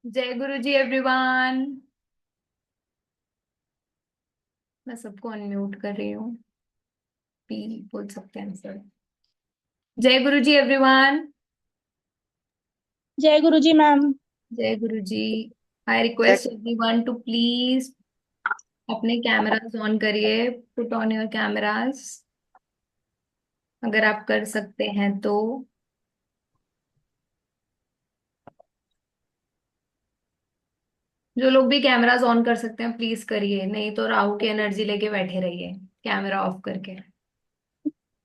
जय गुरु जी एवरीवन। मैं सबको अनम्यूट कर रही हूँ। पी बोल सकते हैं सर। जय गुरु जी एवरीवन। जय गुरु जी मैम। जय Guru ji. I request everyone to please अपने कैमरास ऑन करिए। पुट ऑन योर कैमरास अगर आप कर सकते हैं तो। जो लोग भी कैमरास ऑन कर सकते हैं प्लीज करिए, नहीं तो राहु की एनर्जी लेके बैठे रहिए कैमरा ऑफ करके।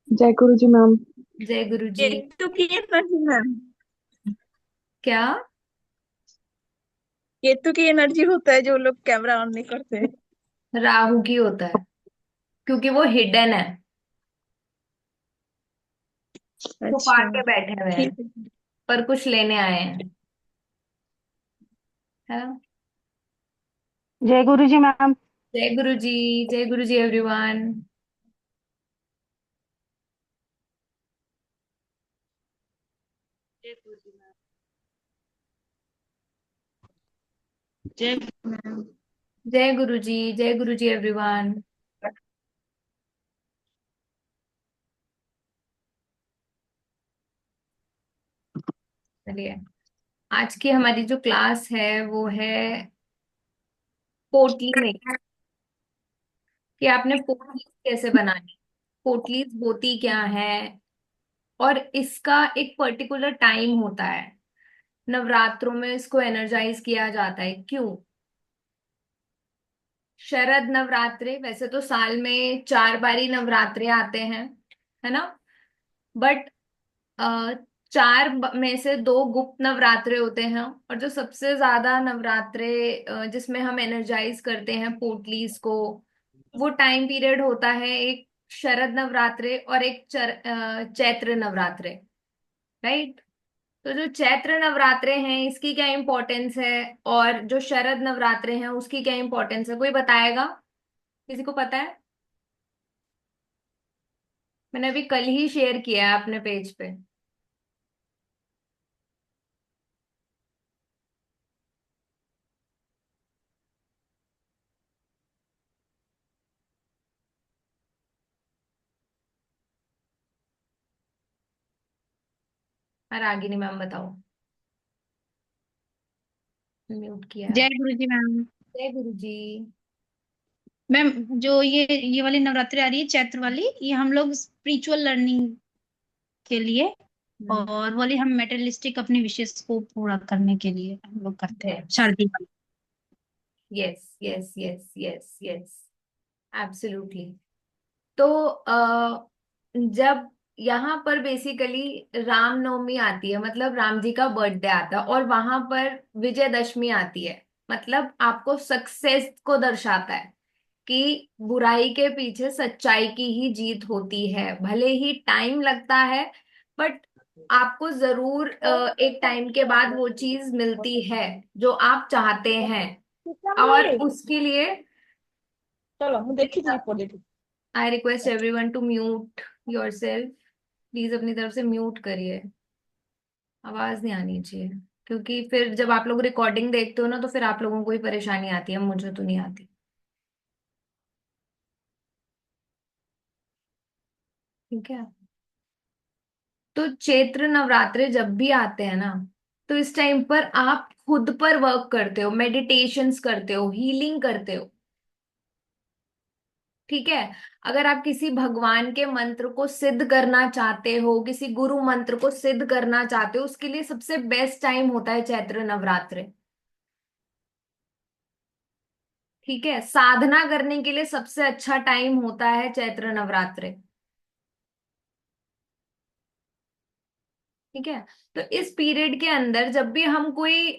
जय गुरु जी मैम। जय गुरु जी। केतु की एनर्जी मैम। क्या? केतु की एनर्जी होता है जो लोग कैमरा ऑन नहीं करते। राहु की होता है, क्योंकि वो हिडन है। छुपा अच्छा। के बैठे हुए हैं, ठीक है। पर कुछ लेने आए हैं, है ना। जय गुरु जी मैम। जय गुरु जी। जय गुरु जी एवरीवन। जय गुरु जी मैम। जय गुरु मैम। जय गुरु जी। जय गुरु जी एवरीवन। चलिए, आज की हमारी जो क्लास है वो है पोटली में, कि आपने पोटलीज कैसे बनानी, पोटलीज होती क्या है, और इसका एक पर्टिकुलर टाइम होता है। नवरात्रों में इसको एनर्जाइज किया जाता है, क्यों? शरद नवरात्रे, वैसे तो साल में 4 बारी नवरात्रे आते हैं, है ना। बट में से 2 गुप्त नवरात्रे होते हैं, और जो सबसे ज्यादा नवरात्रे जिसमें हम एनर्जाइज करते हैं पोटलीज को, वो टाइम पीरियड होता है एक शरद नवरात्रे और एक चैत्र नवरात्रे। राइट। तो जो चैत्र नवरात्रे हैं इसकी क्या इंपॉर्टेंस है, और जो शरद नवरात्रे हैं उसकी क्या इंपॉर्टेंस है, कोई बताएगा? किसी को पता है? मैंने अभी कल ही शेयर किया है अपने पेज पे। रागिनी मैम बताओ। म्यूट किया है। जय गुरु जी मैम। जय गुरु जी। मैम, जो ये वाली नवरात्रि आ रही है चैत्र वाली, ये हम लोग स्पिरिचुअल लर्निंग के लिए और वाली हम मेटेरियलिस्टिक अपनी विशेष को पूरा करने के लिए हम लोग करते हैं यस शारदीय वाली। Yes yes yes yes yes, absolutely. तो जब यहाँ पर बेसिकली रामनवमी आती है, मतलब राम जी का बर्थडे आता है, और वहां पर विजयदशमी आती है, मतलब आपको सक्सेस को दर्शाता है कि बुराई के पीछे सच्चाई की ही जीत होती है। भले ही टाइम लगता है, बट आपको जरूर एक टाइम के बाद वो चीज मिलती है जो आप चाहते हैं। और उसके लिए चलो मैं देखी जी positive. I request everyone to mute yourself. Please अपनी तरफ से म्यूट करिए, आवाज नहीं आनी चाहिए। क्योंकि फिर जब आप लोग रिकॉर्डिंग देखते हो ना, तो फिर आप लोगों को ही परेशानी आती है, मुझे तो नहीं आती। ठीक है। तो चैत्र नवरात्रे जब भी आते हैं ना, तो इस टाइम पर आप खुद पर वर्क करते हो, मेडिटेशंस करते हो, हीलिंग करते हो। ठीक है। अगर आप किसी भगवान के मंत्र को सिद्ध करना चाहते हो, किसी गुरु मंत्र को सिद्ध करना चाहते हो, उसके लिए सबसे बेस्ट टाइम होता है चैत्र नवरात्रे। ठीक है। साधना करने के लिए सबसे अच्छा टाइम होता है चैत्र नवरात्रे। ठीक है। तो इस पीरियड के अंदर जब भी हम कोई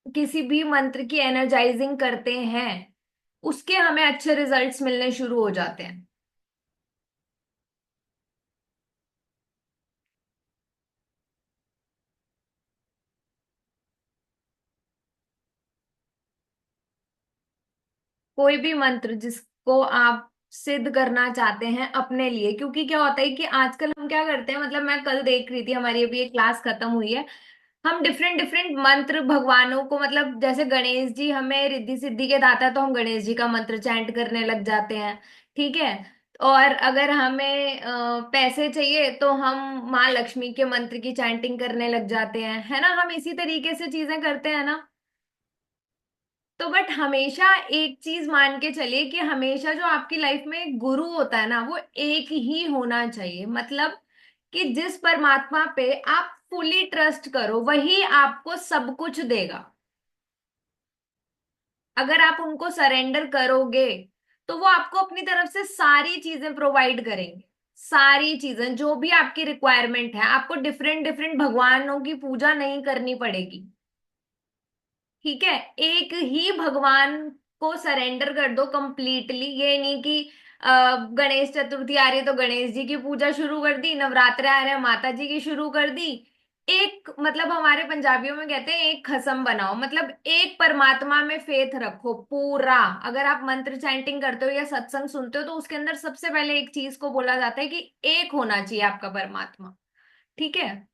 किसी भी मंत्र की एनर्जाइजिंग करते हैं, उसके हमें अच्छे रिजल्ट्स मिलने शुरू हो जाते हैं। कोई भी मंत्र जिसको आप सिद्ध करना चाहते हैं अपने लिए, क्योंकि क्या होता है कि आजकल हम क्या करते हैं, मतलब मैं कल देख रही थी, हमारी अभी एक क्लास खत्म हुई है, हम डिफरेंट डिफरेंट मंत्र भगवानों को, मतलब जैसे गणेश जी हमें रिद्धि सिद्धि के दाता है तो हम गणेश जी का मंत्र चैंट करने लग जाते हैं। ठीक है। और अगर हमें पैसे चाहिए तो हम माँ लक्ष्मी के मंत्र की चैंटिंग करने लग जाते हैं, है ना, हम इसी तरीके से चीजें करते हैं ना। तो बट हमेशा एक चीज मान के चलिए कि हमेशा जो आपकी लाइफ में एक गुरु होता है ना, वो एक ही होना चाहिए। मतलब कि जिस परमात्मा पे आप फुली ट्रस्ट करो वही आपको सब कुछ देगा। अगर आप उनको सरेंडर करोगे तो वो आपको अपनी तरफ से सारी चीजें प्रोवाइड करेंगे। सारी चीजें जो भी आपकी रिक्वायरमेंट है, आपको डिफरेंट डिफरेंट भगवानों की पूजा नहीं करनी पड़ेगी। ठीक है। एक ही भगवान को सरेंडर कर दो कंप्लीटली। ये नहीं कि गणेश चतुर्थी आ रही है तो गणेश जी की पूजा शुरू कर दी, नवरात्रे आ रहे हैं माता जी की शुरू कर दी। एक मतलब हमारे पंजाबियों में कहते हैं एक खसम बनाओ, मतलब एक परमात्मा में फेथ रखो पूरा। अगर आप मंत्र चैंटिंग करते हो या सत्संग सुनते हो तो उसके अंदर सबसे पहले एक चीज को बोला जाता है कि एक होना चाहिए आपका परमात्मा। ठीक है।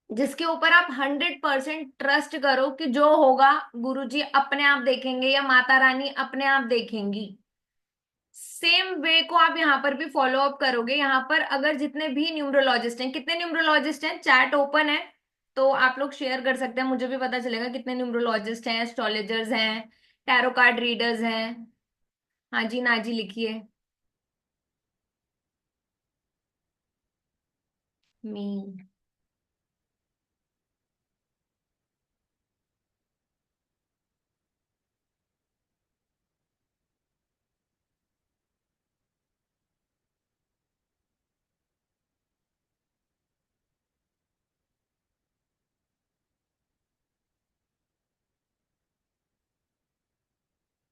जिसके ऊपर आप 100% ट्रस्ट करो कि जो होगा गुरुजी अपने आप देखेंगे या माता रानी अपने आप देखेंगी। सेम वे को आप यहाँ पर भी फॉलो अप करोगे। यहाँ पर अगर जितने भी न्यूमरोलॉजिस्ट हैं, कितने न्यूमरोलॉजिस्ट हैं, चैट ओपन है तो आप लोग शेयर कर सकते हैं, मुझे भी पता चलेगा कितने न्यूमरोलॉजिस्ट हैं, एस्ट्रोलॉजर्स हैं, टैरो कार्ड रीडर्स हैं। हाँ जी ना जी लिखिए। मी।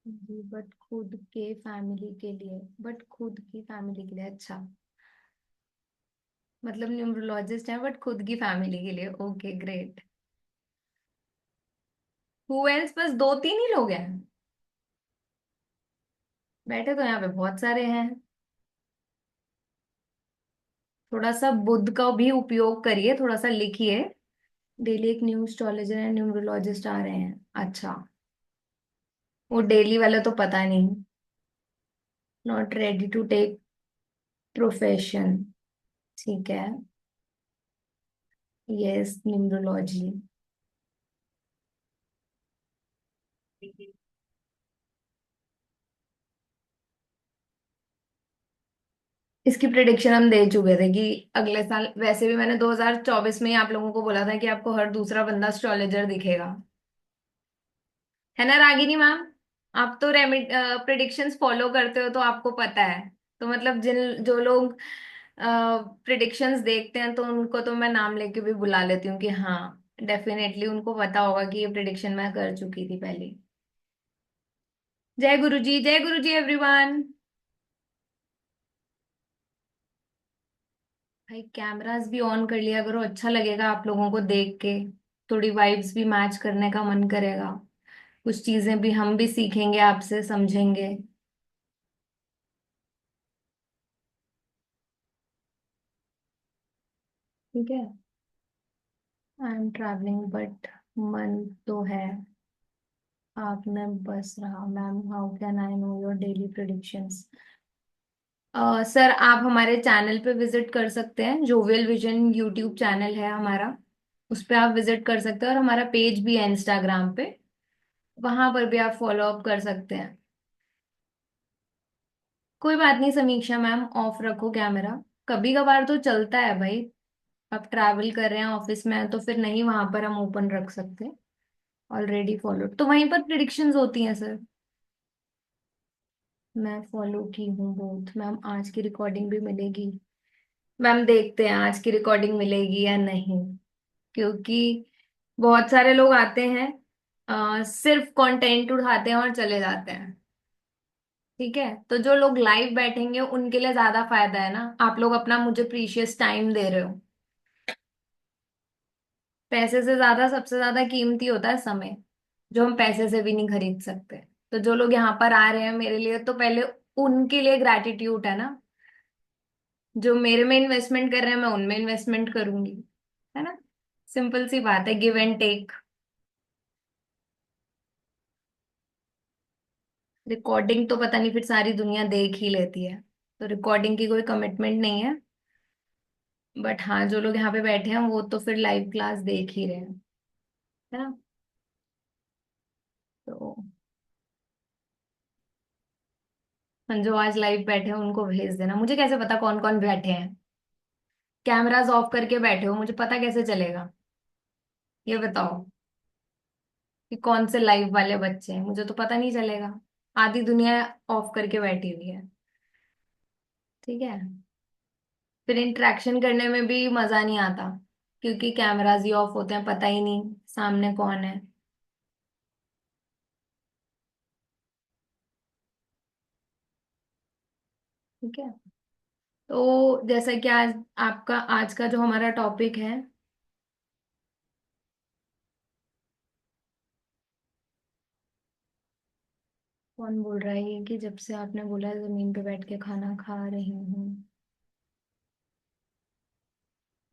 जी बट खुद के फैमिली के लिए, बट खुद की फैमिली के लिए, अच्छा। मतलब न्यूमरोलॉजिस्ट है बट खुद की फैमिली के लिए, ओके ग्रेट। हु एल्स, बस दो तीन ही लोग हैं? बैठे तो यहाँ पे बहुत सारे हैं। थोड़ा सा बुद्ध का भी उपयोग करिए, थोड़ा सा लिखिए। डेली एक न्यू एस्ट्रोलॉजर है, न्यूमरोलॉजिस्ट आ रहे हैं, अच्छा। वो डेली वाला तो पता नहीं। Not ready to take profession. ठीक है। Yes numerology. इसकी प्रिडिक्शन हम दे चुके थे कि अगले साल, वैसे भी मैंने 2024 में ही आप लोगों को बोला था कि आपको हर दूसरा बंदा एस्ट्रोलॉजर दिखेगा। है ना रागिनी मैम? आप तो रेमिड प्रिडिक्शंस फॉलो करते हो तो आपको पता है। तो मतलब जिन जो लोग प्रिडिक्शंस देखते हैं तो उनको तो मैं नाम लेके भी बुला लेती हूँ कि हाँ, डेफिनेटली उनको पता होगा कि ये प्रिडिक्शन मैं कर चुकी थी पहले। जय गुरु जी, जय गुरु जी एवरीवन। भाई कैमरास भी ऑन कर लिया करो, अच्छा लगेगा आप लोगों को देख के। थोड़ी वाइब्स भी मैच करने का मन करेगा। कुछ चीजें भी हम भी सीखेंगे आपसे, समझेंगे। ठीक है। आई एम ट्रैवलिंग बट मन तो है आप में बस रहा। Ma'am how can I know your daily predictions? Sir आप हमारे चैनल पे विजिट कर सकते हैं, जोवियल विजन यूट्यूब चैनल है हमारा। उस पे आप विजिट कर सकते हैं और हमारा पेज भी है इंस्टाग्राम पे, वहां पर भी आप फॉलो अप कर सकते हैं। कोई बात नहीं समीक्षा मैम, ऑफ रखो कैमरा। कभी कभार तो चलता है भाई। आप ट्रैवल कर रहे हैं, ऑफिस में है तो फिर नहीं वहां पर हम ओपन रख सकते। ऑलरेडी फॉलो तो वहीं पर प्रिडिक्शंस होती हैं सर। मैं फॉलो की हूँ बहुत मैम, आज की रिकॉर्डिंग भी मिलेगी। मैम देखते हैं आज की रिकॉर्डिंग मिलेगी या नहीं, क्योंकि बहुत सारे लोग आते हैं, सिर्फ कंटेंट उठाते हैं और चले जाते हैं। ठीक है। तो जो लोग लाइव बैठेंगे उनके लिए ज्यादा फायदा है ना, आप लोग अपना मुझे प्रीशियस टाइम दे रहे हो। पैसे से ज्यादा सबसे ज्यादा कीमती होता है समय, जो हम पैसे से भी नहीं खरीद सकते। तो जो लोग यहाँ पर आ रहे हैं मेरे लिए, तो पहले उनके लिए ग्रैटिट्यूड है ना। जो मेरे में इन्वेस्टमेंट कर रहे हैं मैं उनमें इन्वेस्टमेंट करूंगी, है ना। सिंपल सी बात है, गिव एंड टेक। रिकॉर्डिंग तो पता नहीं फिर सारी दुनिया देख ही लेती है, तो रिकॉर्डिंग की कोई कमिटमेंट नहीं है। बट हाँ, जो लोग यहाँ पे बैठे हैं वो तो फिर लाइव क्लास देख ही रहे हैं, है ना। तो जो आज लाइव बैठे हैं उनको भेज देना, मुझे कैसे पता कौन कौन बैठे हैं। कैमरास ऑफ करके बैठे हो, मुझे पता कैसे चलेगा, ये बताओ कि कौन से लाइव वाले बच्चे हैं, मुझे तो पता नहीं चलेगा। आधी दुनिया ऑफ करके बैठी हुई है। ठीक है। फिर इंटरेक्शन करने में भी मजा नहीं आता, क्योंकि कैमरास ही ऑफ होते हैं, पता ही नहीं सामने कौन है। ठीक है। तो जैसा कि आज आपका आज का जो हमारा टॉपिक है, कौन बोल रहा है ये कि जब से आपने बोला जमीन पे बैठ के खाना खा रही हूँ।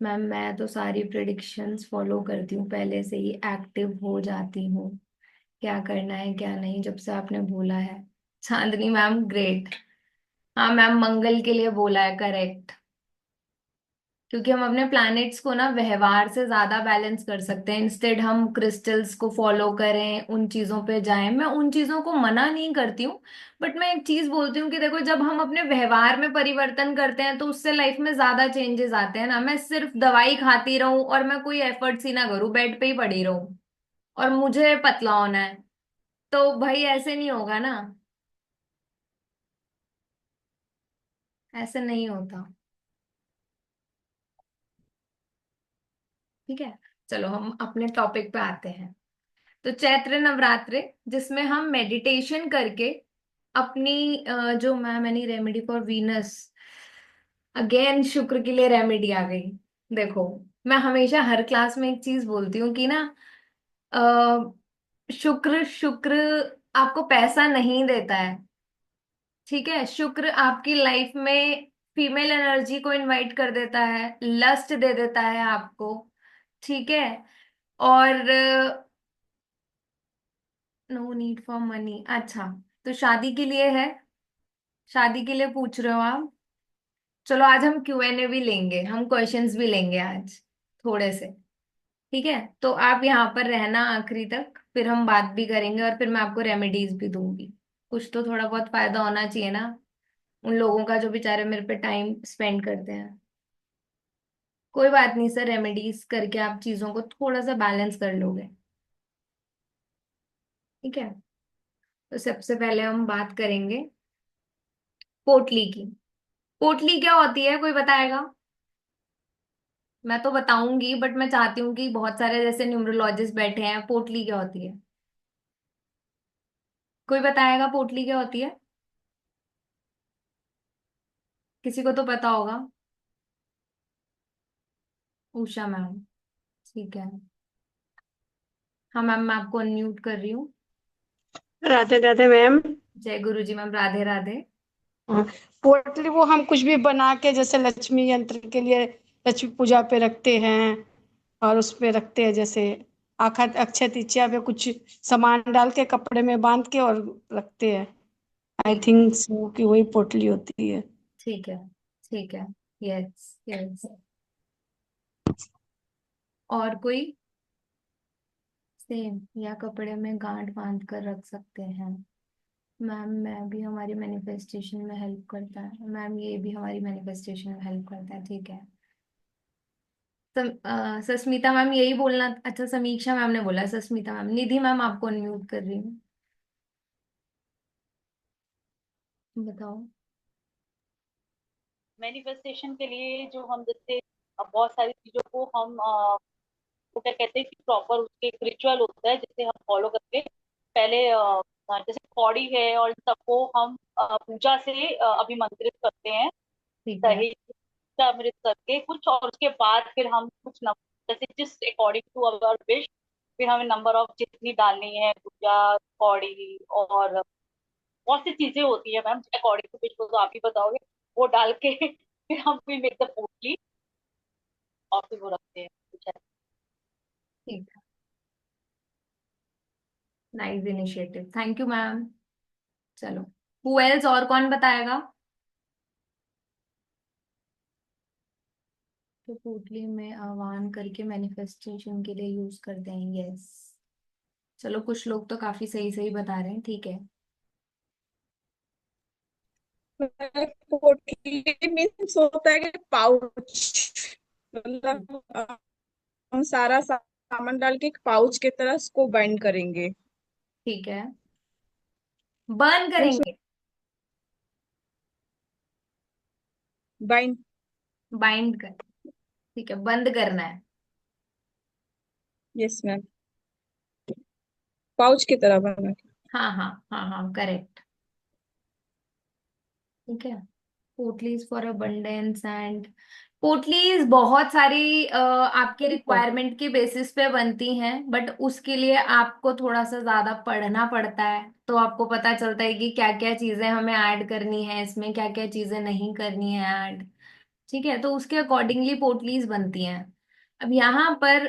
मैम मैं तो सारी प्रिडिक्शंस फॉलो करती हूँ, पहले से ही एक्टिव हो जाती हूँ। क्या करना है क्या नहीं, जब से आपने बोला है। चांदनी मैम ग्रेट। हाँ मैम, मंगल के लिए बोला है, करेक्ट। क्योंकि हम अपने प्लैनेट्स को ना व्यवहार से ज्यादा बैलेंस कर सकते हैं, इंस्टेड हम क्रिस्टल्स को फॉलो करें, उन चीजों पे जाएं। मैं उन चीजों को मना नहीं करती हूँ, बट मैं एक चीज बोलती हूँ कि देखो, जब हम अपने व्यवहार में परिवर्तन करते हैं तो उससे लाइफ में ज्यादा चेंजेस आते हैं ना। मैं सिर्फ दवाई खाती रहूं और मैं कोई एफर्ट्स ही ना करूं, बेड पे ही पड़ी रहूं और मुझे पतला होना है, तो भाई ऐसे नहीं होगा ना। ऐसे नहीं होता। ठीक है। चलो हम अपने टॉपिक पे आते हैं। तो चैत्र नवरात्रे, जिसमें हम मेडिटेशन करके अपनी जो ma'am any remedy for Venus, again शुक्र के लिए रेमेडी आ गई। देखो, मैं हमेशा हर क्लास में एक चीज बोलती हूँ कि ना, शुक्र शुक्र आपको पैसा नहीं देता है। ठीक है, शुक्र आपकी लाइफ में फीमेल एनर्जी को इनवाइट कर देता है, लस्ट दे देता है आपको। ठीक है। और नो नीड फॉर मनी, अच्छा, तो शादी के लिए है, शादी के लिए पूछ रहे हो आप। चलो आज हम Q&A भी लेंगे, हम क्वेश्चंस भी लेंगे आज थोड़े से। ठीक है, तो आप यहाँ पर रहना आखिरी तक, फिर हम बात भी करेंगे और फिर मैं आपको रेमेडीज भी दूंगी। कुछ तो थोड़ा बहुत फायदा होना चाहिए ना उन लोगों का जो बेचारे मेरे पे टाइम स्पेंड करते हैं। कोई बात नहीं सर, रेमेडीज करके आप चीजों को थोड़ा सा बैलेंस कर लोगे। ठीक है। तो सबसे पहले हम बात करेंगे पोटली की। पोटली क्या होती है, कोई बताएगा। मैं तो बताऊंगी, बट मैं चाहती हूँ कि बहुत सारे जैसे न्यूमरोलॉजिस्ट बैठे हैं, पोटली क्या होती है, कोई बताएगा पोटली क्या होती है। किसी को तो पता होगा। उषा मैम। ठीक है। हाँ मैम, मैं आपको अनम्यूट कर रही हूँ। राधे राधे मैम। जय गुरु जी मैम, राधे राधे। हाँ, पोटली वो हम कुछ भी बना के जैसे लक्ष्मी यंत्र के लिए लक्ष्मी पूजा पे रखते हैं और उस पे रखते हैं, जैसे आखा अक्षय तृतीया पे कुछ सामान डाल के कपड़े में बांध के और रखते हैं। आई ठीक। थिंक सो कि वही पोटली होती है। ठीक है। ठीक है। Yes yes. और कोई। सेम, या कपड़े में गांठ बांध कर रख सकते हैं। मैम मैं भी हमारी मैनिफेस्टेशन में हेल्प करता है, मैम ये भी हमारी मैनिफेस्टेशन में हेल्प करता है। ठीक है। सस्मिता मैम यही बोलना, अच्छा समीक्षा मैम ने बोला, सस्मिता मैम। निधि मैम आपको अनम्यूट कर रही हूँ, बताओ। मैनिफेस्टेशन के लिए जो हम जैसे बहुत सारी चीजों को हम वो क्या कहते हैं कि प्रॉपर उसके एक रिचुअल होता है जिसे हम फॉलो करके पहले जैसे कौड़ी है और इन सबको हम पूजा से अभिमंत्रित करते हैं। ठीक है। दहेज का अमृत करके कुछ, और उसके बाद फिर हम कुछ जैसे जिस अकॉर्डिंग टू अवर विश फिर हमें नंबर ऑफ जितनी डालनी है पूजा, कौड़ी और बहुत सी चीजें होती है मैम अकॉर्डिंग टू विच, वो तो आप ही बताओगे। वो डाल के फिर हम भी मेक द पोटली और फिर वो रखते हैं कुछ ऐसा। ठीक है, nice initiative, thank you ma'am. चलो, हु एल्स, और कौन बताएगा? तो पोटली में आह्वान करके मैनिफेस्टेशन के लिए यूज करते हैं, यस। चलो, कुछ लोग तो काफी सही सही बता रहे हैं, ठीक है। पोटली मीन्स होता है कि पाउच, मतलब हम सारा सामान डाल के एक पाउच की तरह इसको बाइंड करेंगे। ठीक है, बर्न मैम करेंगे। बाइंड। बाइंड कर, ठीक है, बंद करना है। यस मैम, पाउच की तरह बना के। हाँ हाँ हाँ हाँ, करेक्ट। ठीक है, पोटलीज फॉर अबंडेंस एंड पोटलीज बहुत सारी आपके रिक्वायरमेंट के बेसिस पे बनती हैं, बट उसके लिए आपको थोड़ा सा ज्यादा पढ़ना पड़ता है, तो आपको पता चलता है कि क्या क्या चीजें हमें ऐड करनी है इसमें, क्या क्या चीजें नहीं करनी है ऐड। ठीक है, तो उसके अकॉर्डिंगली पोटलीज बनती हैं। अब यहाँ पर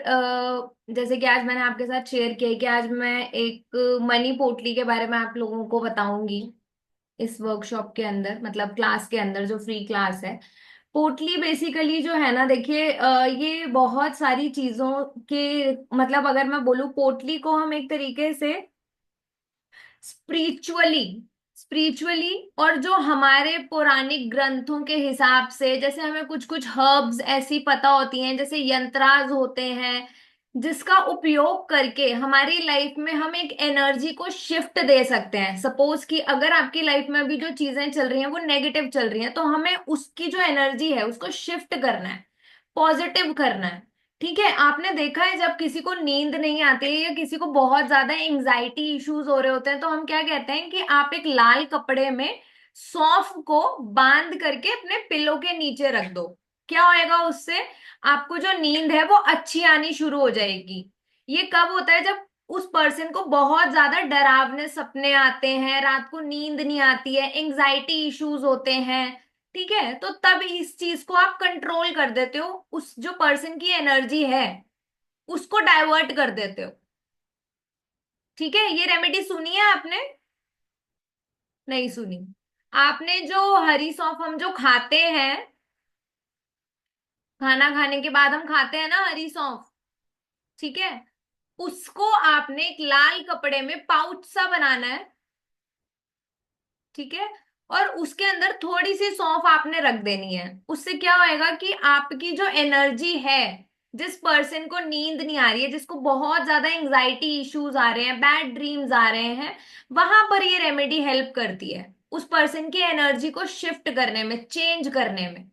जैसे कि आज मैंने आपके साथ शेयर किया कि आज मैं एक मनी पोटली के बारे में आप लोगों को बताऊंगी इस वर्कशॉप के अंदर, मतलब क्लास के अंदर जो फ्री क्लास है। पोटली बेसिकली जो है ना, देखिए ये बहुत सारी चीजों के, मतलब अगर मैं बोलूं पोटली को हम एक तरीके से स्पिरिचुअली स्पिरिचुअली और जो हमारे पौराणिक ग्रंथों के हिसाब से, जैसे हमें कुछ कुछ हर्ब्स ऐसी पता होती हैं, जैसे यंत्राज होते हैं, जिसका उपयोग करके हमारी लाइफ में हम एक एनर्जी को शिफ्ट दे सकते हैं। सपोज कि अगर आपकी लाइफ में अभी जो चीजें चल रही हैं वो नेगेटिव चल रही हैं, तो हमें उसकी जो एनर्जी है उसको शिफ्ट करना है, पॉजिटिव करना है। ठीक है, आपने देखा है जब किसी को नींद नहीं आती है या किसी को बहुत ज्यादा एंजाइटी इश्यूज हो रहे होते हैं, तो हम क्या कहते हैं कि आप एक लाल कपड़े में सौंफ को बांध करके अपने पिलो के नीचे रख दो। क्या होएगा उससे? आपको जो नींद है वो अच्छी आनी शुरू हो जाएगी। ये कब होता है? जब उस पर्सन को बहुत ज्यादा डरावने सपने आते हैं, रात को नींद नहीं आती है, एंजाइटी इश्यूज होते हैं। ठीक है, तो तब इस चीज को आप कंट्रोल कर देते हो, उस जो पर्सन की एनर्जी है उसको डाइवर्ट कर देते हो। ठीक है, ये रेमेडी सुनी है आपने? नहीं सुनी? आपने जो हरी सौंफ हम जो खाते हैं, खाना खाने के बाद हम खाते हैं ना हरी सौंफ, ठीक है, उसको आपने एक लाल कपड़े में पाउच सा बनाना है। ठीक है, और उसके अंदर थोड़ी सी सौंफ आपने रख देनी है। उससे क्या होएगा कि आपकी जो एनर्जी है, जिस पर्सन को नींद नहीं आ रही है, जिसको बहुत ज्यादा एंजाइटी इश्यूज आ रहे हैं, बैड ड्रीम्स आ रहे हैं, वहां पर ये रेमेडी हेल्प करती है उस पर्सन की एनर्जी को शिफ्ट करने में, चेंज करने में।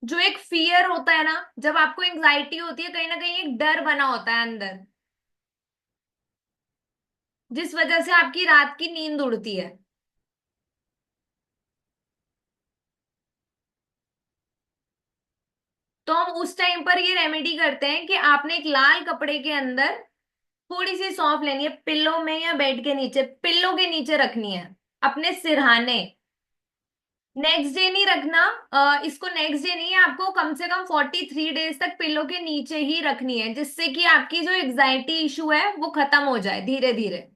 जो एक फियर होता है ना, जब आपको एंजाइटी होती है, कहीं ना कहीं एक डर बना होता है अंदर, जिस वजह से आपकी रात की नींद उड़ती है। तो हम उस टाइम पर ये रेमेडी करते हैं कि आपने एक लाल कपड़े के अंदर थोड़ी सी सौंफ लेनी है, पिल्लो में या बेड के नीचे, पिल्लो के नीचे रखनी है, अपने सिरहाने। नेक्स्ट डे नहीं रखना, इसको नेक्स्ट डे नहीं है, आपको कम से कम 43 डेज तक पिल्लो के नीचे ही रखनी है, जिससे कि आपकी जो एग्जाइटी इशू है वो खत्म हो जाए धीरे धीरे।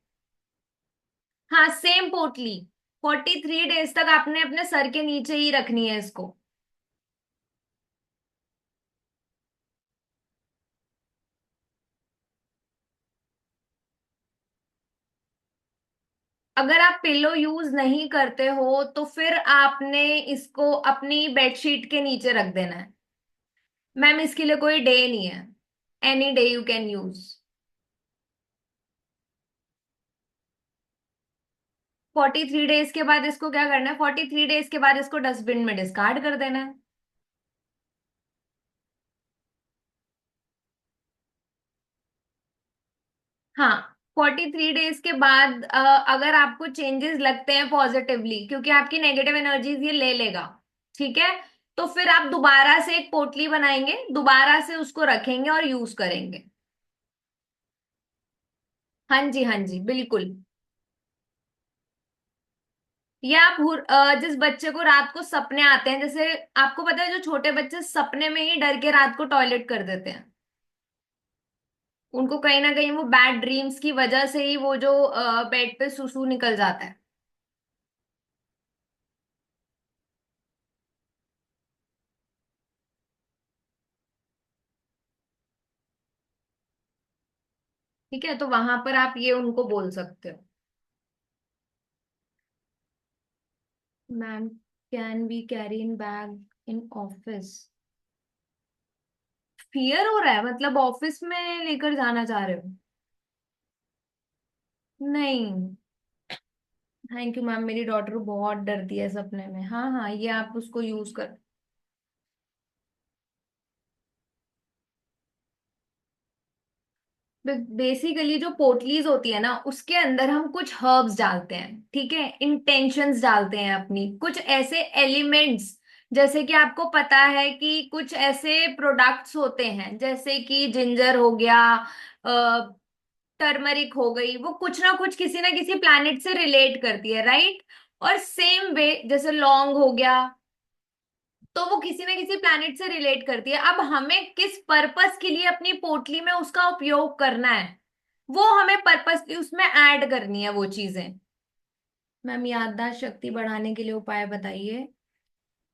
हाँ, सेम पोटली 43 डेज तक आपने अपने सर के नीचे ही रखनी है इसको। अगर आप पिलो यूज नहीं करते हो तो फिर आपने इसको अपनी बेडशीट के नीचे रख देना है। मैम, इसके लिए कोई डे नहीं है, any day you can use. 43 days के बाद इसको क्या करना है? 43 डेज के बाद इसको डस्टबिन में डिस्कार्ड कर देना है। हाँ, 43 डेज के बाद अगर आपको चेंजेस लगते हैं पॉजिटिवली, क्योंकि आपकी नेगेटिव एनर्जीज ये ले लेगा, ठीक है, तो फिर आप दोबारा से एक पोटली बनाएंगे, दोबारा से उसको रखेंगे और यूज करेंगे। हाँ जी, हाँ जी, बिल्कुल। या आप जिस बच्चे को रात को सपने आते हैं, जैसे आपको पता है जो छोटे बच्चे सपने में ही डर के रात को टॉयलेट कर देते हैं, उनको कहीं ना कहीं वो बैड ड्रीम्स की वजह से ही वो जो बेड पे सुसु निकल जाता है। ठीक है, तो वहां पर आप ये उनको बोल सकते हो, ma'am can be carry in bag in office. Fear हो रहा है मतलब ऑफिस में लेकर जाना चाह रहे हो? नहीं, थैंक यू मैम, मेरी डॉटर बहुत डरती है सपने में। हाँ हाँ, ये आप उसको यूज कर। बेसिकली जो पोटलीज होती है ना, उसके अंदर हम कुछ हर्ब्स डालते हैं, ठीक है, इंटेंशंस डालते हैं अपनी, कुछ ऐसे एलिमेंट्स, जैसे कि आपको पता है कि कुछ ऐसे प्रोडक्ट्स होते हैं जैसे कि जिंजर हो गया, टर्मरिक हो गई, वो कुछ ना किसी प्लैनेट से रिलेट करती है, राइट? और सेम वे जैसे लौंग हो गया, तो वो किसी ना किसी प्लैनेट से रिलेट करती है। अब हमें किस पर्पस के लिए अपनी पोटली में उसका उपयोग करना है, वो हमें पर्पसली उसमें ऐड करनी है वो चीजें। मैम याददाश्त शक्ति बढ़ाने के लिए उपाय बताइए।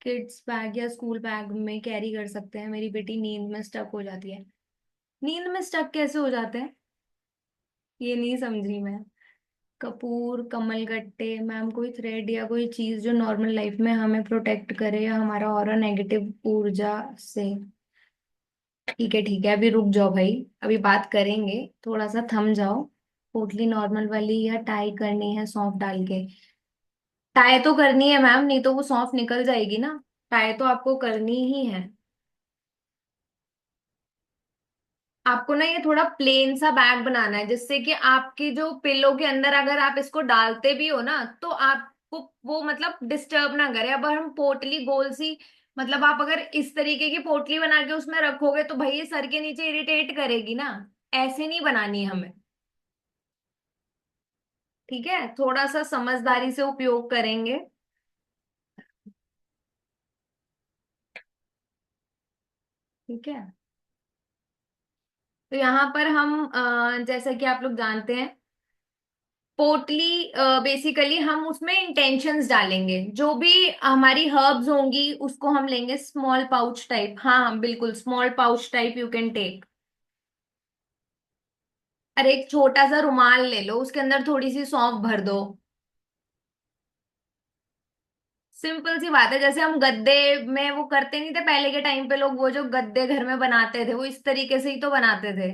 किड्स बैग या स्कूल बैग में कैरी कर सकते हैं, मेरी बेटी नींद में स्टक हो जाती है। नींद में स्टक कैसे हो जाते हैं, ये नहीं समझी मैं। कपूर, कमलगट्टे, मैम कोई थ्रेड या कोई चीज जो नॉर्मल लाइफ में हमें प्रोटेक्ट करे या हमारा ऑरा नेगेटिव ऊर्जा से। ठीक है, अभी रुक जाओ भाई, अभी बात करेंगे, थोड़ा सा थम जाओ। पोटली नॉर्मल वाली या टाई करनी है सौंफ डाल के? टाई तो करनी है मैम, नहीं तो वो सौंफ निकल जाएगी ना। टाई तो आपको करनी ही है। आपको ना ये थोड़ा प्लेन सा बैग बनाना है, जिससे कि आपकी जो पिलो के अंदर अगर आप इसको डालते भी हो ना, तो आपको वो मतलब डिस्टर्ब ना करे। अब हम पोटली गोल सी, मतलब आप अगर इस तरीके की पोटली बना के उसमें रखोगे तो भाई ये सर के नीचे इरिटेट करेगी ना। ऐसे नहीं बनानी है हमें। ठीक है, थोड़ा सा समझदारी से उपयोग करेंगे। ठीक है, तो यहाँ पर हम जैसा कि आप लोग जानते हैं, पोटली बेसिकली हम उसमें इंटेंशंस डालेंगे, जो भी हमारी हर्ब्स होंगी उसको हम लेंगे स्मॉल पाउच टाइप। हाँ हाँ बिल्कुल, small pouch type you can take. अरे एक छोटा सा रुमाल ले लो, उसके अंदर थोड़ी सी सौंफ भर दो। सिंपल सी बात है, जैसे हम गद्दे में वो करते नहीं थे पहले के टाइम पे लोग, वो जो गद्दे घर में बनाते थे वो इस तरीके से ही तो बनाते थे।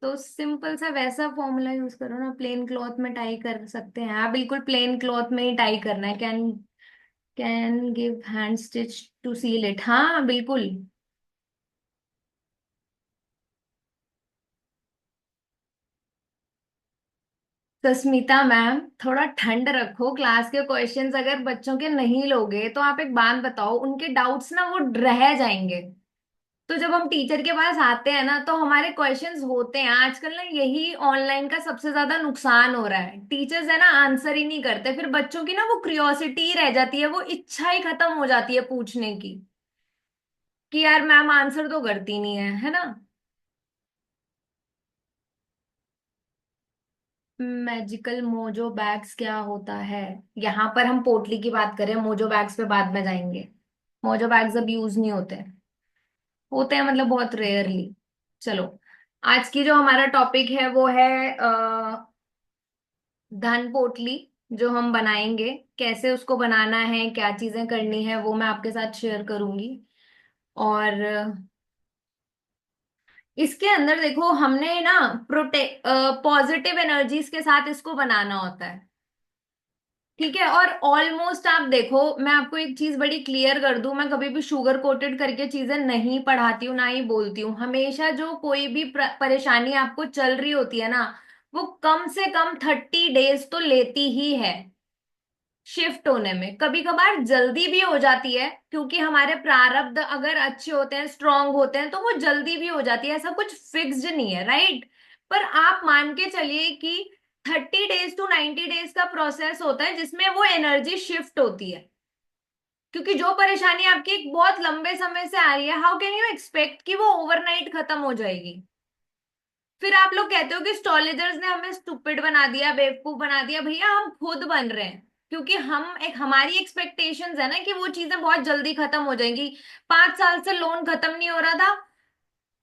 तो सिंपल सा वैसा फॉर्मूला यूज करो ना। प्लेन क्लॉथ में टाई कर सकते हैं आप, बिल्कुल प्लेन क्लॉथ में ही टाई करना है। Can give hand stitch to seal it, हाँ बिल्कुल। सस्मिता मैम, थोड़ा ठंड रखो, क्लास के क्वेश्चंस अगर बच्चों के नहीं लोगे तो आप एक बात बताओ, उनके डाउट्स ना वो रह जाएंगे। तो जब हम टीचर के पास आते हैं ना, तो हमारे क्वेश्चंस होते हैं। आजकल ना यही ऑनलाइन का सबसे ज्यादा नुकसान हो रहा है, टीचर्स है ना आंसर ही नहीं करते, फिर बच्चों की ना वो क्रियोसिटी रह जाती है, वो इच्छा ही खत्म हो जाती है पूछने की, कि यार मैम आंसर तो करती नहीं है ना। मैजिकल मोजो बैग्स क्या होता है? यहाँ पर हम पोटली की बात करें, मोजो बैग्स पे बाद में जाएंगे। मोजो बैग्स अब यूज नहीं होते, होते हैं मतलब बहुत रेयरली। चलो, आज की जो हमारा टॉपिक है वो है धन पोटली, जो हम बनाएंगे। कैसे उसको बनाना है, क्या चीजें करनी है, वो मैं आपके साथ शेयर करूंगी। और इसके अंदर देखो, हमने ना पॉजिटिव एनर्जीज के साथ इसको बनाना होता है। ठीक है, और ऑलमोस्ट आप देखो, मैं आपको एक चीज बड़ी क्लियर कर दूं, मैं कभी भी शुगर कोटेड करके चीजें नहीं पढ़ाती हूँ, ना ही बोलती हूँ। हमेशा जो कोई भी परेशानी आपको चल रही होती है ना, वो कम से कम 30 डेज तो लेती ही है शिफ्ट होने में। कभी कभार जल्दी भी हो जाती है, क्योंकि हमारे प्रारब्ध अगर अच्छे होते हैं, स्ट्रांग होते हैं, तो वो जल्दी भी हो जाती है, ऐसा कुछ फिक्स्ड नहीं है, राइट? पर आप मान के चलिए कि 30 days to 90 days का प्रोसेस होता है जिसमें वो एनर्जी शिफ्ट होती है, क्योंकि जो परेशानी आपकी एक बहुत लंबे समय से आ रही है, हाउ कैन यू एक्सपेक्ट कि वो ओवरनाइट खत्म हो जाएगी। फिर आप लोग कहते हो कि एस्ट्रोलॉजर्स ने हमें स्टूपिड बना दिया, बेवकूफ बना दिया। भैया हम खुद बन रहे हैं, क्योंकि हम एक हमारी एक्सपेक्टेशंस है ना कि वो चीजें बहुत जल्दी खत्म हो जाएंगी। 5 साल से लोन खत्म नहीं हो रहा था,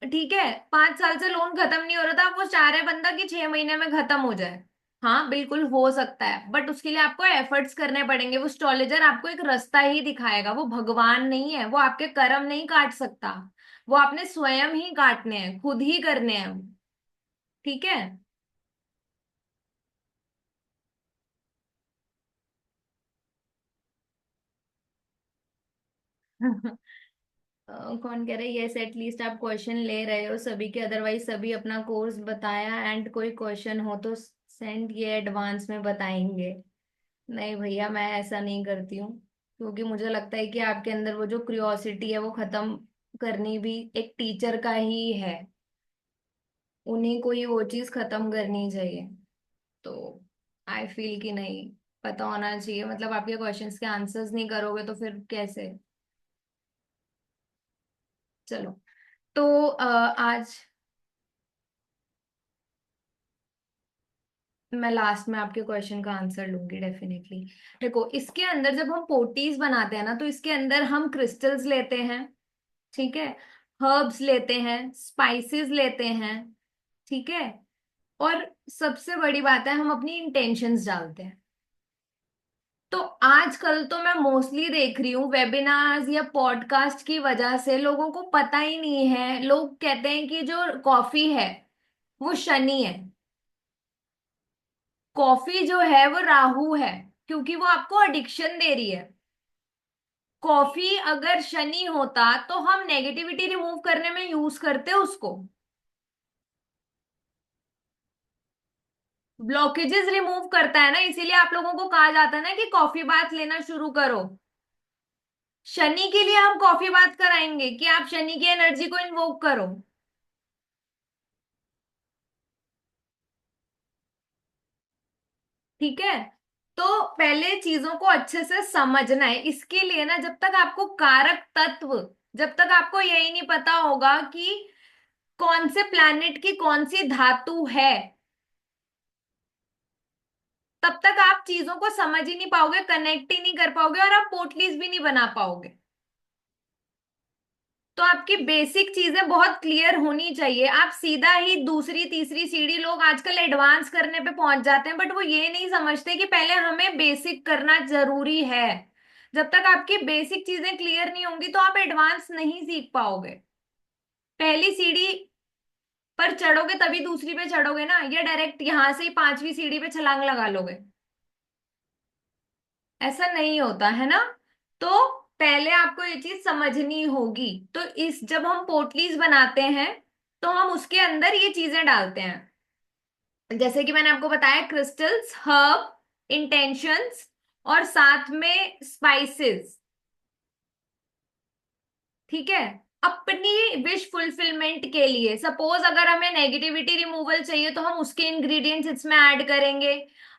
ठीक है, 5 साल से लोन खत्म नहीं हो रहा था, वो चाह रहे बंदा कि 6 महीने में खत्म हो जाए। हाँ बिल्कुल हो सकता है, बट उसके लिए आपको एफर्ट्स करने पड़ेंगे। वो एस्ट्रोलॉजर आपको एक रास्ता ही दिखाएगा, वो भगवान नहीं है, वो आपके कर्म नहीं काट सकता। वो आपने स्वयं ही काटने हैं, खुद ही करने हैं, ठीक है। कौन कह रहा है यस एटलीस्ट आप क्वेश्चन ले रहे हो सभी के, अदरवाइज सभी अपना कोर्स बताया एंड कोई क्वेश्चन हो तो सेंड, ये एडवांस में बताएंगे। नहीं भैया मैं ऐसा नहीं करती हूँ, क्योंकि मुझे लगता है कि आपके अंदर वो जो क्यूरियोसिटी है वो खत्म करनी भी एक टीचर का ही है, उन्हीं को ही वो चीज खत्म करनी चाहिए। तो आई फील कि नहीं, पता होना चाहिए। मतलब आपके क्वेश्चंस के आंसर्स नहीं करोगे तो फिर कैसे। चलो, तो आज मैं लास्ट में आपके क्वेश्चन का आंसर लूंगी डेफिनेटली। देखो इसके अंदर जब हम पोटीज बनाते हैं ना, तो इसके अंदर हम क्रिस्टल्स लेते हैं, ठीक है, हर्ब्स लेते हैं, स्पाइसेस लेते हैं, ठीक है, और सबसे बड़ी बात है हम अपनी इंटेंशंस डालते हैं। तो आजकल तो मैं मोस्टली देख रही हूँ वेबिनार्स या पॉडकास्ट की वजह से लोगों को पता ही नहीं है, लोग कहते हैं कि जो कॉफी है वो शनि है, कॉफी जो है वो राहु है, क्योंकि वो आपको एडिक्शन दे रही है। कॉफी अगर शनि होता तो हम नेगेटिविटी रिमूव करने में यूज करते उसको, ब्लॉकेजेस रिमूव करता है ना, इसीलिए आप लोगों को कहा जाता है ना कि कॉफी बात लेना शुरू करो। शनि के लिए हम कॉफी बात कराएंगे कि आप शनि की एनर्जी को इन्वोक करो, ठीक है। तो पहले चीजों को अच्छे से समझना है, इसके लिए ना जब तक आपको कारक तत्व, जब तक आपको यही नहीं पता होगा कि कौन से प्लैनेट की कौन सी धातु है, तब तक आप चीजों को समझ ही नहीं पाओगे, कनेक्ट ही नहीं कर पाओगे, और आप पोटलीज भी नहीं बना पाओगे। तो आपकी बेसिक चीजें बहुत क्लियर होनी चाहिए। आप सीधा ही दूसरी तीसरी सीढ़ी, लोग आजकल एडवांस करने पे पहुंच जाते हैं, बट वो ये नहीं समझते कि पहले हमें बेसिक करना जरूरी है। जब तक आपकी बेसिक चीजें क्लियर नहीं होंगी तो आप एडवांस नहीं सीख पाओगे। पहली सीढ़ी पर चढ़ोगे तभी दूसरी पे चढ़ोगे ना, या डायरेक्ट यहां से ही 5वीं सीढ़ी पे छलांग लगा लोगे, ऐसा नहीं होता है ना। तो पहले आपको ये चीज समझनी होगी। तो इस जब हम पोटलीज बनाते हैं तो हम उसके अंदर ये चीजें डालते हैं, जैसे कि मैंने आपको बताया, क्रिस्टल्स, हर्ब, इंटेंशंस, और साथ में स्पाइसेस, ठीक है। अपनी विश फुलफिलमेंट के लिए, सपोज अगर हमें नेगेटिविटी रिमूवल चाहिए तो हम उसके इंग्रेडिएंट्स इसमें ऐड करेंगे,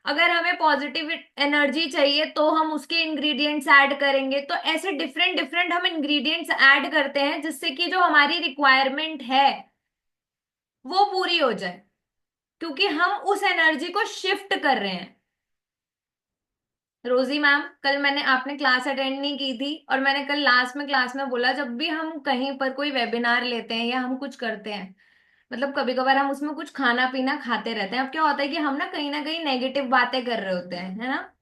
अगर हमें पॉजिटिव एनर्जी चाहिए तो हम उसके इंग्रेडिएंट्स ऐड करेंगे। तो ऐसे डिफरेंट डिफरेंट हम इंग्रेडिएंट्स ऐड करते हैं जिससे कि जो हमारी रिक्वायरमेंट है वो पूरी हो जाए, क्योंकि हम उस एनर्जी को शिफ्ट कर रहे हैं। रोजी मैम, कल मैंने आपने क्लास अटेंड नहीं की थी, और मैंने कल लास्ट में क्लास में बोला जब भी हम कहीं पर कोई वेबिनार लेते हैं या हम कुछ करते हैं, मतलब कभी कभार हम उसमें कुछ खाना पीना खाते रहते हैं, अब क्या होता है कि हम ना कहीं नेगेटिव बातें कर रहे होते हैं, है ना।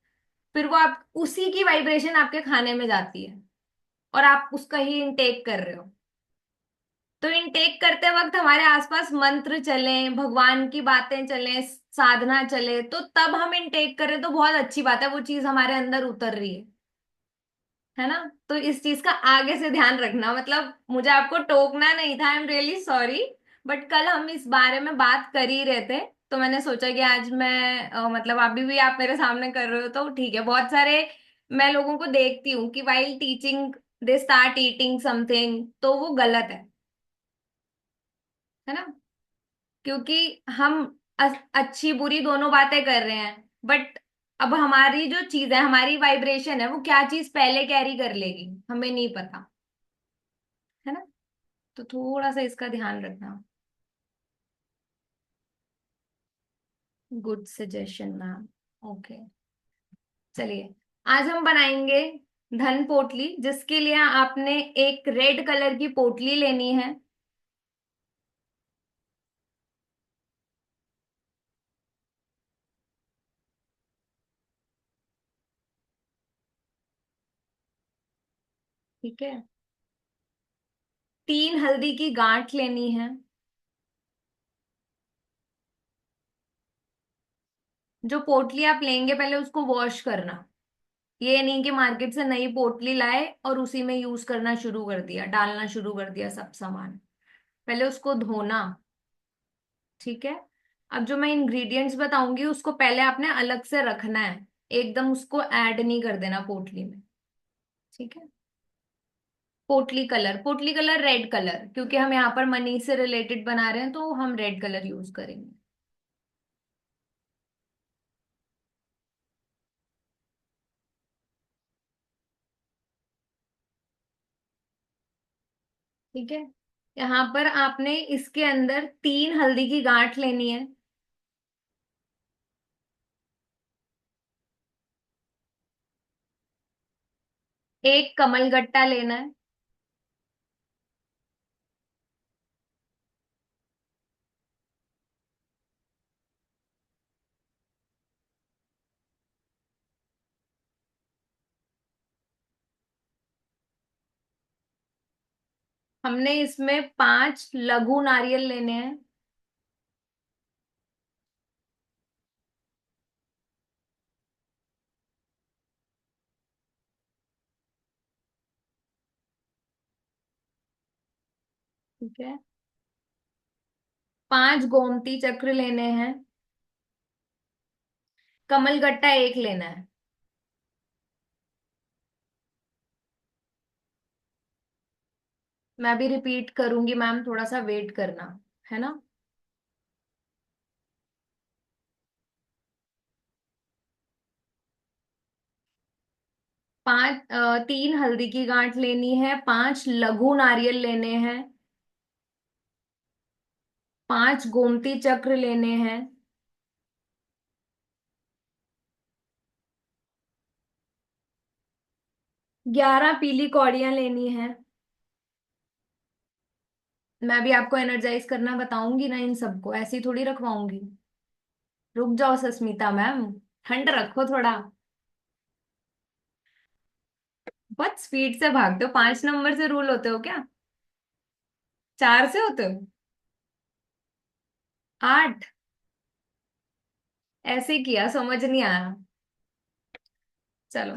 फिर वो आप उसी की वाइब्रेशन आपके खाने में जाती है और आप उसका ही इनटेक कर रहे हो। तो इनटेक करते वक्त हमारे आसपास मंत्र चले, भगवान की बातें चले, साधना चले, तो तब हम इनटेक करें तो बहुत अच्छी बात है, वो चीज हमारे अंदर उतर रही है ना। तो इस चीज का आगे से ध्यान रखना, मतलब मुझे आपको टोकना नहीं था, I am really sorry, but कल हम इस बारे में बात कर ही रहे थे, तो मैंने सोचा कि आज मैं मतलब अभी भी आप मेरे सामने कर रहे हो तो ठीक है। बहुत सारे मैं लोगों को देखती हूँ कि while teaching they start eating something, तो वो गलत है ना। क्योंकि हम अच्छी बुरी दोनों बातें कर रहे हैं, बट अब हमारी जो चीज है, हमारी वाइब्रेशन है, वो क्या चीज पहले कैरी कर लेगी हमें नहीं पता, है ना। तो थोड़ा सा इसका ध्यान रखना। Good suggestion ma'am. ओके, चलिए आज हम बनाएंगे धन पोटली, जिसके लिए आपने एक रेड कलर की पोटली लेनी है। ठीक है, 3 हल्दी की गांठ लेनी है। जो पोटली आप लेंगे पहले उसको वॉश करना। ये नहीं कि मार्केट से नई पोटली लाए और उसी में यूज करना शुरू कर दिया, डालना शुरू कर दिया सब सामान। पहले उसको धोना। ठीक है, अब जो मैं इंग्रेडिएंट्स बताऊंगी उसको पहले आपने अलग से रखना है, एकदम उसको ऐड नहीं कर देना पोटली में। ठीक है, पोटली कलर रेड कलर, क्योंकि हम यहाँ पर मनी से रिलेटेड बना रहे हैं तो हम रेड कलर यूज करेंगे। ठीक है, यहाँ पर आपने इसके अंदर 3 हल्दी की गांठ लेनी है। एक कमलगट्टा लेना है। हमने इसमें 5 लघु नारियल लेने हैं। ठीक है, 5 गोमती चक्र लेने हैं। कमलगट्टा एक लेना है। मैं भी रिपीट करूंगी मैम, थोड़ा सा वेट करना, है ना। 3 हल्दी की गांठ लेनी है, 5 लघु नारियल लेने हैं, 5 गोमती चक्र लेने हैं, 11 पीली कौड़ियां लेनी है। मैं भी आपको एनर्जाइज करना बताऊंगी ना, इन सबको ऐसे ही थोड़ी रखवाऊंगी। रुक जाओ सस्मिता मैम, ठंड रखो थोड़ा। बहुत स्पीड से भागते हो, 5 नंबर से रूल होते हो क्या? 4 से होते हो? 8? ऐसे ही किया, समझ नहीं आया। चलो,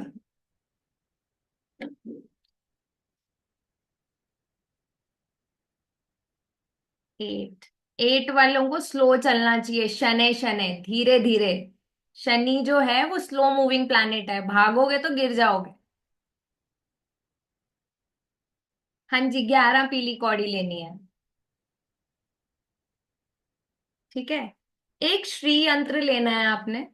8। 8 वालों को स्लो चलना चाहिए, शनै शनै, धीरे धीरे। शनि जो है वो स्लो मूविंग प्लैनेट है, भागोगे तो गिर जाओगे। हाँ जी, 11 पीली कौड़ी लेनी है। ठीक है, एक श्री यंत्र लेना है आपने।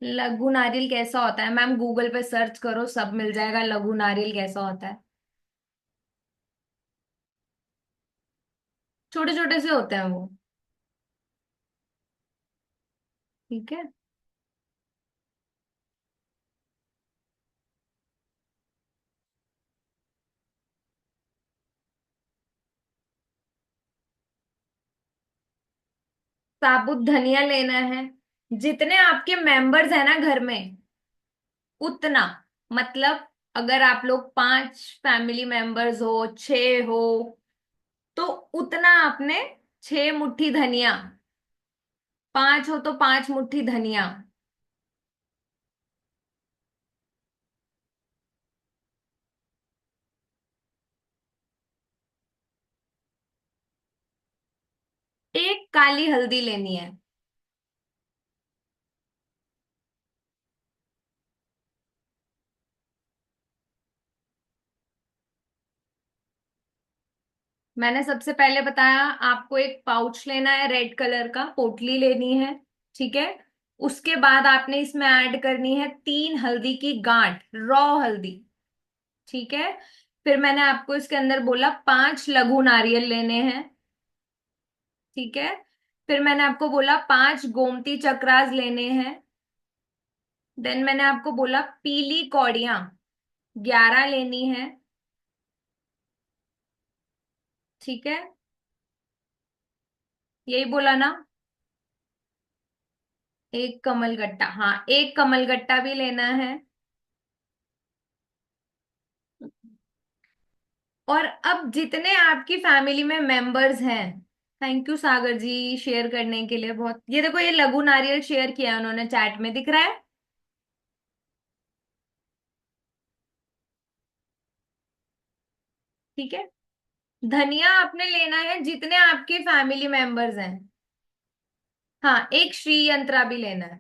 लघु नारियल कैसा होता है मैम, गूगल पे सर्च करो, सब मिल जाएगा लघु नारियल कैसा होता है। छोटे छोटे से होते हैं वो। ठीक है, साबुत धनिया लेना है। जितने आपके मेंबर्स हैं ना घर में, उतना, मतलब अगर आप लोग 5 फैमिली मेंबर्स हो, 6 हो, तो उतना आपने 6 मुट्ठी धनिया। 5 हो तो 5 मुट्ठी धनिया। एक काली हल्दी लेनी है। मैंने सबसे पहले बताया आपको एक पाउच लेना है, रेड कलर का पोटली लेनी है, ठीक है। उसके बाद आपने इसमें ऐड करनी है 3 हल्दी की गांठ, रॉ हल्दी, ठीक है। फिर मैंने आपको इसके अंदर बोला 5 लघु नारियल लेने हैं, ठीक है। फिर मैंने आपको बोला 5 गोमती चक्रास लेने हैं। देन मैंने आपको बोला पीली कौड़ियां 11 लेनी है, ठीक है। यही बोला ना? एक कमलगट्टा, हाँ, एक कमलगट्टा भी लेना है। और अब जितने आपकी फैमिली में मेंबर्स हैं, thank you Sagar ji share करने के लिए बहुत, ये देखो ये लघु नारियल शेयर किया उन्होंने चैट में, दिख रहा है? ठीक है। धनिया आपने लेना है जितने आपके फैमिली मेंबर्स हैं। हाँ, एक श्री यंत्रा भी लेना है।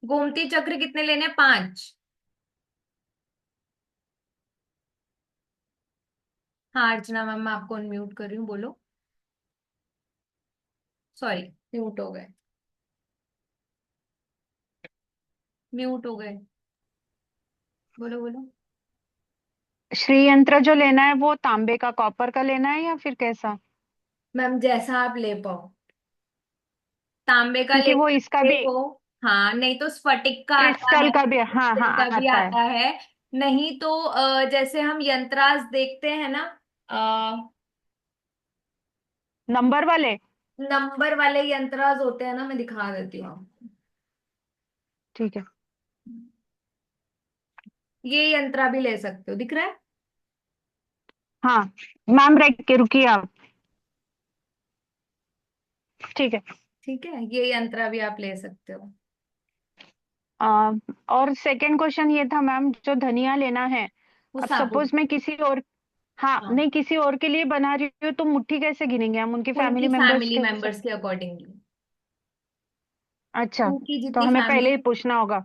गोमती चक्र कितने लेने? 5। हाँ अर्चना मैम, मैं आपको अनम्यूट कर रही हूँ, बोलो। सॉरी, म्यूट हो गए, म्यूट हो गए, बोलो बोलो। श्री यंत्र जो लेना है वो तांबे का, कॉपर का लेना है या फिर कैसा? मैम जैसा आप ले पाओ, तांबे का ले क्योंकि वो इसका सकते भी हो। हाँ, नहीं तो स्फटिक का आता है, क्रिस्टल का भी, हाँ क्रिस्टल हाँ का भी आता है। आता है। नहीं तो जैसे हम यंत्रास देखते हैं ना, नंबर वाले। नंबर वाले यंत्रास होते हैं ना, मैं दिखा देती हूँ आपको। ठीक है। ये यंत्रा भी ले सकते हो, दिख रहा है? हाँ मैम, रख के रुकिए आप। ठीक है। ठीक है, ये यंत्रा भी आप ले सकते हो। आ, और सेकंड क्वेश्चन ये था मैम, जो धनिया लेना है, वो अब साबुत। सपोज मैं किसी और, हाँ हाँ, नहीं किसी और के लिए बना रही हूँ तो मुट्ठी कैसे गिनेंगे हम, उनकी फैमिली उनकी मेंबर्स फैमिली के हिसाब? मेंबर्स के अकॉर्डिंगली, अच्छा, उनकी तो जितनी हमें पहले फैमिली। ही पूछना होगा।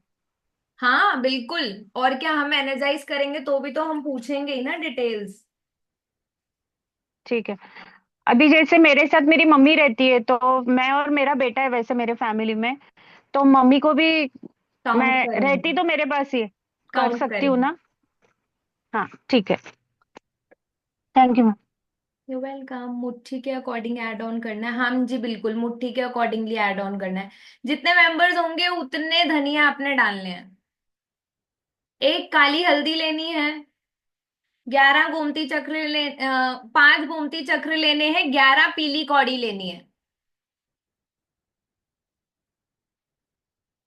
हाँ बिल्कुल। और क्या, हम एनर्जाइज करेंगे तो भी तो हम पूछेंगे ही ना डिटेल्स। ठीक है। अभी जैसे मेरे साथ मेरी मम्मी रहती है, तो मैं और मेरा बेटा है वैसे मेरे फैमिली में, तो मम्मी को भी काउंट मैं रहती करेंगे, तो मेरे पास ही है, कर काउंट सकती हूँ करेंगे। ना? हाँ ठीक है। Thank you ma'am. You welcome. मुट्ठी के अकॉर्डिंग ऐड ऑन करना है, हाँ जी बिल्कुल, मुट्ठी के अकॉर्डिंगली ऐड ऑन करना है। जितने मेंबर्स होंगे उतने धनिया आपने डालने हैं। एक काली हल्दी लेनी है, 11 गोमती चक्र 5 गोमती चक्र लेने हैं, 11 पीली कौड़ी लेनी है,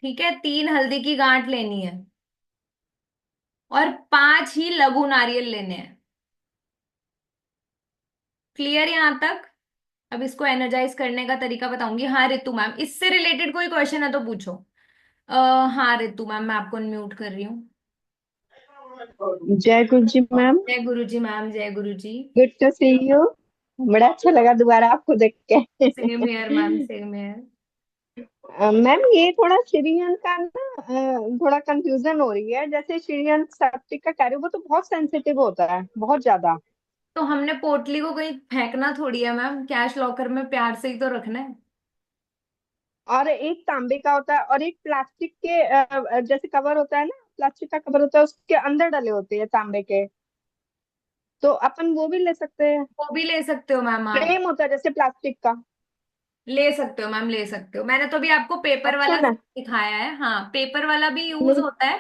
ठीक है। 3 हल्दी की गांठ लेनी है, और 5 ही लघु नारियल लेने हैं। क्लियर यहां तक? अब इसको एनर्जाइज करने का तरीका बताऊंगी। हाँ रितु मैम, इससे रिलेटेड कोई क्वेश्चन है तो पूछो। हाँ रितु मैम, मैं आपको म्यूट कर रही हूँ। जय गुरु जी मैम। जय गुरु जी मैम, जय Guru ji. Good to see you. बड़ा अच्छा लगा दोबारा आपको देख के। Same here ma'am, same here. Ma'am ये थोड़ा श्रीयंत्र का ना थोड़ा कंफ्यूजन हो रही है। जैसे श्रीयंत्र सेप्टिक का कह रहे हो, वो तो बहुत सेंसिटिव होता है, बहुत ज्यादा। तो हमने पोटली को कहीं फेंकना थोड़ी है मैम, कैश लॉकर में प्यार से ही तो रखना है। और एक तांबे का होता है, और एक प्लास्टिक के जैसे कवर होता है ना, प्लास्टिक का कवर होता है, उसके अंदर डले होते हैं तांबे के, तो अपन वो भी ले सकते हैं। वो भी ले सकते हो मैम आप। फ्रेम होता है जैसे प्लास्टिक का। ले सकते हो मैम, ले सकते हो। मैंने तो भी आपको पेपर अच्छा वाला ना। दिखाया है, हाँ पेपर वाला भी यूज नहीं, होता है।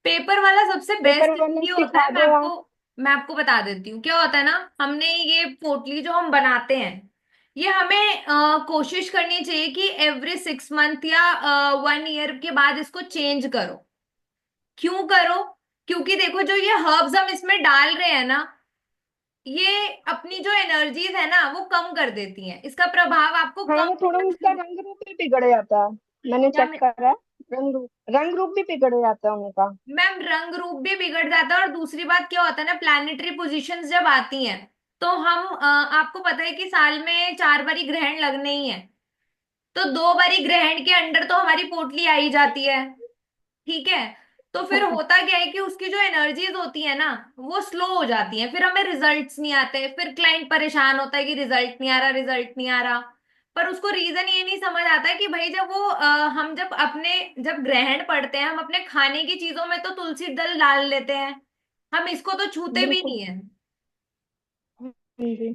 पेपर वाला सबसे पेपर बेस्ट वाला इसलिए होता सिखा है, दो आप। मैं आपको बता देती हूँ क्या होता है ना। हमने ये पोटली जो हम बनाते हैं, ये हमें कोशिश करनी चाहिए कि एवरी 6 मंथ या 1 ईयर के बाद इसको चेंज करो। क्यों करो? क्योंकि देखो जो ये हर्ब्स हम इसमें डाल रहे हैं ना, ये अपनी जो एनर्जीज है ना वो कम कर देती हैं, इसका प्रभाव आपको हाँ, कम वो थोड़ा होना उनका शुरू। रंग रूप भी बिगड़ जाता है, मैंने क्या चेक करा है। रंग रूप भी बिगड़ जाता है उनका। मैम, रंग रूप भी बिगड़ जाता है, और दूसरी बात क्या होता है ना, प्लैनेटरी पोजीशंस जब आती हैं तो हम आपको पता है कि साल में 4 बारी ग्रहण लगने ही है, तो 2 बारी ग्रहण के अंडर तो हमारी पोटली आ ही जाती है, ठीक है। तो फिर होता क्या है कि उसकी जो एनर्जीज होती है ना वो स्लो हो जाती हैं, फिर हमें रिजल्ट्स नहीं आते, फिर क्लाइंट परेशान होता है कि रिजल्ट नहीं आ रहा, रिजल्ट नहीं आ रहा। पर उसको रीजन ये नहीं समझ आता कि भाई जब वो हम जब ग्रहण पढ़ते हैं, हम अपने खाने की चीजों में तो तुलसी दल डाल लेते हैं, हम इसको तो छूते भी बिल्कुल। नहीं है। जी।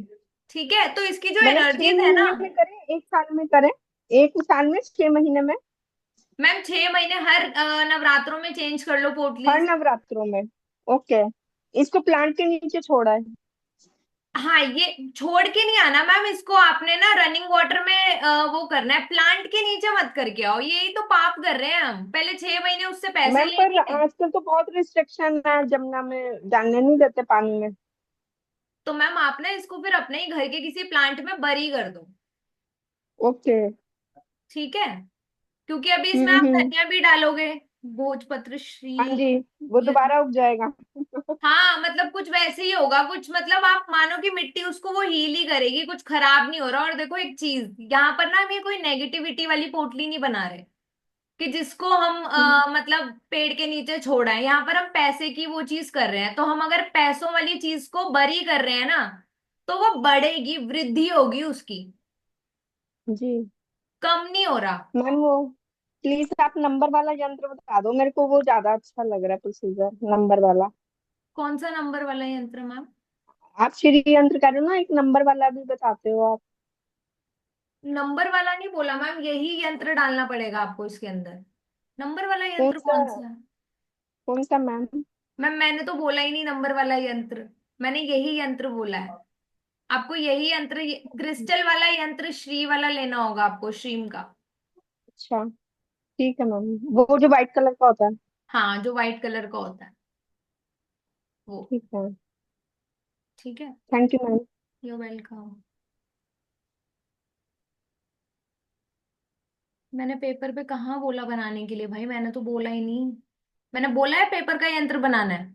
ठीक है, तो इसकी जो मतलब छह एनर्जीज है ना, महीने में करें, एक साल में करें? एक साल में, 6 महीने में? मैम 6 महीने हर नवरात्रों में चेंज कर लो हर पोटलीज। नवरात्रों में? ओके। इसको प्लांट के नीचे छोड़ा है? हाँ, ये छोड़ के नहीं आना मैम, इसको आपने ना रनिंग वाटर में वो करना है, प्लांट के नीचे मत करके आओ, यही तो पाप कर रहे हैं हम, पहले 6 महीने उससे पैसे मैम पर लेंगे। आजकल तो बहुत रिस्ट्रिक्शन है, जमुना में डालने नहीं देते पानी में। तो मैम आप ना इसको फिर अपने ही घर के किसी प्लांट में बरी कर दो। ओके। ठीक है, क्योंकि अभी इसमें आप हम्म। धनिया भी डालोगे, भोजपत्र हाँ श्री। जी, वो ये दोबारा उग जाएगा। हाँ, मतलब कुछ वैसे ही होगा, कुछ मतलब आप मानो कि मिट्टी उसको वो हील ही करेगी, कुछ खराब नहीं हो रहा। और देखो एक चीज, यहाँ पर ना हम ये कोई नेगेटिविटी वाली पोटली नहीं बना रहे कि जिसको हम हम्म, मतलब पेड़ के नीचे छोड़ा है, यहाँ पर हम पैसे की वो चीज कर रहे हैं। तो हम अगर पैसों वाली चीज को बरी कर रहे हैं ना, तो वो बढ़ेगी, वृद्धि होगी उसकी, जी। कम नहीं हो रहा। मैम वो प्लीज आप नंबर वाला यंत्र बता दो मेरे को, वो ज्यादा अच्छा लग रहा है प्रोसीजर, नंबर वाला। कौन सा नंबर वाला यंत्र मैम? आप श्री यंत्र कर रहे हो ना, एक नंबर वाला भी बताते हो आप। नंबर वाला नहीं बोला मैम, यही यंत्र डालना पड़ेगा आपको इसके अंदर। नंबर वाला कौन यंत्र सा? कौन सा है? कौन सा मैम? मैम मैंने तो बोला ही नहीं नंबर वाला यंत्र, मैंने यही यंत्र बोला है। आपको यही यंत्र, क्रिस्टल वाला यंत्र श्री वाला लेना होगा आपको, श्रीम का। अच्छा, ठीक है मैम, वो जो व्हाइट कलर का होता है। हाँ, जो व्हाइट कलर का होता है वो। ठीक है। ठीक है, thank you ma'am. You welcome. मैंने पेपर पे कहाँ बोला बनाने के लिए भाई, मैंने तो बोला ही नहीं। मैंने बोला है पेपर का यंत्र बनाना है?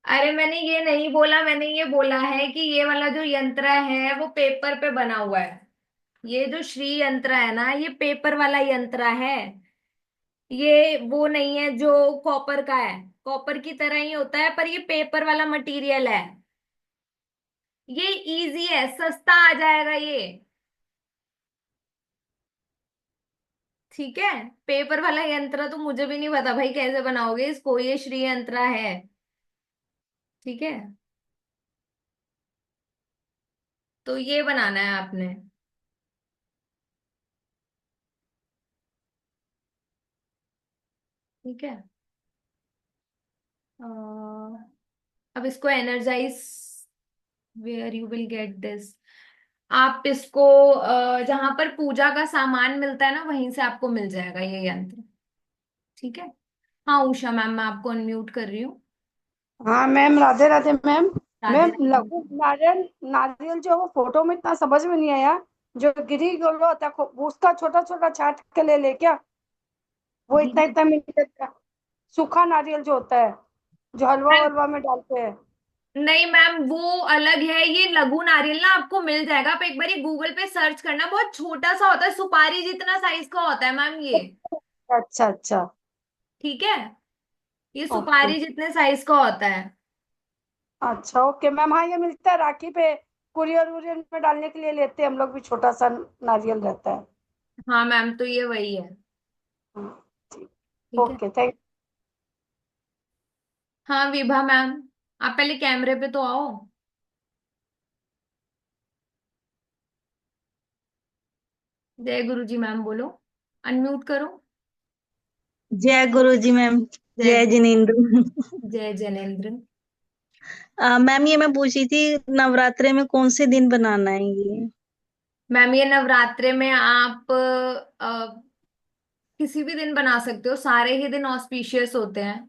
अरे मैंने ये नहीं बोला, मैंने ये बोला है कि ये वाला जो यंत्र है वो पेपर पे बना हुआ है। ये जो श्री यंत्र है ना, ये पेपर वाला यंत्र है। ये वो नहीं है जो कॉपर का है, कॉपर की तरह ही होता है पर ये पेपर वाला मटेरियल है। ये इजी है, सस्ता आ जाएगा ये। ठीक है, पेपर वाला यंत्र तो मुझे भी नहीं पता भाई कैसे बनाओगे इसको, ये श्री यंत्र है। ठीक है, तो ये बनाना है आपने। ठीक है, अब इसको energise, where you will get this. आप इसको जहां पर पूजा का सामान मिलता है ना, वहीं से आपको मिल जाएगा ये यंत्र। ठीक है। हाँ उषा मैम, मैं आपको अनम्यूट कर रही हूँ। हाँ ma'am, Radhe Radhe ma'am. Radhe ma'am Radhe. लघु नारियल, नारियल जो वो फोटो में इतना समझ में नहीं आया, जो गिरी गोलो होता है उसका छोटा छोटा छाट के ले ले क्या? वो इतना गिरी, इतना मिलीमीटर का सूखा नारियल जो होता है, जो हलवा मैम वलवा में डालते हैं। नहीं मैम, वो अलग है, ये लघु नारियल ना आपको मिल जाएगा, आप एक बार ये गूगल पे सर्च करना, बहुत छोटा सा होता है, सुपारी जितना साइज का होता है मैम ये। अच्छा अच्छा। ठीक है, ये ओके। सुपारी जितने साइज का होता है। अच्छा ओके मैम, हाँ ये मिलता है राखी पे, कुरियर वुरियर में डालने के लिए लेते हैं हम लोग भी, छोटा सा नारियल रहता है। हाँ मैम, तो ये वही है। ठीक। ठीक है। Okay thank. हाँ विभा मैम, आप पहले कैमरे पे तो आओ। जय गुरु जी मैम बोलो, अनम्यूट करो। जय गुरु जी मैम। जय जय गुरु। जिनेन्द्र। जय जैनेन्द्र। मैम ये मैं पूछी थी, नवरात्रे में कौन से दिन बनाना है ये? मैम ये नवरात्रे में आप किसी भी दिन बना सकते हो, सारे ही दिन ऑस्पिशियस होते हैं।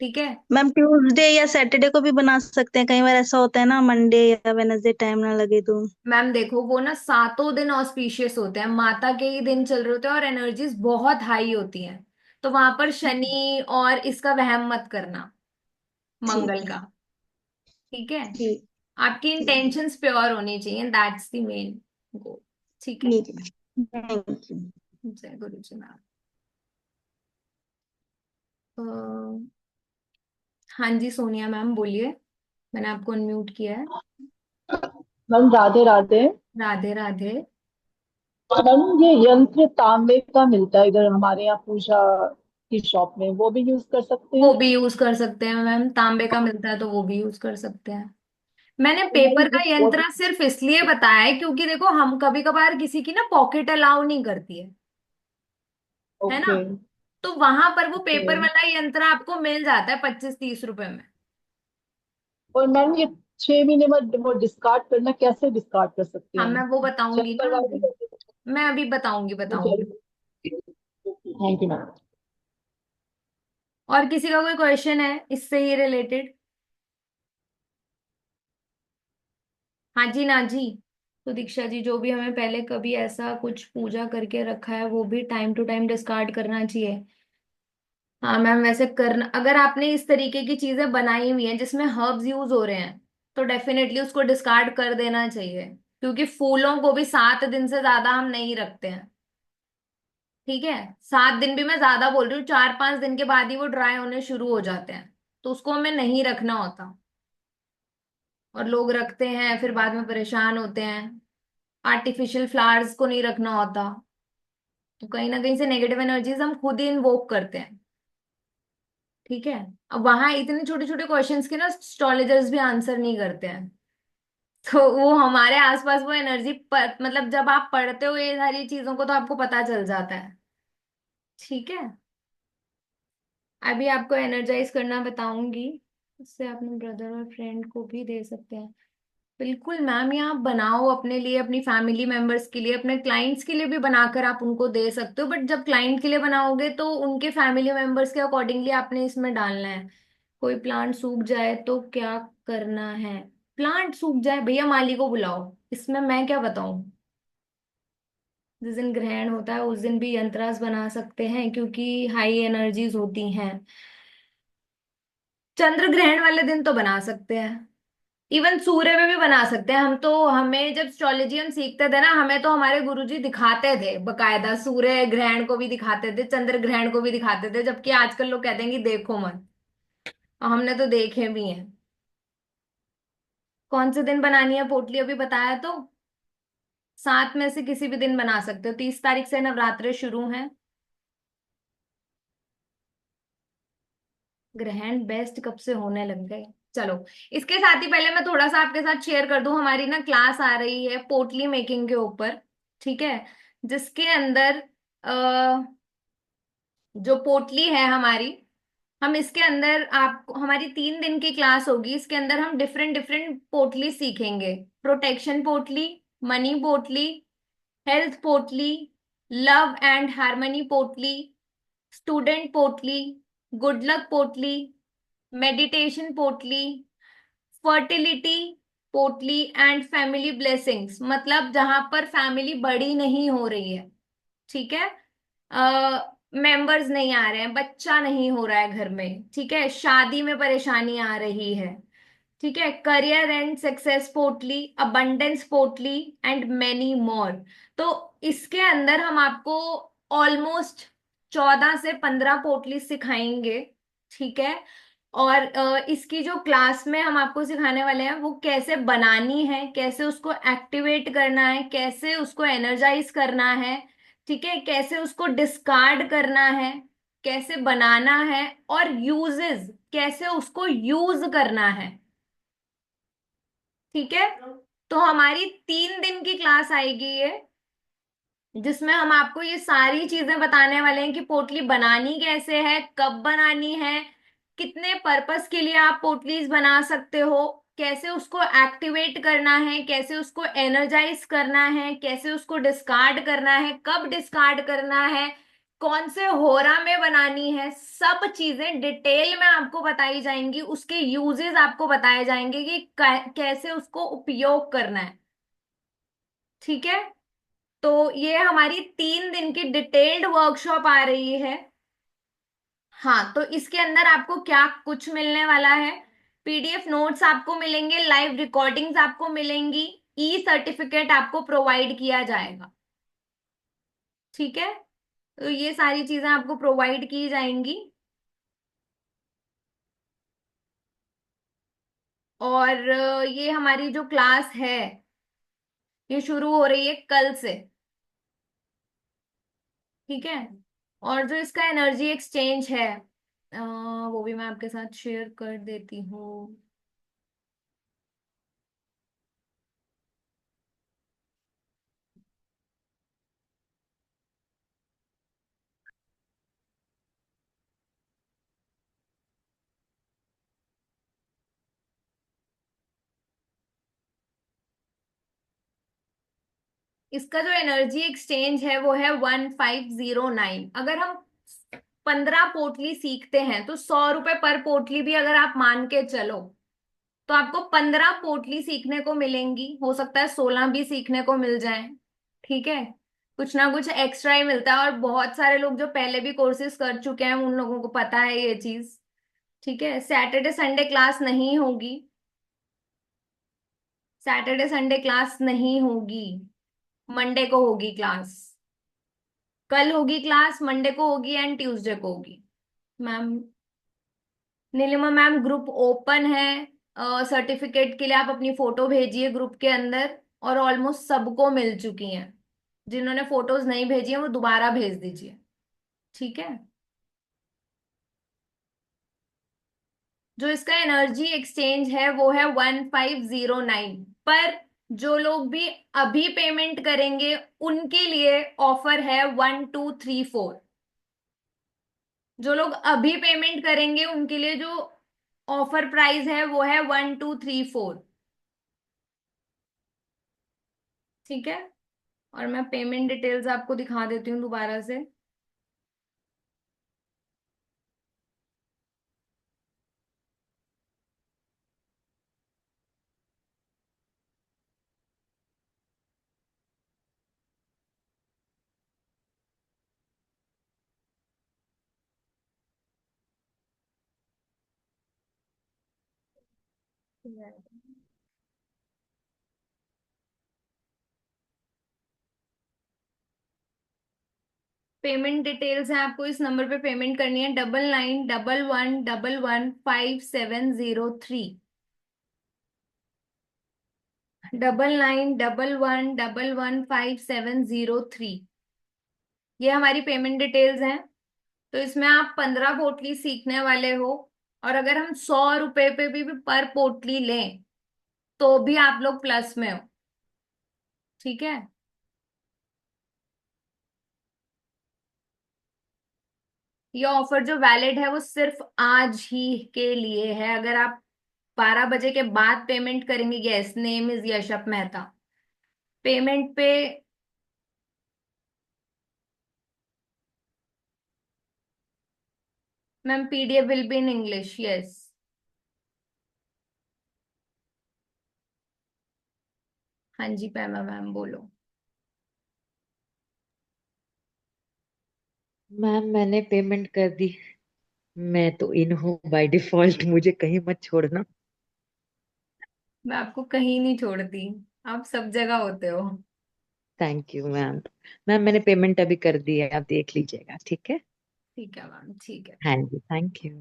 ठीक है मैम ट्यूसडे या सैटरडे को भी बना सकते हैं, कई बार ऐसा होता है ना, मंडे या वेनसडे टाइम ना लगे तो। मैम, देखो वो ना सातों दिन ऑस्पिशियस होते हैं, माता के ही दिन चल रहे होते हैं और एनर्जीज बहुत हाई होती हैं। तो वहां पर शनि और इसका वहम मत करना, ठीक मंगल है। का। ठीक है, ठीक। आपकी ठीक है। इंटेंशंस प्योर होनी चाहिए, दैट्स द मेन गोल। ठीक है। ठीक है। Thank you. जय गुरु जी मैम। हाँ जी सोनिया मैम बोलिए, मैंने आपको अनम्यूट किया है। मैम राधे राधे। राधे राधे। मैम ये यंत्र तांबे का मिलता है इधर हमारे यहाँ पूजा की शॉप में, वो भी यूज कर सकते वो हैं? भी यूज कर सकते हैं मैम, तांबे का मिलता है तो वो भी यूज कर सकते हैं। मैंने और मैम पेपर ये का यंत्र सिर्फ इसलिए बताया है क्योंकि देखो हम कभी कभार किसी की ना पॉकेट अलाउ नहीं करती है ना, ओके तो वहां पर वो ओके। पेपर वाला यंत्र आपको मिल जाता है 25-30 रुपए में। और मैम ये 6 महीने बाद वो डिस्कार्ड करना, कैसे डिस्कार्ड कर सकते हाँ हैं? मैं वो बताऊंगी चेक ना करवा अभी, के? मैं अभी बताऊंगी। Thank you ma'am. और किसी का कोई क्वेश्चन है इससे ही रिलेटेड? हाँ जी ना जी। तो दीक्षा जी जो भी हमें पहले कभी ऐसा कुछ पूजा करके रखा है वो भी टाइम टू टाइम डिस्कार्ड करना चाहिए। हाँ मैम वैसे करना, अगर आपने इस तरीके की चीजें बनाई हुई हैं जिसमें हर्ब्स यूज हो रहे हैं तो डेफिनेटली उसको डिस्कार्ड कर देना चाहिए, क्योंकि फूलों को भी 7 दिन से ज्यादा हम नहीं रखते हैं। ठीक है, 7 दिन भी मैं ज्यादा बोल रही हूँ, 4-5 दिन के बाद ही वो ड्राई होने शुरू हो जाते हैं, तो उसको हमें नहीं रखना होता। और लोग रखते हैं फिर बाद में परेशान होते हैं। आर्टिफिशियल फ्लावर्स को नहीं रखना होता, तो कहीं ना कहीं से नेगेटिव एनर्जीज हम खुद ही इन्वोक करते हैं। ठीक है, अब वहां इतने छोटे छोटे क्वेश्चंस के ना एस्ट्रोलॉजर्स भी आंसर नहीं करते हैं, तो वो हमारे आसपास वो एनर्जी मतलब जब आप पढ़ते हो ये सारी चीजों को तो आपको पता चल जाता है। ठीक है, अभी आपको एनर्जाइज करना बताऊंगी, उससे अपने ब्रदर और फ्रेंड को भी दे सकते हैं। बिल्कुल मैम, ये आप बनाओ अपने लिए, अपनी फैमिली मेंबर्स के लिए, अपने क्लाइंट्स के लिए भी बनाकर आप उनको दे सकते हो, बट जब क्लाइंट के लिए बनाओगे तो उनके फैमिली मेंबर्स के अकॉर्डिंगली आपने इसमें डालना है। कोई प्लांट सूख जाए तो क्या करना है? प्लांट सूख जाए भैया माली को बुलाओ, इसमें मैं क्या बताऊं। जिस दिन ग्रहण होता है उस दिन भी यंत्रास बना सकते हैं क्योंकि हाई एनर्जीज होती हैं। चंद्र ग्रहण वाले दिन तो बना सकते हैं, इवन सूर्य में भी बना सकते हैं। हम तो, हमें जब एस्ट्रोलॉजी हम सीखते थे ना, हमें तो हमारे गुरुजी दिखाते थे बकायदा, सूर्य ग्रहण को भी दिखाते थे, चंद्र ग्रहण को भी दिखाते थे, जबकि आजकल लोग कहते हैं कि देखो मत, और हमने तो देखे भी हैं। कौन से दिन बनानी है पोटली अभी बताया तो, 7 में से किसी भी दिन बना सकते हो, 30 तारीख से नवरात्रे शुरू हैं। ग्रहण बेस्ट कब से होने लग गए। चलो, इसके साथ ही पहले मैं थोड़ा सा आपके साथ शेयर कर दूं, हमारी ना क्लास आ रही है पोटली मेकिंग के ऊपर। ठीक है, जिसके अंदर जो पोटली है हमारी, हम इसके अंदर आप, हमारी 3 दिन की क्लास होगी, इसके अंदर हम डिफरेंट डिफरेंट पोटली सीखेंगे। प्रोटेक्शन पोटली, मनी पोटली, हेल्थ पोटली, लव एंड हार्मनी पोटली, स्टूडेंट पोटली, गुड लक पोटली, मेडिटेशन पोटली, फर्टिलिटी पोटली एंड फैमिली ब्लेसिंग्स, मतलब जहां पर फैमिली बड़ी नहीं हो रही है। ठीक है, मेंबर्स नहीं आ रहे हैं, बच्चा नहीं हो रहा है घर में, ठीक है, शादी में परेशानी आ रही है, ठीक है, करियर एंड सक्सेस पोटली, अबंडेंस पोटली एंड मेनी मोर। तो इसके अंदर हम आपको ऑलमोस्ट 14 से 15 पोटली सिखाएंगे। ठीक है, और इसकी जो क्लास में हम आपको सिखाने वाले हैं वो कैसे बनानी है, कैसे उसको एक्टिवेट करना है, कैसे उसको एनर्जाइज करना है, ठीक है, कैसे उसको डिस्कार्ड करना है, कैसे बनाना है, और यूजेस कैसे उसको यूज करना है। ठीक है, तो हमारी 3 दिन की क्लास आएगी ये, जिसमें हम आपको ये सारी चीजें बताने वाले हैं कि पोटली बनानी कैसे है, कब बनानी है, कितने पर्पस के लिए आप पोटलीज बना सकते हो, कैसे उसको एक्टिवेट करना है, कैसे उसको एनर्जाइज करना है, कैसे उसको डिस्कार्ड करना है, कब डिस्कार्ड करना है, कौन से होरा में बनानी है, सब चीजें डिटेल में आपको बताई जाएंगी, उसके यूजेस आपको बताए जाएंगे कि कैसे उसको उपयोग करना है। ठीक है, तो ये हमारी 3 दिन की डिटेल्ड वर्कशॉप आ रही है। हाँ, तो इसके अंदर आपको क्या कुछ मिलने वाला है, पीडीएफ नोट्स आपको मिलेंगे, लाइव रिकॉर्डिंग्स आपको मिलेंगी, ई सर्टिफिकेट आपको प्रोवाइड किया जाएगा। ठीक है, तो ये सारी चीजें आपको प्रोवाइड की जाएंगी। और ये हमारी जो क्लास है ये शुरू हो रही है कल से। ठीक है। और जो इसका एनर्जी एक्सचेंज है वो भी मैं आपके साथ शेयर कर देती हूँ। इसका जो एनर्जी एक्सचेंज है वो है 1509। अगर हम 15 पोटली सीखते हैं तो 100 रुपए पर पोटली भी अगर आप मान के चलो तो आपको 15 पोटली सीखने को मिलेंगी। हो सकता है 16 भी सीखने को मिल जाए। ठीक है। कुछ ना कुछ एक्स्ट्रा ही मिलता है और बहुत सारे लोग जो पहले भी कोर्सेज कर चुके हैं उन लोगों को पता है ये चीज। ठीक है। सैटरडे संडे क्लास नहीं होगी। सैटरडे संडे क्लास नहीं होगी। मंडे को होगी क्लास। कल होगी क्लास, मंडे को होगी एंड ट्यूसडे को होगी। Ma'am, Neelima ma'am group open है। सर्टिफिकेट के लिए आप अपनी फोटो भेजिए ग्रुप के अंदर। और ऑलमोस्ट सबको मिल चुकी हैं। जिन्होंने फोटोज नहीं भेजी है वो दोबारा भेज दीजिए। ठीक है। जो इसका एनर्जी एक्सचेंज है वो है 1509। पर जो लोग भी अभी पेमेंट करेंगे उनके लिए ऑफर है 1234। जो लोग अभी पेमेंट करेंगे उनके लिए जो ऑफर प्राइस है वो है 1234। ठीक है। और मैं पेमेंट डिटेल्स आपको दिखा देती हूँ दोबारा से। पेमेंट डिटेल्स है, आपको इस नंबर पे पेमेंट करनी है 9911115703। 9911115703। ये हमारी पेमेंट डिटेल्स हैं। तो इसमें आप 15 पोटली सीखने वाले हो। और अगर हम 100 रुपए पे भी पर पोटली लें तो भी आप लोग प्लस में हो। ठीक है। ये ऑफर जो वैलिड है वो सिर्फ आज ही के लिए है। अगर आप 12 बजे के बाद पेमेंट करेंगे, यस नेम इज यशप मेहता। पेमेंट पे ma'am PDF will be in English, yes. हाँ जी पैमा मैम बोलो। मैम मैंने पेमेंट कर दी। मैं तो इन हूँ बाय डिफॉल्ट, मुझे कहीं मत छोड़ना। मैं आपको कहीं नहीं छोड़ती। आप सब जगह होते हो। Thank you ma'am. मैम मैंने पेमेंट अभी कर दी है, आप देख लीजिएगा, ठीक है। ठीक है मैम, ठीक है। हाँ जी, थैंक यू।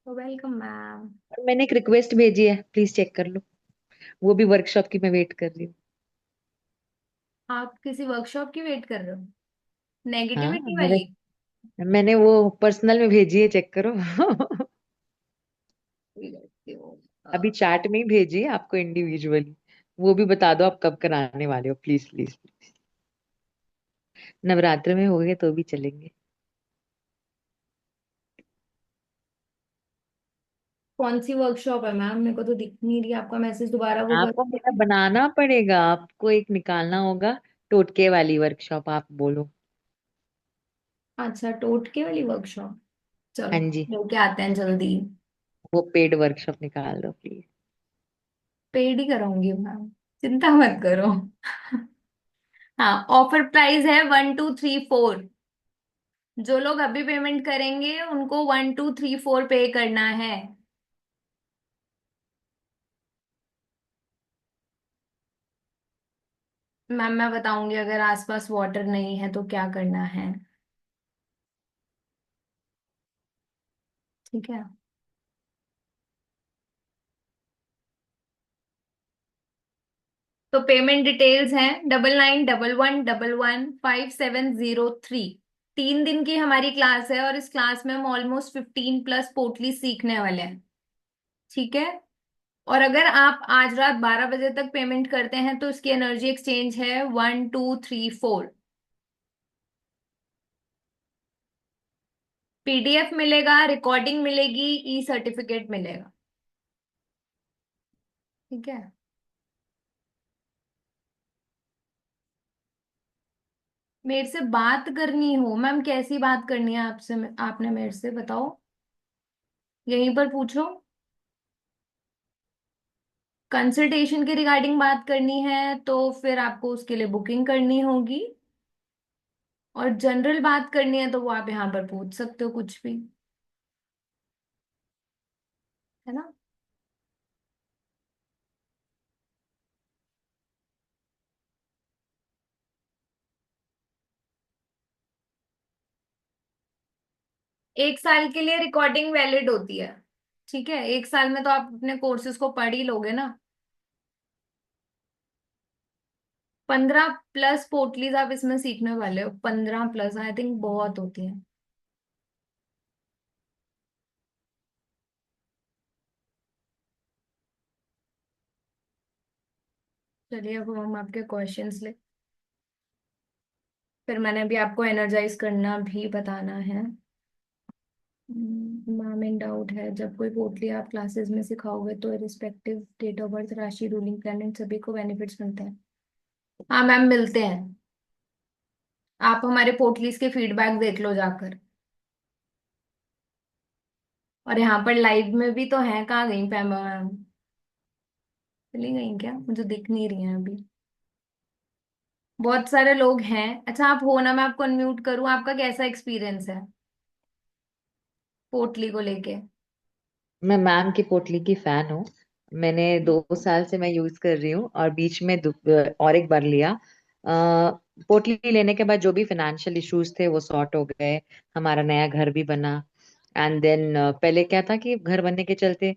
Welcome ma'am. और मैंने एक रिक्वेस्ट भेजी है, प्लीज चेक कर लो। वो भी वर्कशॉप की मैं वेट कर रही हूँ। आप किसी वर्कशॉप की वेट कर रहे हो? हाँ, नेगेटिविटी मैंने वाली? मैंने वो पर्सनल में भेजी है, चेक करो। अभी चैट में ही भेजी है आपको इंडिविजुअली। वो भी बता दो आप कब कराने वाले हो, प्लीज प्लीज। नवरात्र में हो गए तो भी चलेंगे। कौन सी वर्कशॉप है मैम? मेरे को तो दिख नहीं रही आपका मैसेज, दोबारा वो आपको कर। मेरा बनाना पड़ेगा, आपको एक निकालना होगा। टोटके वाली वर्कशॉप आप बोलो। अच्छा, टोटके वाली वर्कशॉप। हाँ चलो जी, लेके आते हैं जल्दी। वो पेड वर्कशॉप निकाल दो प्लीज। पेड ही कराऊंगी मैम, चिंता मत करो। हाँ, ऑफर प्राइस है 1234। जो लोग अभी पेमेंट करेंगे उनको 1234 पे करना है। मैम मैं बताऊंगी अगर आसपास वाटर नहीं है तो क्या करना है। ठीक है। तो पेमेंट डिटेल्स हैं 9911115703। 3 दिन की हमारी क्लास है और इस क्लास में हम ऑलमोस्ट 15+ पोटली सीखने वाले हैं। ठीक है। और अगर आप आज रात 12 बजे तक पेमेंट करते हैं तो इसकी एनर्जी एक्सचेंज है 1 2 3 4। पीडीएफ मिलेगा, रिकॉर्डिंग मिलेगी, ई सर्टिफिकेट मिलेगा। ठीक है। मेरे से बात करनी हो मैम, कैसी बात करनी है आपसे? आपने मेरे से बताओ, यहीं पर पूछो। कंसल्टेशन के रिगार्डिंग बात करनी है तो फिर आपको उसके लिए बुकिंग करनी होगी, और जनरल बात करनी है तो वो आप यहाँ पर पूछ सकते हो कुछ भी, है ना। एक साल के लिए रिकॉर्डिंग वैलिड होती है। ठीक है, 1 साल में तो आप अपने कोर्सेज को पढ़ ही लोगे ना। 15+ पोटलीज आप इसमें सीखने वाले हो, 15+, आई थिंक बहुत होती हैं। चलिए अब हम आपके क्वेश्चंस ले, फिर मैंने अभी आपको एनर्जाइज करना भी बताना है। मैम इन डाउट है, जब कोई पोटली आप क्लासेस में सिखाओगे तो रिस्पेक्टिव डेट ऑफ बर्थ, राशि, रूलिंग प्लैनेट सभी को बेनिफिट्स मिलते हैं? हाँ मैम, मिलते हैं। आप हमारे पोटलीज के फीडबैक देख लो जाकर। और यहाँ पर लाइव में भी तो है, कहाँ गई पैमा मैम? चली गई क्या? मुझे दिख नहीं रही है अभी। बहुत सारे लोग हैं। अच्छा आप हो ना, मैं आपको अनम्यूट करूँ? आपका कैसा एक्सपीरियंस है पोटली को लेके? मैं मैम की पोटली की फैन हूँ। मैंने 2 साल से मैं यूज कर रही हूँ, और बीच में और एक बार लिया। पोटली लेने के बाद जो भी फाइनेंशियल इश्यूज थे वो सॉर्ट हो गए। हमारा नया घर भी बना। एंड देन पहले क्या था कि घर बनने के चलते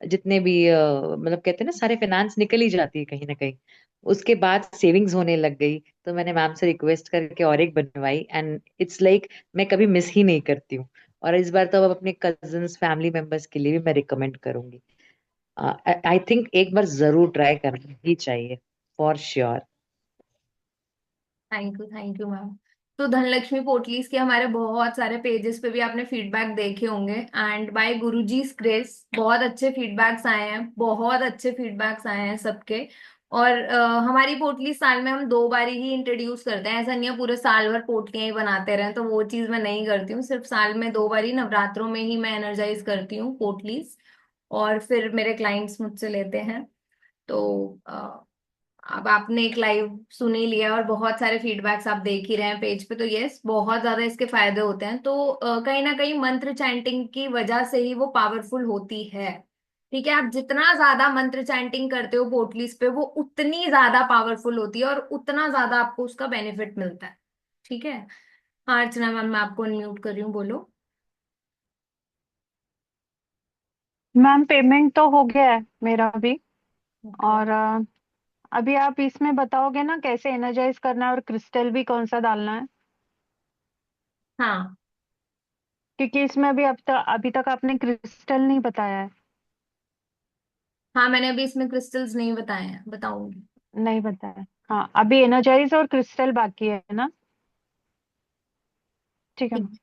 जितने भी मतलब कहते हैं ना, सारे फाइनेंस निकल ही जाती है कहीं ना कहीं। उसके बाद सेविंग्स होने लग गई, तो मैंने मैम से रिक्वेस्ट करके और एक बनवाई, एंड इट्स लाइक मैं कभी मिस ही नहीं करती हूँ। और इस बार तो अब अपने कजन्स फैमिली मेंबर्स के लिए भी मैं रिकमेंड करूंगी। आई थिंक एक बार जरूर ट्राई करना ही चाहिए, for sure. Thank you ma'am. तो धनलक्ष्मी पोटलीज के हमारे बहुत सारे पेजेस पे भी आपने फीडबैक देखे होंगे, एंड बाय गुरुजी's ग्रेस बहुत अच्छे फीडबैक्स आए हैं, बहुत अच्छे फीडबैक्स आए हैं सबके। और हमारी पोटली साल में हम 2 बार ही इंट्रोड्यूस करते हैं, ऐसा नहीं है पूरे साल भर पोटलियां ही बनाते रहे, तो वो चीज मैं नहीं करती हूँ। सिर्फ साल में 2 बार ही, नवरात्रों में ही मैं एनर्जाइज करती हूँ पोटलीज, और फिर मेरे क्लाइंट्स मुझसे लेते हैं। तो अब आपने एक लाइव सुन ही लिया और बहुत सारे फीडबैक्स आप देख ही रहे हैं पेज पे, तो यस बहुत ज्यादा इसके फायदे होते हैं। तो कहीं ना कहीं मंत्र चैंटिंग की वजह से ही वो पावरफुल होती है। ठीक है, आप जितना ज्यादा मंत्र चैंटिंग करते हो पोटलीज पे, वो उतनी ज्यादा पावरफुल होती है और उतना ज्यादा आपको उसका बेनिफिट मिलता है। ठीक है। हाँ अर्चना मैम, मैं आपको अनम्यूट कर रही हूँ, बोलो। मैम पेमेंट तो हो गया है मेरा भी। ओके। और अभी आप इसमें बताओगे ना कैसे एनर्जाइज करना है और क्रिस्टल भी कौन सा डालना है? हाँ क्योंकि इसमें अभी तक आपने क्रिस्टल नहीं बताया है। हाँ, मैंने अभी इसमें क्रिस्टल्स नहीं बताए हैं, बताऊंगी। नहीं बताया। हाँ, अभी एनर्जाइज और क्रिस्टल बाकी है ना? ठीक है ठीक।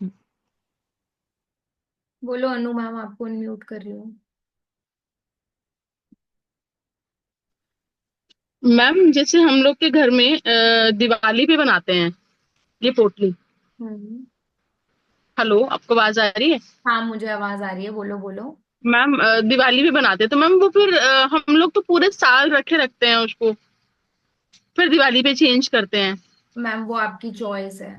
मैम। बोलो अनु मैम, आपको अनम्यूट कर रही हूँ। मैम जैसे हम लोग के घर में दिवाली पे बनाते हैं ये पोटली। हम्म। हेलो, आपको आवाज आ रही है? हाँ मुझे आवाज आ रही है, बोलो बोलो। मैम दिवाली पे बनाते हैं तो मैम वो फिर हम लोग तो पूरे साल रखे रखते हैं उसको, फिर दिवाली पे चेंज करते हैं। मैम वो आपकी चॉइस है,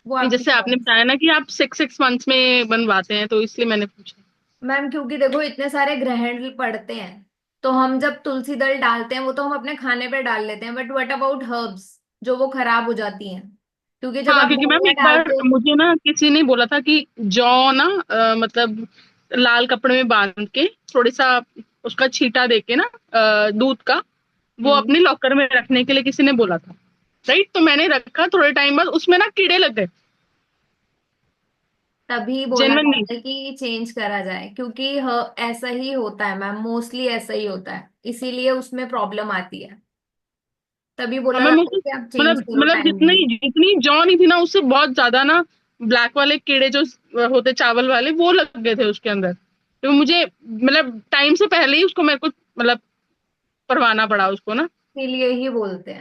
वो नहीं, आपकी जैसे आपने चॉइस। बताया ना कि आप 6 6 मंथ्स में बनवाते हैं, तो इसलिए मैंने पूछा। मैम क्योंकि देखो इतने सारे ग्रहण पड़ते हैं, तो हम जब तुलसी दल डालते हैं वो तो हम अपने खाने पे डाल लेते हैं, बट व्हाट अबाउट हर्ब्स जो वो खराब हो जाती हैं? क्योंकि जब हाँ, आप क्योंकि मैम दलिया एक बार डालते हो। मुझे ना किसी ने बोला था कि जौ ना मतलब लाल कपड़े में बांध के थोड़ी सा उसका छींटा देके ना दूध का, वो हम्म। अपने लॉकर में रखने के लिए किसी ने बोला था। राइट, तो मैंने रखा, थोड़े टाइम बाद उसमें ना कीड़े लग गए। तभी बोला जेन्युइनली। जाता है कि चेंज करा जाए, क्योंकि ऐसा ही होता है मैम, मोस्टली ऐसा ही होता है, इसीलिए उसमें प्रॉब्लम आती है। तभी हाँ बोला मैम, जाता उसमें है कि आप चेंज मतलब करो जितनी टाइमली। जितनी जौ नहीं थी ना, उससे बहुत ज्यादा ना ब्लैक वाले कीड़े जो होते चावल वाले, वो लग गए थे उसके अंदर। तो मुझे मतलब टाइम से पहले ही उसको मेरे को मतलब परवाना पड़ा उसको ना। इसीलिए ही बोलते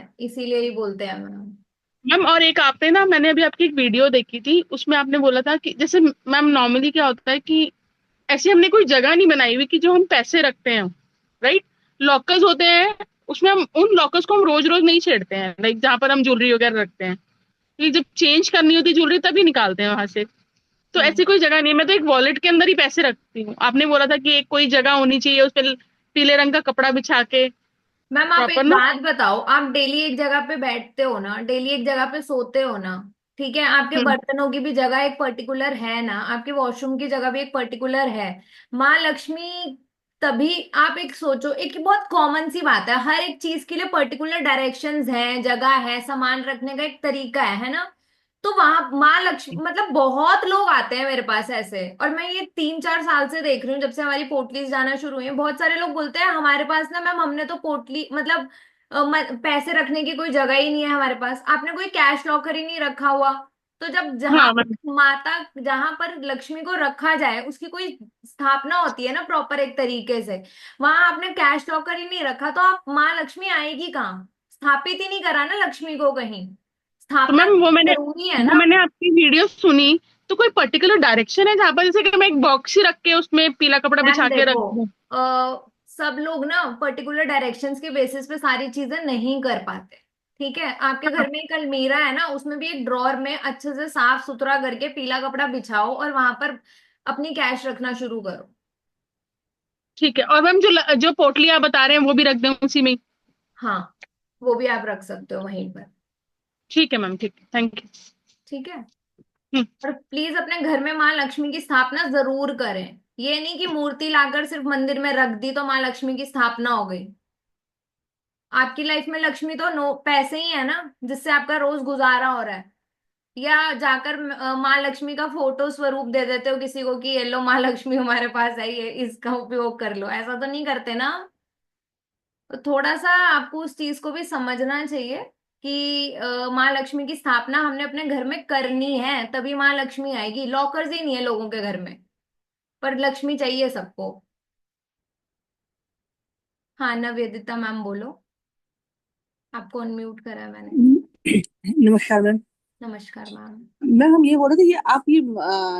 हैं मैम। मैम और एक आपने ना, मैंने अभी आपकी एक वीडियो देखी थी, उसमें आपने बोला था कि जैसे मैम नॉर्मली क्या होता है कि ऐसी हमने कोई जगह नहीं बनाई हुई कि जो हम पैसे रखते हैं, राइट। लॉकर्स होते हैं, उसमें हम उन लॉकर्स को हम रोज रोज नहीं छेड़ते हैं, लाइक जहां पर हम ज्वेलरी वगैरह रखते हैं, कि जब चेंज करनी होती है ज्वेलरी तभी निकालते हैं वहां से। तो ऐसी कोई जगह नहीं है, मैं तो एक वॉलेट के अंदर ही पैसे रखती हूँ। आपने बोला था कि एक कोई जगह होनी चाहिए उस पर पीले रंग का कपड़ा बिछा के मैम आप प्रॉपर एक ना। बात बताओ, आप डेली एक जगह पे बैठते हो ना, डेली एक जगह पे सोते हो ना, ठीक है, आपके हम्म। बर्तनों की भी जगह एक पर्टिकुलर है ना, आपके वॉशरूम की जगह भी एक पर्टिकुलर है। माँ लक्ष्मी, तभी आप एक सोचो, एक बहुत कॉमन सी बात है, हर एक चीज के लिए पर्टिकुलर डायरेक्शंस हैं, जगह है, सामान रखने का एक तरीका है ना। तो वहां माँ लक्ष्मी, मतलब बहुत लोग आते हैं मेरे पास ऐसे, और मैं ये 3-4 साल से देख रही हूँ, जब से हमारी पोटलीज जाना शुरू हुई है, बहुत सारे लोग बोलते हैं हमारे पास ना मैम, हमने तो पोटली मतलब पैसे रखने की कोई जगह ही नहीं है हमारे पास, आपने कोई कैश लॉकर ही नहीं रखा हुआ। तो जब जहां हाँ मैम। माता, जहां पर लक्ष्मी को रखा जाए उसकी कोई स्थापना होती है ना प्रॉपर एक तरीके से, वहां आपने कैश लॉकर ही नहीं रखा, तो आप माँ लक्ष्मी आएगी कहाँ? स्थापित ही नहीं करा ना लक्ष्मी को कहीं, तो स्थापना मैम वो मैंने जरूरी है वो ना। मैंने आपकी वीडियो सुनी, तो कोई पर्टिकुलर डायरेक्शन है जहां पर जैसे कि मैं एक बॉक्स ही रख के उसमें पीला कपड़ा मैम बिछा के रख देखो, दूं? सब लोग ना पर्टिकुलर डायरेक्शंस के बेसिस पे सारी चीजें नहीं कर पाते। ठीक है, आपके हाँ घर में एक अलमीरा है ना, उसमें भी एक ड्रॉर में अच्छे से साफ सुथरा करके पीला कपड़ा बिछाओ और वहां पर अपनी कैश रखना शुरू करो। ठीक है। और मैम जो पोटली आप बता रहे हैं वो भी रख दें उसी में ही? हाँ, वो भी आप रख सकते हो वहीं पर। ठीक है मैम, ठीक है, थैंक यू। ठीक है, और प्लीज अपने घर में माँ लक्ष्मी की स्थापना जरूर करें। ये नहीं कि मूर्ति लाकर सिर्फ मंदिर में रख दी तो माँ लक्ष्मी की स्थापना हो गई। आपकी लाइफ में लक्ष्मी तो नो पैसे ही है ना, जिससे आपका रोज गुजारा हो रहा है। या जाकर माँ लक्ष्मी का फोटो स्वरूप दे देते हो किसी को कि ये लो माँ लक्ष्मी हमारे पास आई है, इसका उपयोग कर लो, ऐसा तो नहीं करते ना। तो थोड़ा सा आपको उस चीज को भी समझना चाहिए कि माँ लक्ष्मी की स्थापना हमने अपने घर में करनी है, तभी माँ लक्ष्मी आएगी। लॉकर्स ही नहीं है लोगों के घर में, पर लक्ष्मी चाहिए सबको। हाँ नवेदिता मैम बोलो, आपको अनम्यूट करा है मैंने। नमस्कार मैम। नमस्कार मैम। मैम हम ये बोल रहे थे, ये आप ये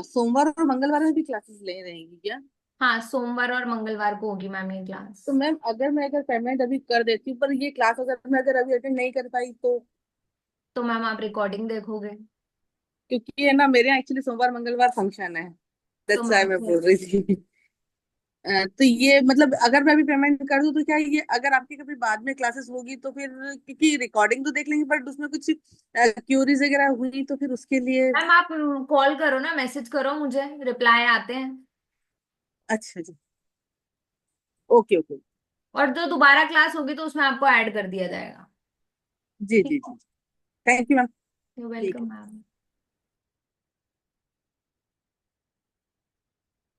सोमवार और मंगलवार में भी क्लासेस ले रहेंगी क्या? हाँ, सोमवार और मंगलवार को होगी मैम ये क्लास। तो मैम अगर पेमेंट अभी कर देती हूँ, पर ये क्लास अगर मैं अभी अटेंड नहीं कर पाई तो मैम आप रिकॉर्डिंग देखोगे। क्योंकि है ना मेरे यहाँ एक्चुअली सोमवार मंगलवार फंक्शन है, तो दैट्स व्हाई मैम मैं फिर बोल रही थी। तो ये मतलब अगर मैं अभी पेमेंट कर दूँ तो क्या ये अगर आपकी कभी बाद में क्लासेस होगी तो फिर, क्योंकि रिकॉर्डिंग तो देख लेंगे बट उसमें कुछ क्यूरीज वगैरह हुई तो फिर उसके लिए। मैम आप कॉल करो ना, मैसेज करो, मुझे रिप्लाई आते हैं। अच्छा जी। Okay okay. और जो दोबारा क्लास होगी तो उसमें आपको ऐड कर दिया जाएगा। जी ठीक जी है, जी। Thank you ma'am. यू ठीक वेलकम है। मैम।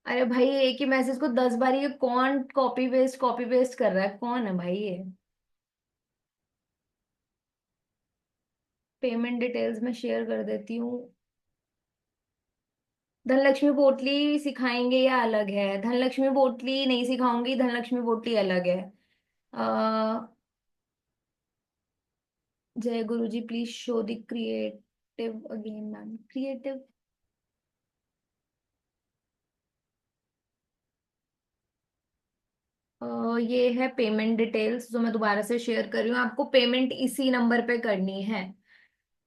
अरे भाई, एक ही मैसेज को 10 बार ये कौन कॉपी पेस्ट कर रहा है, कौन है भाई ये? पेमेंट डिटेल्स में शेयर कर देती हूँ। धनलक्ष्मी पोटली सिखाएंगे या अलग है? धनलक्ष्मी पोटली नहीं सिखाऊंगी, धनलक्ष्मी पोटली अलग है। जय Guru ji, please show the creative again ma'am, creative. ये है पेमेंट डिटेल्स जो मैं दोबारा से शेयर कर रही हूँ आपको, पेमेंट इसी नंबर पे करनी है।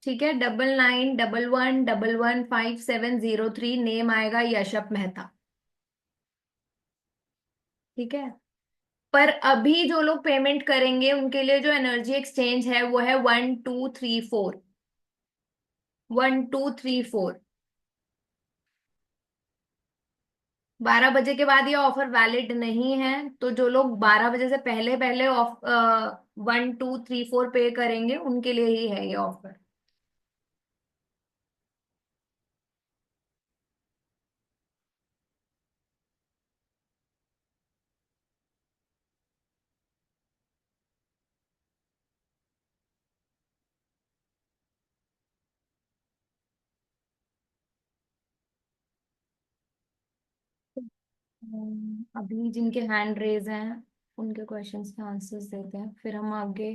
ठीक है, 9911115703, नेम आएगा यशप मेहता। ठीक है, पर अभी जो लोग पेमेंट करेंगे उनके लिए जो एनर्जी एक्सचेंज है वो है 1234, 1234। 12 बजे के बाद ये ऑफर वैलिड नहीं है, तो जो लोग 12 बजे से पहले पहले ऑफ 1 2 3 4 पे करेंगे उनके लिए ही है ये ऑफर। अभी जिनके हैंड रेज हैं उनके क्वेश्चंस के आंसर्स देते हैं, फिर हम आगे।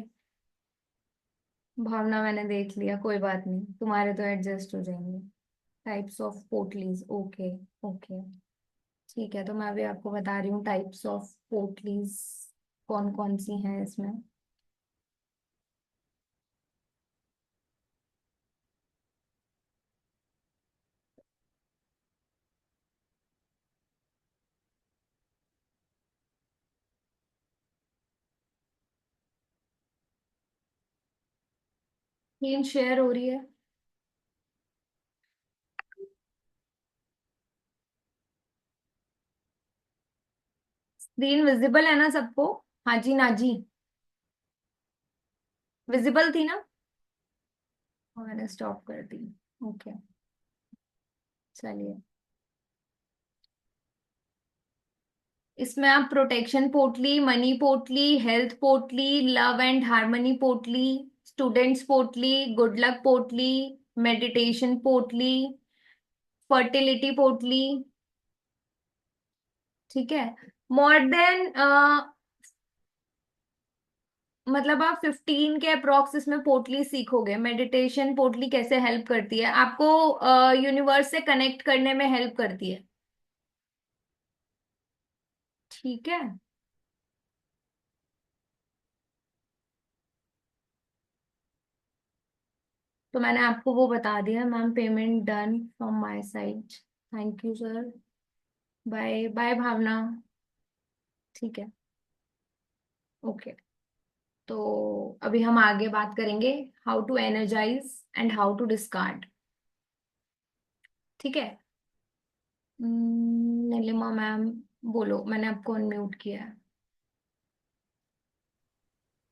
भावना मैंने देख लिया, कोई बात नहीं, तुम्हारे तो एडजस्ट हो जाएंगे। टाइप्स ऑफ पोटलीज, ओके। ओके, ठीक है, तो मैं अभी आपको बता रही हूँ टाइप्स ऑफ पोटलीज कौन कौन सी हैं इसमें। स्क्रीन शेयर हो रही है? स्क्रीन विजिबल है ना सबको? हाँ जी ना जी, विजिबल थी ना? मैंने स्टॉप कर दी। ओके, चलिए। इसमें आप प्रोटेक्शन पोटली, मनी पोटली, हेल्थ पोटली, लव एंड हार्मनी पोटली, स्टूडेंट्स पोटली, गुड लक पोटली, मेडिटेशन पोटली, फर्टिलिटी पोटली, ठीक है। मोर देन मतलब आप 15 के अप्रोक्स इसमें पोटली सीखोगे। मेडिटेशन पोटली कैसे हेल्प करती है आपको? यूनिवर्स से कनेक्ट करने में हेल्प करती है, ठीक है। तो मैंने आपको वो बता दिया ma'am, payment done from my side. Thank you sir, bye bye Bhavna, ठीक है। ओके, तो अभी हम आगे बात करेंगे how to energise and how to discard, ठीक है। नीलिमा मैम बोलो, मैंने आपको अनम्यूट किया है।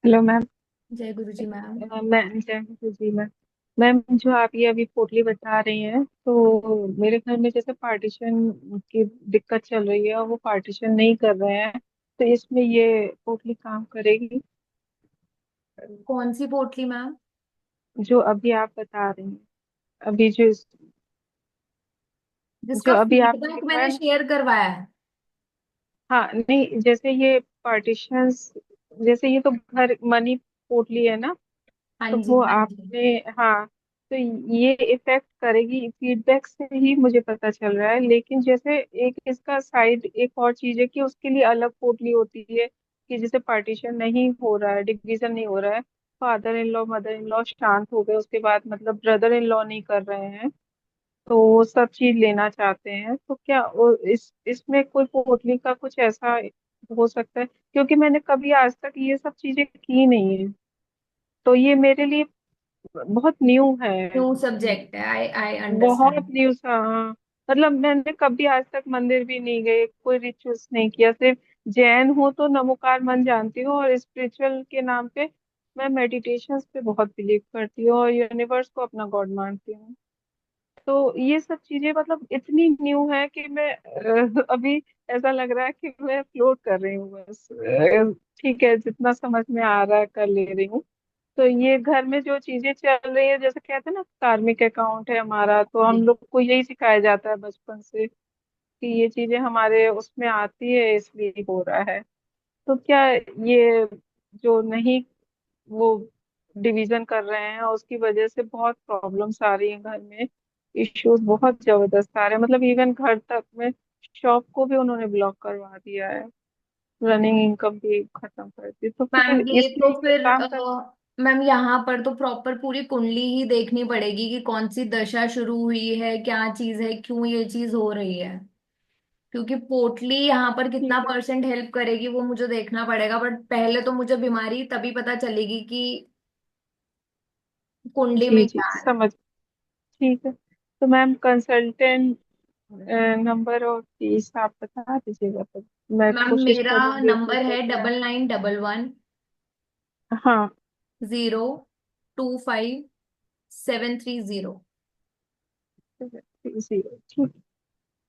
Hello ma'am. जय गुरु जी मैम। मैं जय माता जी मैम। मैम जो आप ये अभी पोटली बता रही हैं तो मेरे घर में जैसे पार्टीशन की दिक्कत चल रही है और वो पार्टीशन नहीं कर रहे हैं, तो इसमें ये पोटली काम करेगी? कौन सी पोटली मैम? जो अभी आप बता रही हैं, अभी जो जिसका जो अभी आपने फीडबैक लिखवाया मैंने ना। शेयर करवाया है। हाँ नहीं, जैसे ये पार्टीशंस, जैसे ये तो घर मनी पोटली है ना, हाँ तो जी वो हाँ जी। आपने, हाँ, तो ये इफेक्ट करेगी फीडबैक से ही मुझे पता चल रहा है। लेकिन जैसे एक इसका साइड एक और चीज है कि उसके लिए अलग पोटली होती है कि जैसे पार्टीशन नहीं हो रहा है, डिवीजन नहीं हो रहा है, father in law mother in law शांत हो गए उसके बाद, मतलब ब्रदर इन लॉ नहीं कर रहे हैं, तो वो सब चीज लेना चाहते हैं, तो क्या इसमें कोई पोटली का कुछ ऐसा हो सकता है? क्योंकि मैंने कभी आज तक ये सब चीजें की नहीं है, तो ये मेरे लिए बहुत न्यू है। न्यू सब्जेक्ट है, आई बहुत अंडरस्टैंड। न्यू सा, हाँ। मतलब मैंने कभी आज तक मंदिर भी नहीं गए, कोई रिचुअल्स नहीं किया, सिर्फ जैन हूँ तो नमोकार मन जानती हूँ, और स्पिरिचुअल के नाम पे मैं मेडिटेशंस पे बहुत बिलीव करती हूँ और यूनिवर्स को अपना गॉड मानती हूँ। तो ये सब चीजें मतलब इतनी न्यू है कि मैं अभी ऐसा लग रहा है कि मैं फ्लोट कर रही हूँ बस। ठीक है, जितना समझ में आ रहा है कर ले रही हूँ। तो ये घर में जो चीजें चल रही है, जैसे कहते हैं ना कार्मिक अकाउंट है हमारा, तो जी। हम लोग को यही सिखाया जाता है बचपन से कि ये चीजें हमारे उसमें आती है इसलिए हो रहा है। तो क्या ये जो नहीं वो डिवीजन कर रहे हैं और उसकी वजह से बहुत प्रॉब्लम्स आ रही हैं घर में, इश्यूज बहुत जबरदस्त आ रहे हैं, मतलब इवन घर तक में शॉप को भी उन्होंने ब्लॉक करवा दिया है, रनिंग इनकम भी खत्म कर दी, तो मैम फिर ये इसमें तो ये फिर काम कर। मैम यहाँ पर तो प्रॉपर पूरी कुंडली ही देखनी पड़ेगी कि कौन सी दशा शुरू हुई है, क्या चीज है, क्यों ये चीज हो रही है। क्योंकि पोटली यहाँ पर कितना ठीक है। परसेंट हेल्प करेगी वो मुझे देखना पड़ेगा, बट पहले तो मुझे बीमारी तभी पता चलेगी कि कुंडली जी में जी क्या है। समझ। ठीक है, तो मैम कंसल्टेंट नंबर और फीस आप बता दीजिएगा तो मैं मैम कोशिश मेरा करूंगी कि नंबर है जैसे 9911 हाँ 025 730। जीरो ठीक।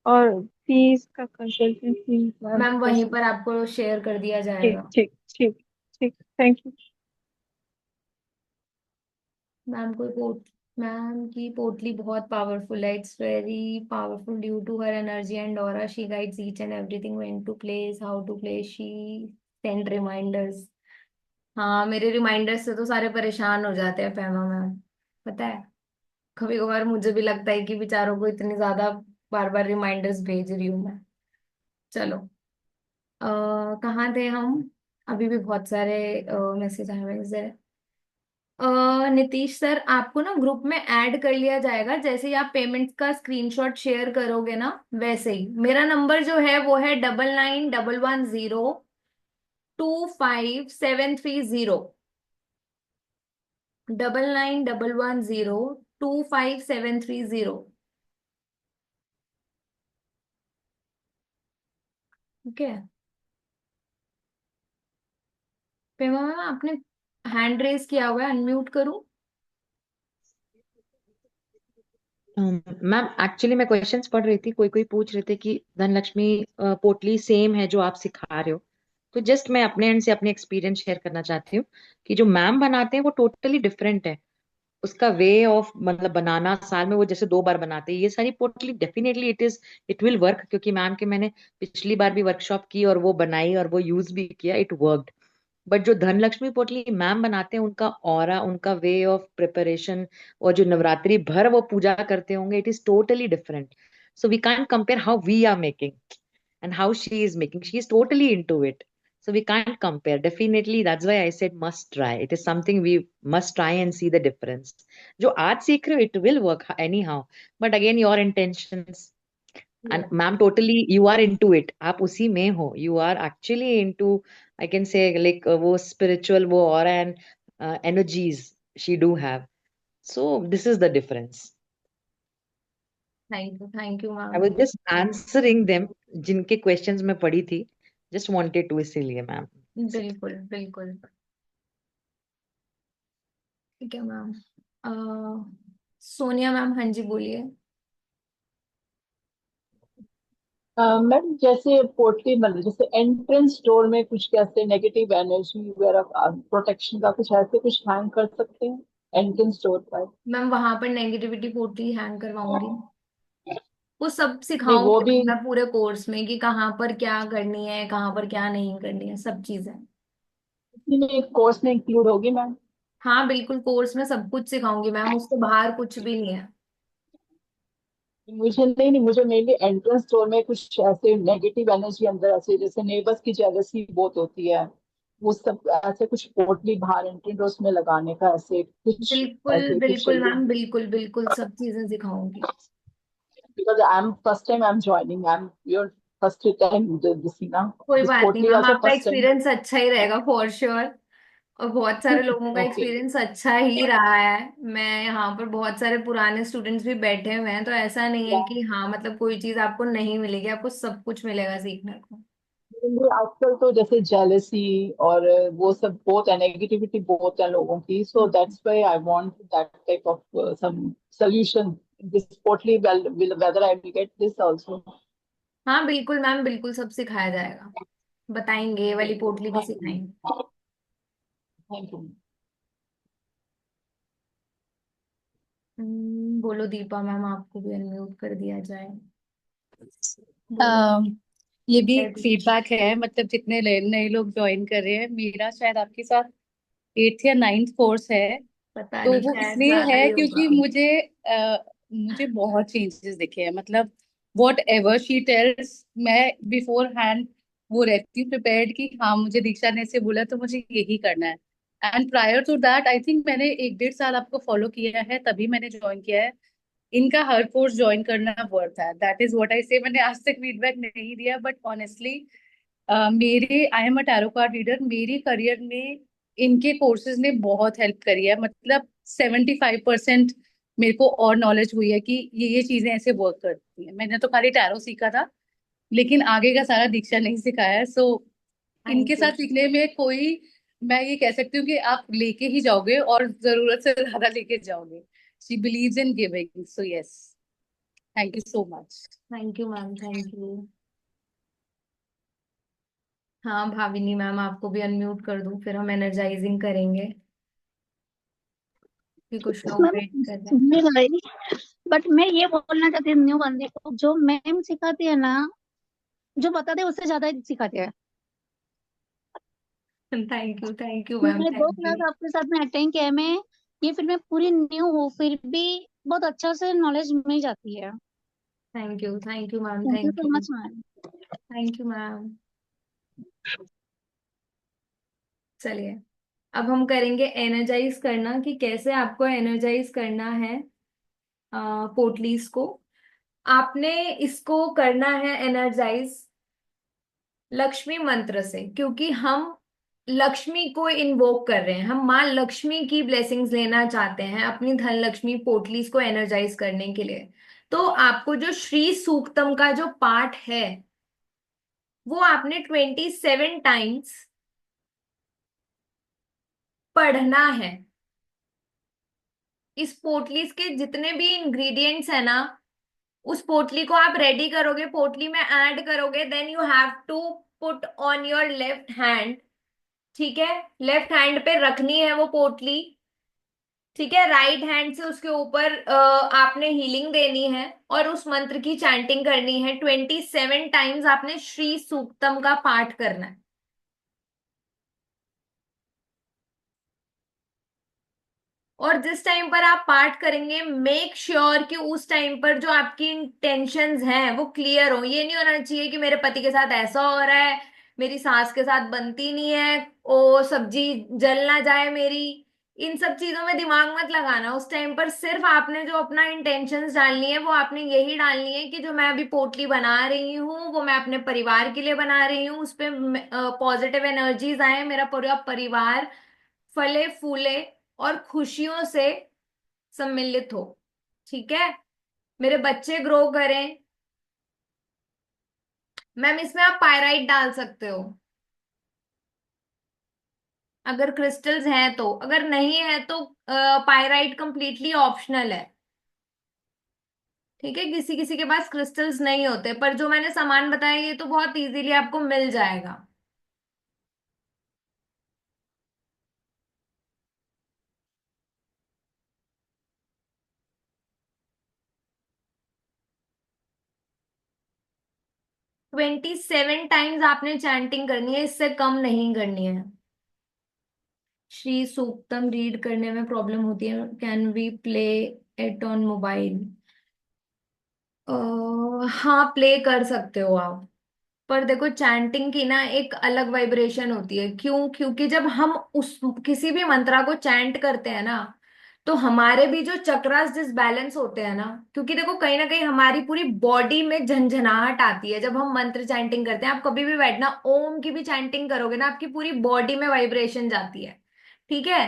और फीस का कंसल्टेंट फीस मैम मैम वहीं कैसे? पर आपको शेयर कर दिया ठीक जाएगा। ठीक ठीक ठीक, थैंक यू। मैम कोई पोट मैम की पोटली बहुत पावरफुल है। It's very powerful due to her energy and aura. She guides each and everything when to place, how to play. She send reminders. हाँ, मेरे रिमाइंडर्स से तो सारे परेशान हो जाते हैं पैमा मैम, पता है। कभी कभार मुझे भी लगता है कि बेचारों को इतनी ज्यादा बार बार रिमाइंडर्स भेज रही हूँ मैं। चलो, कहाँ थे हम? अभी भी बहुत सारे मैसेज आए हुए हैं। नीतीश सर, आपको ना ग्रुप में ऐड कर लिया जाएगा। जैसे ही आप पेमेंट का स्क्रीनशॉट शेयर करोगे ना, वैसे ही मेरा नंबर जो है वो है 9911025730। 9911025730। ओके। पेमा मैम, आपने हैंड रेज किया हुआ है, अनम्यूट करूं? मैम एक्चुअली मैं क्वेश्चंस पढ़ रही थी, कोई कोई पूछ रहे थे कि धनलक्ष्मी पोटली सेम है जो आप सिखा रहे हो। तो जस्ट मैं अपने एंड से अपने एक्सपीरियंस शेयर करना चाहती हूँ कि जो मैम बनाते हैं वो टोटली डिफरेंट है। उसका वे ऑफ मतलब बनाना, साल में वो जैसे 2 बार बनाते हैं ये सारी पोटली, डेफिनेटली इट विल वर्क, क्योंकि मैम के मैंने पिछली बार भी वर्कशॉप की और वो बनाई और वो यूज भी किया, इट वर्कड। बट जो धनलक्ष्मी पोटली मैम बनाते हैं, उनका ऑरा, उनका वे ऑफ प्रिपरेशन, और जो नवरात्रि भर वो पूजा करते होंगे, it is totally different. So we can't compare how we are making and how she is making. She is totally into it. So we can't compare. Definitely, that's why I said must try. It is something we must try and see the difference. जो आज सीख रहे हो, it will work anyhow. But again, your intentions. And Yeah. ma'am, totally you are into it. आप उसी में हो. You are actually into, I can say, like वो spiritual, वो aura and energies she do have. So this is the difference. Thank you I ma'am. was just answering them जिनके questions मैं पढ़ी थी. Just wanted to, इसीलिए ma'am. बिल्कुल बिल्कुल। ठीक है मैम। सोनिया मैम, हाँ जी बोलिए। मैम जैसे पोर्टली मतलब जैसे एंट्रेंस डोर में कुछ कैसे नेगेटिव एनर्जी वगैरह प्रोटेक्शन का कुछ ऐसे कुछ हैंग कर सकते हैं एंट्रेंस डोर पर? मैम वहां पर नेगेटिविटी पोर्टली हैंग करवाऊंगी। वो सब नहीं वो सिखाऊंगी भी मैं पूरे कोर्स में कि कहाँ पर क्या करनी है, कहाँ पर क्या नहीं करनी है, सब चीजें। इसी में एक कोर्स में इंक्लूड होगी मैम? हाँ बिल्कुल, कोर्स में सब कुछ सिखाऊंगी मैम, उसके बाहर कुछ भी नहीं है। मुझे नहीं मुझे मेनली एंट्रेंस डोर में कुछ ऐसे नेगेटिव एनर्जी अंदर ऐसे जैसे नेबर्स की जेलसी बहुत होती है, वो सब ऐसे कुछ पोर्टली बाहर एंट्री डोर्स में लगाने का बिल्कुल ऐसे कुछ बिल्कुल मैम, बिल्कुल बिल्कुल सब चीजें सिखाऊंगी। because I'm first time I'm joining. I'm your first time this ना कोई this बात नहीं portly मैम, also आपका first time. एक्सपीरियंस अच्छा ही रहेगा फॉर श्योर। और बहुत सारे लोगों का Okay. एक्सपीरियंस अच्छा ही रहा है। मैं यहाँ पर बहुत सारे पुराने स्टूडेंट्स भी बैठे हुए हैं, तो ऐसा नहीं है कि हाँ मतलब कोई चीज आपको नहीं मिलेगी, आपको सब कुछ मिलेगा सीखने को। मुझे आजकल तो जैसे जेलसी और वो सब बहुत है, नेगेटिविटी बहुत है लोगों की, so that's why I want that type of some solution. This portly will whether I will get this also. हाँ बिल्कुल मैम, बिल्कुल सब सिखाया जाएगा। बताएंगे, ये वाली पोटली भी सिखाएंगे। Thank you. बोलो दीपा मैम, आपको भी अनम्यूट कर दिया जाए। बोलो। ये भी जय गुरु। फीडबैक है, मतलब जितने नए लोग ज्वाइन कर रहे हैं, मेरा शायद आपके साथ 8th या 9th कोर्स है। पता तो नहीं, वो शायद इसलिए ज्यादा है ही होगा। क्योंकि मुझे बहुत चेंजेस दिखे हैं। मतलब वॉट एवर शी टेल्स, मैं बिफोर हैंड वो रहती हूँ प्रिपेयर्ड कि हाँ मुझे दीक्षा ने ऐसे बोला तो मुझे यही करना है। And prior to that I think मैंने 1-1.5 साल आपको फॉलो किया है, तभी मैंने ज्वाइन किया है। इनका हर कोर्स ज्वाइन करना वर्थ है, दैट इज व्हाट आई से। मैंने आज तक फीडबैक नहीं दिया, बट ऑनेस्टली मेरे I am a tarot card reader, मेरी करियर में इनके कोर्सेज ने बहुत हेल्प करी है। मतलब 75% मेरे को और नॉलेज हुई है कि ये चीजें ऐसे वर्क करती हैं। मैंने तो खाली टैरो सीखा था, लेकिन आगे का सारा दीक्षा नहीं सिखाया है। सो इनके थैंक यू। साथ सीखने में कोई, मैं ये कह सकती हूँ कि आप लेके ही जाओगे और जरूरत से ज्यादा लेके जाओगे। She believes in giving, so yes, thank you so much. Thank you ma'am, thank you. हाँ भाविनी मैम, आपको भी अनम्यूट कर दूं, फिर हम एनर्जाइजिंग करेंगे कि कुछ लोग मैम वेट कर रहे हैं। सुनने वाली, बट मैं ये बोलना चाहती हूँ न्यू बंदे को, जो मैम सिखाती है ना, जो बताते हैं उससे ज्यादा ही सिखाते हैं। थैंक यू मैम, मैंने दो थैंक क्लास यू। आपके साथ में अटेंड किया है। मैं ये फिर मैं पूरी न्यू हूँ, फिर भी बहुत अच्छा से नॉलेज मिल जाती है। Thank you ma'am, thank you thank so you. Much ma'am. Thank you ma'am. चलिए, अब हम करेंगे एनर्जाइज करना, कि कैसे आपको एनर्जाइज करना है पोटलीज को। आपने इसको करना है एनर्जाइज लक्ष्मी मंत्र से, क्योंकि हम लक्ष्मी को इन्वोक कर रहे हैं, हम माँ लक्ष्मी की ब्लेसिंग्स लेना चाहते हैं अपनी धन लक्ष्मी पोटलीज को एनर्जाइज करने के लिए। तो आपको जो श्री सूक्तम का जो पाठ है, वो आपने 27 टाइम्स पढ़ना है। इस पोटलीज के जितने भी इंग्रेडिएंट्स है ना, उस पोटली को आप रेडी करोगे, पोटली में ऐड करोगे, then you have to put on your left hand. ठीक है, लेफ्ट हैंड पे रखनी है वो पोटली। ठीक है, राइट हैंड से उसके ऊपर आपने हीलिंग देनी है और उस मंत्र की चैंटिंग करनी है। 27 टाइम्स आपने श्री सूक्तम का पाठ करना है। और जिस टाइम पर आप पाठ करेंगे, मेक श्योर कि उस टाइम पर जो आपकी इंटेंशंस हैं वो क्लियर हो। ये नहीं होना चाहिए कि मेरे पति के साथ ऐसा हो रहा है, मेरी सास के साथ बनती नहीं है, ओ सब्जी जल ना जाए मेरी। इन सब चीजों में दिमाग मत लगाना उस टाइम पर। सिर्फ आपने जो अपना इंटेंशंस डालनी है, वो आपने यही डालनी है कि जो मैं अभी पोटली बना रही हूँ, वो मैं अपने परिवार के लिए बना रही हूँ, उस पे पॉजिटिव एनर्जीज आए, मेरा पूरा परिवार फले फूले और खुशियों से सम्मिलित हो। ठीक है, मेरे बच्चे ग्रो करें। मैम, इसमें आप पायराइट डाल सकते हो अगर क्रिस्टल्स हैं तो, अगर नहीं है तो पायराइट कंप्लीटली ऑप्शनल है। ठीक है, किसी किसी के पास क्रिस्टल्स नहीं होते, पर जो मैंने सामान बताया ये तो बहुत इजीली आपको मिल जाएगा। 27 टाइम्स आपने चैंटिंग करनी है, इससे कम नहीं करनी है। श्री सूक्तम रीड करने में प्रॉब्लम होती है, can we play it on mobile? हाँ, प्ले कर सकते हो आप, पर देखो चैंटिंग की ना एक अलग वाइब्रेशन होती है। क्यों? क्योंकि जब हम उस किसी भी मंत्रा को चैंट करते हैं ना, तो हमारे भी जो चक्रास डिसबैलेंस होते हैं ना, क्योंकि देखो कहीं ना कहीं हमारी पूरी बॉडी में झंझनाहट आती है जब हम मंत्र चैंटिंग करते हैं। आप कभी भी बैठना, ओम की भी चैंटिंग करोगे ना, आपकी पूरी बॉडी में वाइब्रेशन जाती है। ठीक है,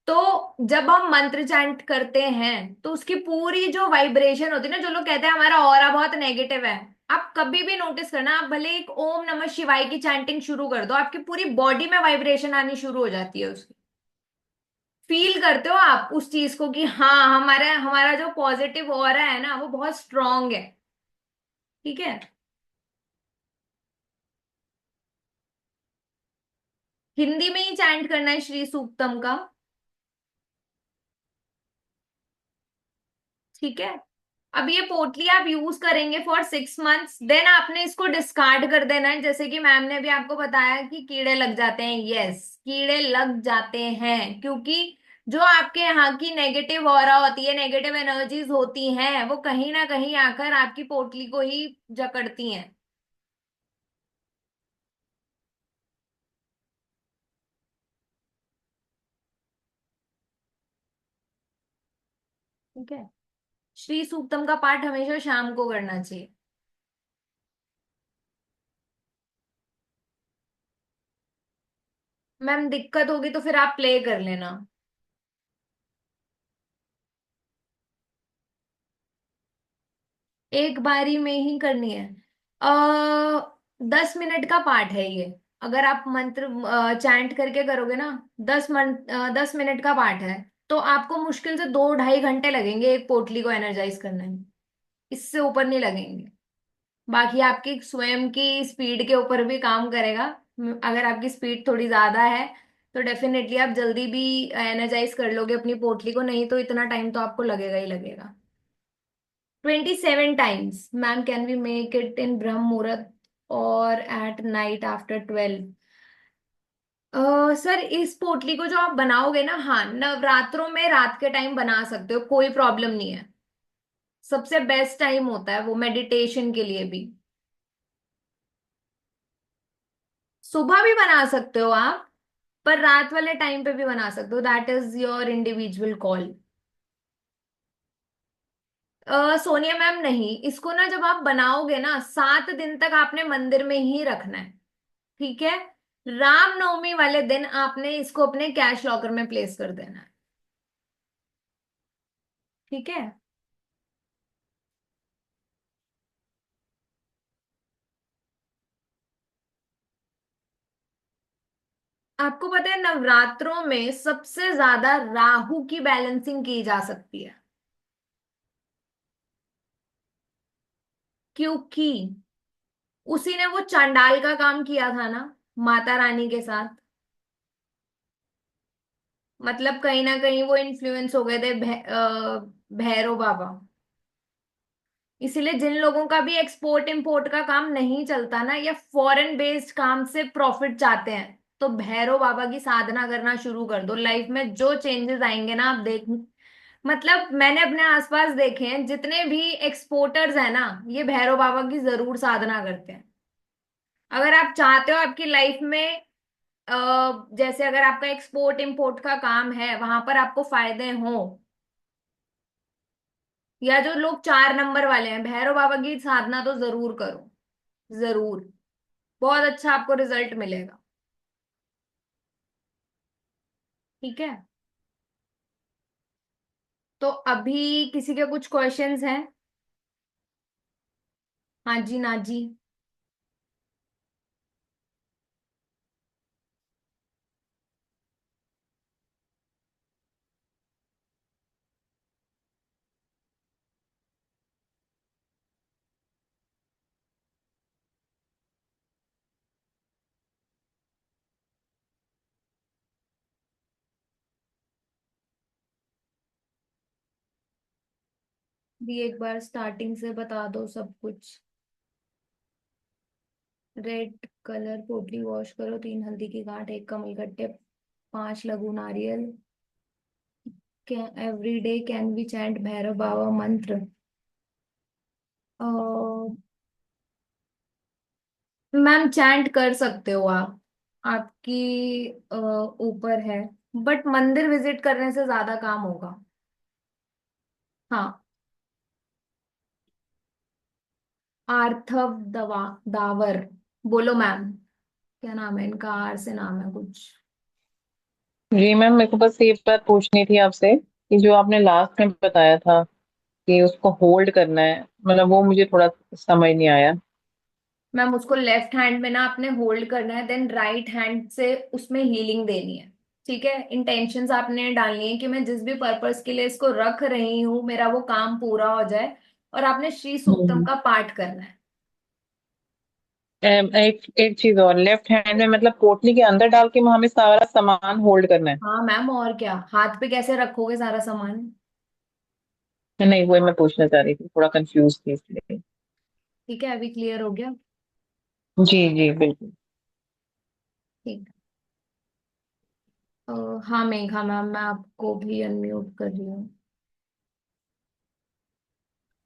तो जब हम मंत्र चैंट करते हैं तो उसकी पूरी जो वाइब्रेशन होती है ना, जो लोग कहते हैं हमारा ऑरा बहुत नेगेटिव है, आप कभी भी नोटिस करना, आप भले एक ओम नमः शिवाय की चैंटिंग शुरू कर दो, आपकी पूरी बॉडी में वाइब्रेशन आनी शुरू हो जाती है उसकी। फील करते हो आप उस चीज को कि हाँ, हमारा हमारा जो पॉजिटिव ऑरा है ना, वो बहुत स्ट्रांग है। ठीक है, हिंदी में ही चैंट करना है श्री सूक्तम का। ठीक है, अब ये पोटली आप यूज करेंगे फॉर 6 मंथ्स, देन आपने इसको डिस्कार्ड कर देना है। जैसे कि मैम ने भी आपको बताया कि कीड़े लग जाते हैं, यस कीड़े लग जाते हैं, क्योंकि जो आपके यहाँ की नेगेटिव ऑरा होती है, नेगेटिव एनर्जीज होती हैं, वो कहीं ना कहीं आकर आपकी पोटली को ही जकड़ती हैं। ठीक है, श्री सूक्तम का पाठ हमेशा शाम को करना चाहिए। मैम दिक्कत होगी तो फिर आप प्ले कर लेना। एक बारी में ही करनी है। 10 मिनट का पाठ है ये। अगर आप मंत्र चैंट करके करोगे ना, 10 मिनट का पाठ है, तो आपको मुश्किल से 2-2.5 घंटे लगेंगे एक पोटली को एनर्जाइज करने में। इससे ऊपर नहीं लगेंगे। बाकी आपकी स्वयं की स्पीड के ऊपर भी काम करेगा। अगर आपकी स्पीड थोड़ी ज्यादा है तो डेफिनेटली आप जल्दी भी एनर्जाइज कर लोगे अपनी पोटली को, नहीं तो इतना टाइम तो आपको लगेगा ही लगेगा। 27 times ma'am, can we make it in brahma muhurta और एट नाइट आफ्टर 12? सर इस पोटली को जो आप बनाओगे ना, हाँ, नवरात्रों में रात के टाइम बना सकते हो, कोई प्रॉब्लम नहीं है। सबसे बेस्ट टाइम होता है वो मेडिटेशन के लिए भी। सुबह भी बना सकते हो आप, पर रात वाले टाइम पे भी बना सकते हो, that is your individual call. Sonia ma'am नहीं, इसको ना जब आप बनाओगे ना 7 दिन तक आपने मंदिर में ही रखना है। ठीक है। रामनवमी वाले दिन आपने इसको अपने कैश लॉकर में प्लेस कर देना है। ठीक है। आपको पता है नवरात्रों में सबसे ज्यादा राहु की बैलेंसिंग की जा सकती है, क्योंकि उसी ने वो चांडाल का काम किया था ना माता रानी के साथ। मतलब कहीं ना कहीं वो इन्फ्लुएंस हो गए थे भैरव बाबा। इसीलिए जिन लोगों का भी एक्सपोर्ट इंपोर्ट का काम नहीं चलता ना, या फॉरेन बेस्ड काम से प्रॉफिट चाहते हैं, तो भैरव बाबा की साधना करना शुरू कर दो। लाइफ में जो चेंजेस आएंगे ना आप देख, मतलब मैंने अपने आसपास देखे हैं जितने भी एक्सपोर्टर्स हैं ना, ये भैरव बाबा की जरूर साधना करते हैं। अगर आप चाहते हो आपकी लाइफ में जैसे अगर आपका एक्सपोर्ट इंपोर्ट का काम है, वहां पर आपको फायदे हो, या जो लोग 4 नंबर वाले हैं, भैरव बाबा की साधना तो जरूर करो, जरूर। बहुत अच्छा आपको रिजल्ट मिलेगा। ठीक है। तो अभी किसी के कुछ क्वेश्चंस हैं? हाँ जी, ना जी। भी एक बार स्टार्टिंग से बता दो सब कुछ। रेड कलर पोटली वॉश करो, 3 हल्दी की गांठ, 1 कमल गट्टे, 5 लघु नारियल। Every day can be chant Bhairav Baba mantra? Ma'am chant कर सकते हो आप, आपकी ऊपर है, बट मंदिर विजिट करने से ज्यादा काम होगा। हाँ। आर्थव दावर। बोलो मैम, क्या नाम है इनका? आर से नाम है कुछ। जी मैम, मेरे को बस ये बात पूछनी थी आपसे कि जो आपने लास्ट में बताया था कि उसको होल्ड करना है, मतलब वो मुझे थोड़ा समझ नहीं आया। मैम उसको लेफ्ट हैंड में ना आपने होल्ड करना है, देन राइट हैंड से उसमें हीलिंग देनी है। ठीक है। इंटेंशंस आपने डालनी है कि मैं जिस भी पर्पस के लिए इसको रख रही हूँ, मेरा वो काम पूरा हो जाए। और आपने श्री सूक्तम हम्म। का पाठ करना है। एक एक चीज और, लेफ्ट हैंड में मतलब पोटली के अंदर डाल के हमें सारा सामान होल्ड करना है? हाँ मैम, और क्या, हाथ पे कैसे रखोगे सारा सामान? नहीं, वही मैं पूछना चाह रही थी, थोड़ा कंफ्यूज थी इसलिए। ठीक है, अभी क्लियर हो गया। जी जी बिल्कुल। ठीक। हाँ मेघा मैम, मैं आपको भी अनम्यूट कर रही हूँ।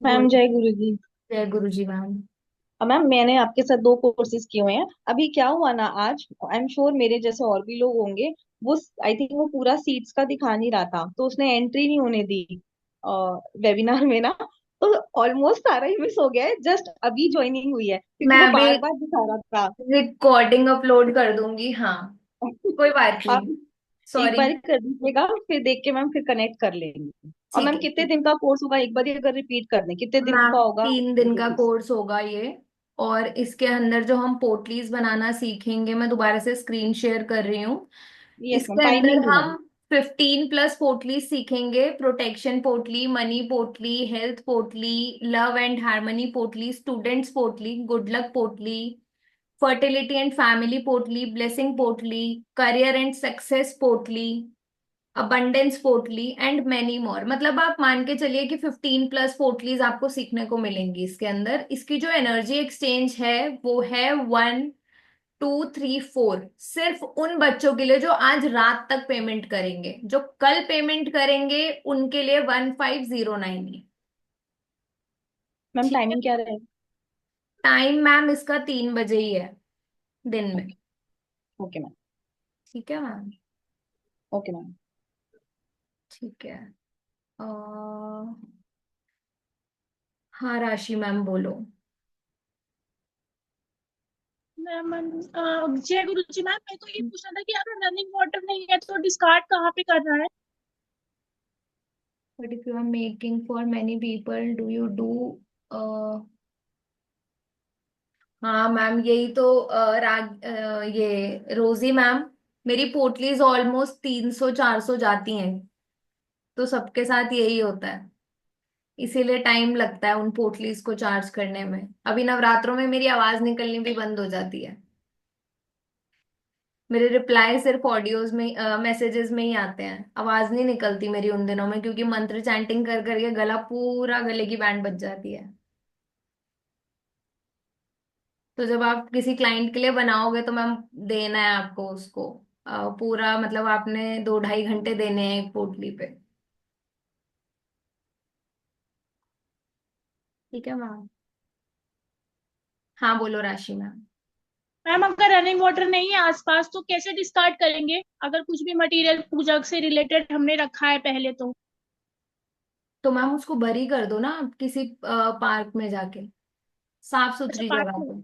मैम बोलो। जय गुरु जी। जय गुरु जी मैम। मैम मैंने आपके साथ 2 कोर्सेज किए हुए हैं। अभी क्या हुआ ना, आज आई एम श्योर मेरे जैसे और भी लोग होंगे, वो आई थिंक वो पूरा सीट्स का दिखा नहीं रहा था, तो उसने एंट्री नहीं होने दी वेबिनार में ना। तो ऑलमोस्ट सारा ही मिस हो गया है, जस्ट अभी ज्वाइनिंग हुई है क्योंकि मैं वो अभी बार बार दिखा रहा था। रिकॉर्डिंग अपलोड कर दूंगी, हाँ। कोई बात आप नहीं। एक सॉरी। बार कर दीजिएगा, फिर देख के मैम फिर कनेक्ट कर लेंगे। और ठीक मैम है कितने ठीक दिन का कोर्स होगा, एक बार ही अगर रिपीट कर दें, कितने है दिन मैम, का होगा 3 दिन वो का चीज? कोर्स होगा ये। और इसके अंदर जो हम पोटलीज बनाना सीखेंगे, मैं दोबारा से स्क्रीन शेयर कर रही हूँ। यस मैम, इसके अंदर टाइमिंग मैम। हम 15+ पोटली सीखेंगे। प्रोटेक्शन पोटली, मनी पोटली, हेल्थ पोटली, लव एंड हार्मनी पोटली, स्टूडेंट्स पोटली, गुड लक पोटली, फर्टिलिटी एंड फैमिली पोटली, ब्लेसिंग पोटली, करियर एंड सक्सेस पोटली, अबंडेंस पोटली एंड मैनी मोर। मतलब आप मान के चलिए कि 15+ पोटलीज आपको सीखने को मिलेंगी इसके अंदर। इसकी जो एनर्जी एक्सचेंज है वो है 1 2 3 4, सिर्फ उन बच्चों के लिए जो आज रात तक पेमेंट करेंगे। जो कल पेमेंट करेंगे उनके लिए 1509 है। मैम ठीक है। टाइमिंग क्या रहेगा? टाइम मैम इसका 3 बजे ही है दिन में। ओके। Okay ma'am. ठीक है मैम। Okay ma'am. ठीक है। हाँ राशि मैम बोलो। मैम जय गुरु जी। मैम मेरे को ये पूछना था कि अगर रनिंग वाटर नहीं है तो डिस्कार्ड कहाँ पे करना है? But if you are making for many people, do you do हाँ मैम, यही तो ये रोजी मैम, मेरी पोटलीज ऑलमोस्ट 300 400 जाती हैं। तो सबके साथ यही होता है, इसीलिए टाइम लगता है उन पोटलीज को चार्ज करने में। अभी नवरात्रों में मेरी आवाज निकलनी भी बंद हो जाती है। मेरे रिप्लाई सिर्फ ऑडियोज में, मैसेजेस में ही आते हैं। आवाज नहीं निकलती मेरी उन दिनों में, क्योंकि मंत्र चैंटिंग कर करके गला पूरा, गले की बैंड बज जाती है। तो जब आप किसी क्लाइंट के लिए बनाओगे तो मैम देना है आपको उसको पूरा, मतलब आपने 2 2.5 घंटे देने हैं एक पोटली पे। ठीक है मैम। हाँ बोलो राशि मैम। मैम अगर रनिंग वाटर नहीं है आसपास तो कैसे डिस्कार्ड करेंगे, अगर कुछ भी मटेरियल पूजा से रिलेटेड हमने रखा है पहले तो? तो मैम उसको बरी कर दो ना आप किसी पार्क में जाके, साफ अच्छा सुथरी पार्क जगह में। पे।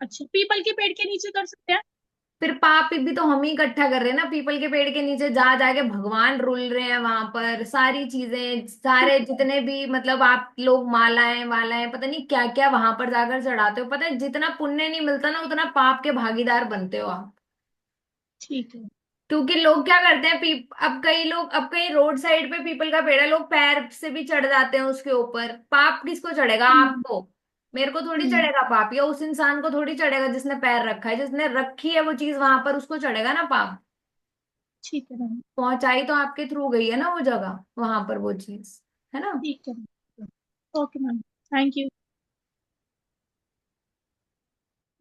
अच्छा पीपल के पेड़ के नीचे कर सकते हैं? फिर पाप भी तो हम ही इकट्ठा कर रहे हैं ना, पीपल के पेड़ के नीचे जा जाके भगवान रुल रहे हैं वहां पर। सारी चीजें, सारे जितने भी मतलब आप लोग मालाएं वालाएं पता नहीं क्या क्या वहां पर जाकर चढ़ाते हो, पता है जितना पुण्य नहीं मिलता ना उतना पाप के भागीदार बनते हो आप। ठीक है। क्योंकि लोग क्या करते हैं, अब कई लोग, अब कई रोड साइड पे पीपल का पेड़ है, लोग पैर से भी चढ़ जाते हैं उसके ऊपर। पाप किसको चढ़ेगा? हम्म। आपको। मेरे को थोड़ी हम्म। चढ़ेगा पाप, या उस इंसान को थोड़ी चढ़ेगा जिसने पैर रखा है, जिसने रखी है वो चीज वहां पर, उसको चढ़ेगा ना पाप। ठीक है मैम। पहुंचाई तो आपके थ्रू गई है ना वो जगह, वहां पर वो चीज, है ना। ठीक है। Okay ma'am. Thank you.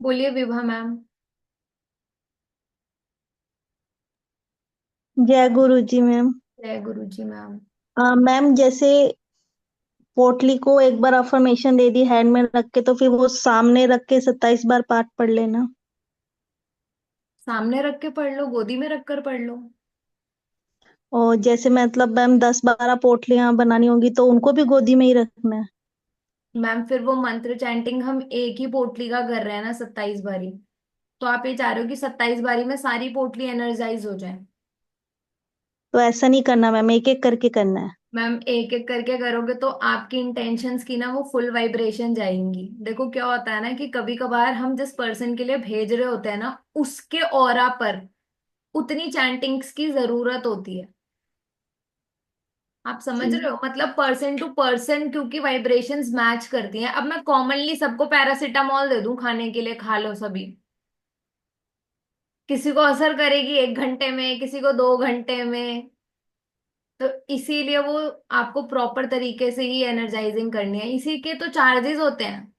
बोलिए विभा मैम। जय गुरु जी मैम। जय गुरु जी मैम। मैम जैसे पोटली को एक बार अफर्मेशन दे दी हैंड में रख के, तो फिर वो सामने रख के 27 बार पाठ पढ़ लेना। सामने रख के पढ़ लो, गोदी में रख कर पढ़ लो। और जैसे मतलब मैम 10 12 पोटलियां बनानी होंगी तो उनको भी गोदी में ही रखना है? मैम फिर वो मंत्र चैंटिंग हम एक ही पोटली का कर रहे हैं ना 27 बारी। तो आप ये चाह रहे हो कि 27 बारी में सारी पोटली एनर्जाइज हो जाए? तो ऐसा नहीं करना मैम, एक एक करके करना है। मैम एक एक करके करोगे तो आपकी इंटेंशंस की ना वो फुल वाइब्रेशन जाएंगी। देखो क्या होता है ना कि कभी कभार हम जिस पर्सन के लिए भेज रहे होते हैं ना, उसके ऑरा पर उतनी चैंटिंग्स की जरूरत होती है। आप समझ ठीक। रहे हो, मतलब पर्सन टू पर्सन, क्योंकि वाइब्रेशंस मैच करती हैं। अब मैं कॉमनली सबको पैरासिटामोल दे दूं खाने के लिए, खा लो सभी, किसी को असर करेगी 1 घंटे में, किसी को 2 घंटे में। तो इसीलिए वो आपको प्रॉपर तरीके से ही एनर्जाइजिंग करनी है, इसी के तो चार्जेस होते हैं।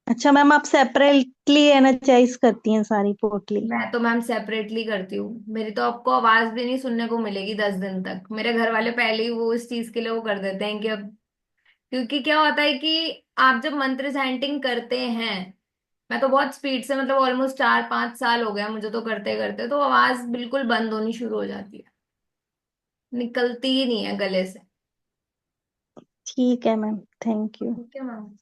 अच्छा मैम, आप सेपरेटली एनर्जाइज करती हैं सारी पोटली? मैं तो मैम सेपरेटली करती हूँ। मेरी तो आपको आवाज भी नहीं सुनने को मिलेगी 10 दिन तक। मेरे घर वाले पहले ही वो इस चीज के लिए वो कर देते हैं कि अब, क्योंकि क्या होता है कि आप जब मंत्र चैंटिंग करते हैं, मैं तो बहुत स्पीड से, मतलब ऑलमोस्ट 4 5 साल हो गया मुझे तो करते करते, तो आवाज बिल्कुल बंद होनी शुरू हो जाती है, निकलती ही नहीं है गले से। ठीक है मैम, थैंक यू। ठीक है मैम।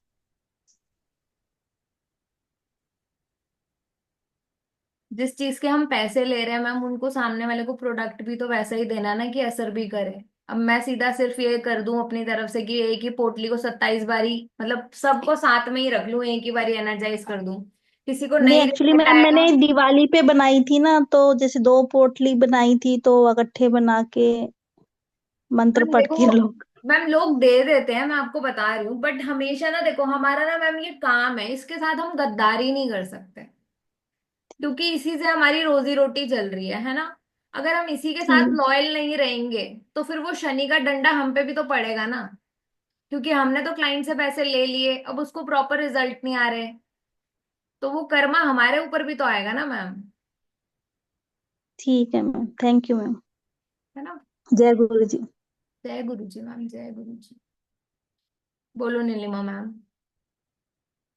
जिस चीज के हम पैसे ले रहे हैं मैम, उनको सामने वाले को प्रोडक्ट भी तो वैसा ही देना ना कि असर भी करे। अब मैं सीधा सिर्फ ये कर दूं अपनी तरफ से कि एक ही पोटली को 27 बारी, मतलब सबको साथ में ही रख लूं, एक ही बारी एनर्जाइज कर दूं, किसी को नहीं नहीं एक्चुअली रिजल्ट मैम आएगा। मैंने दिवाली पे बनाई थी ना, तो जैसे 2 पोटली बनाई थी तो इकट्ठे बना के मंत्र मैम पढ़ देखो, के लोग। मैम लोग दे देते हैं, मैं आपको बता रही हूँ, बट हमेशा ना देखो हमारा ना मैम ये काम है, इसके साथ हम गद्दारी नहीं कर सकते, क्योंकि इसी से हमारी रोजी रोटी चल रही है ना। अगर हम इसी के साथ ठीक। लॉयल नहीं रहेंगे तो फिर वो शनि का डंडा हम पे भी तो पड़ेगा ना, क्योंकि हमने तो क्लाइंट से पैसे ले लिए, अब उसको प्रॉपर रिजल्ट नहीं आ रहे, तो वो कर्मा हमारे ऊपर भी तो आएगा ना मैम। ठीक है मैम, थैंक यू मैम। है ना। जय गुरु जी। जय गुरु जी मैम, जय गुरु जी। बोलो नीलिमा मैम।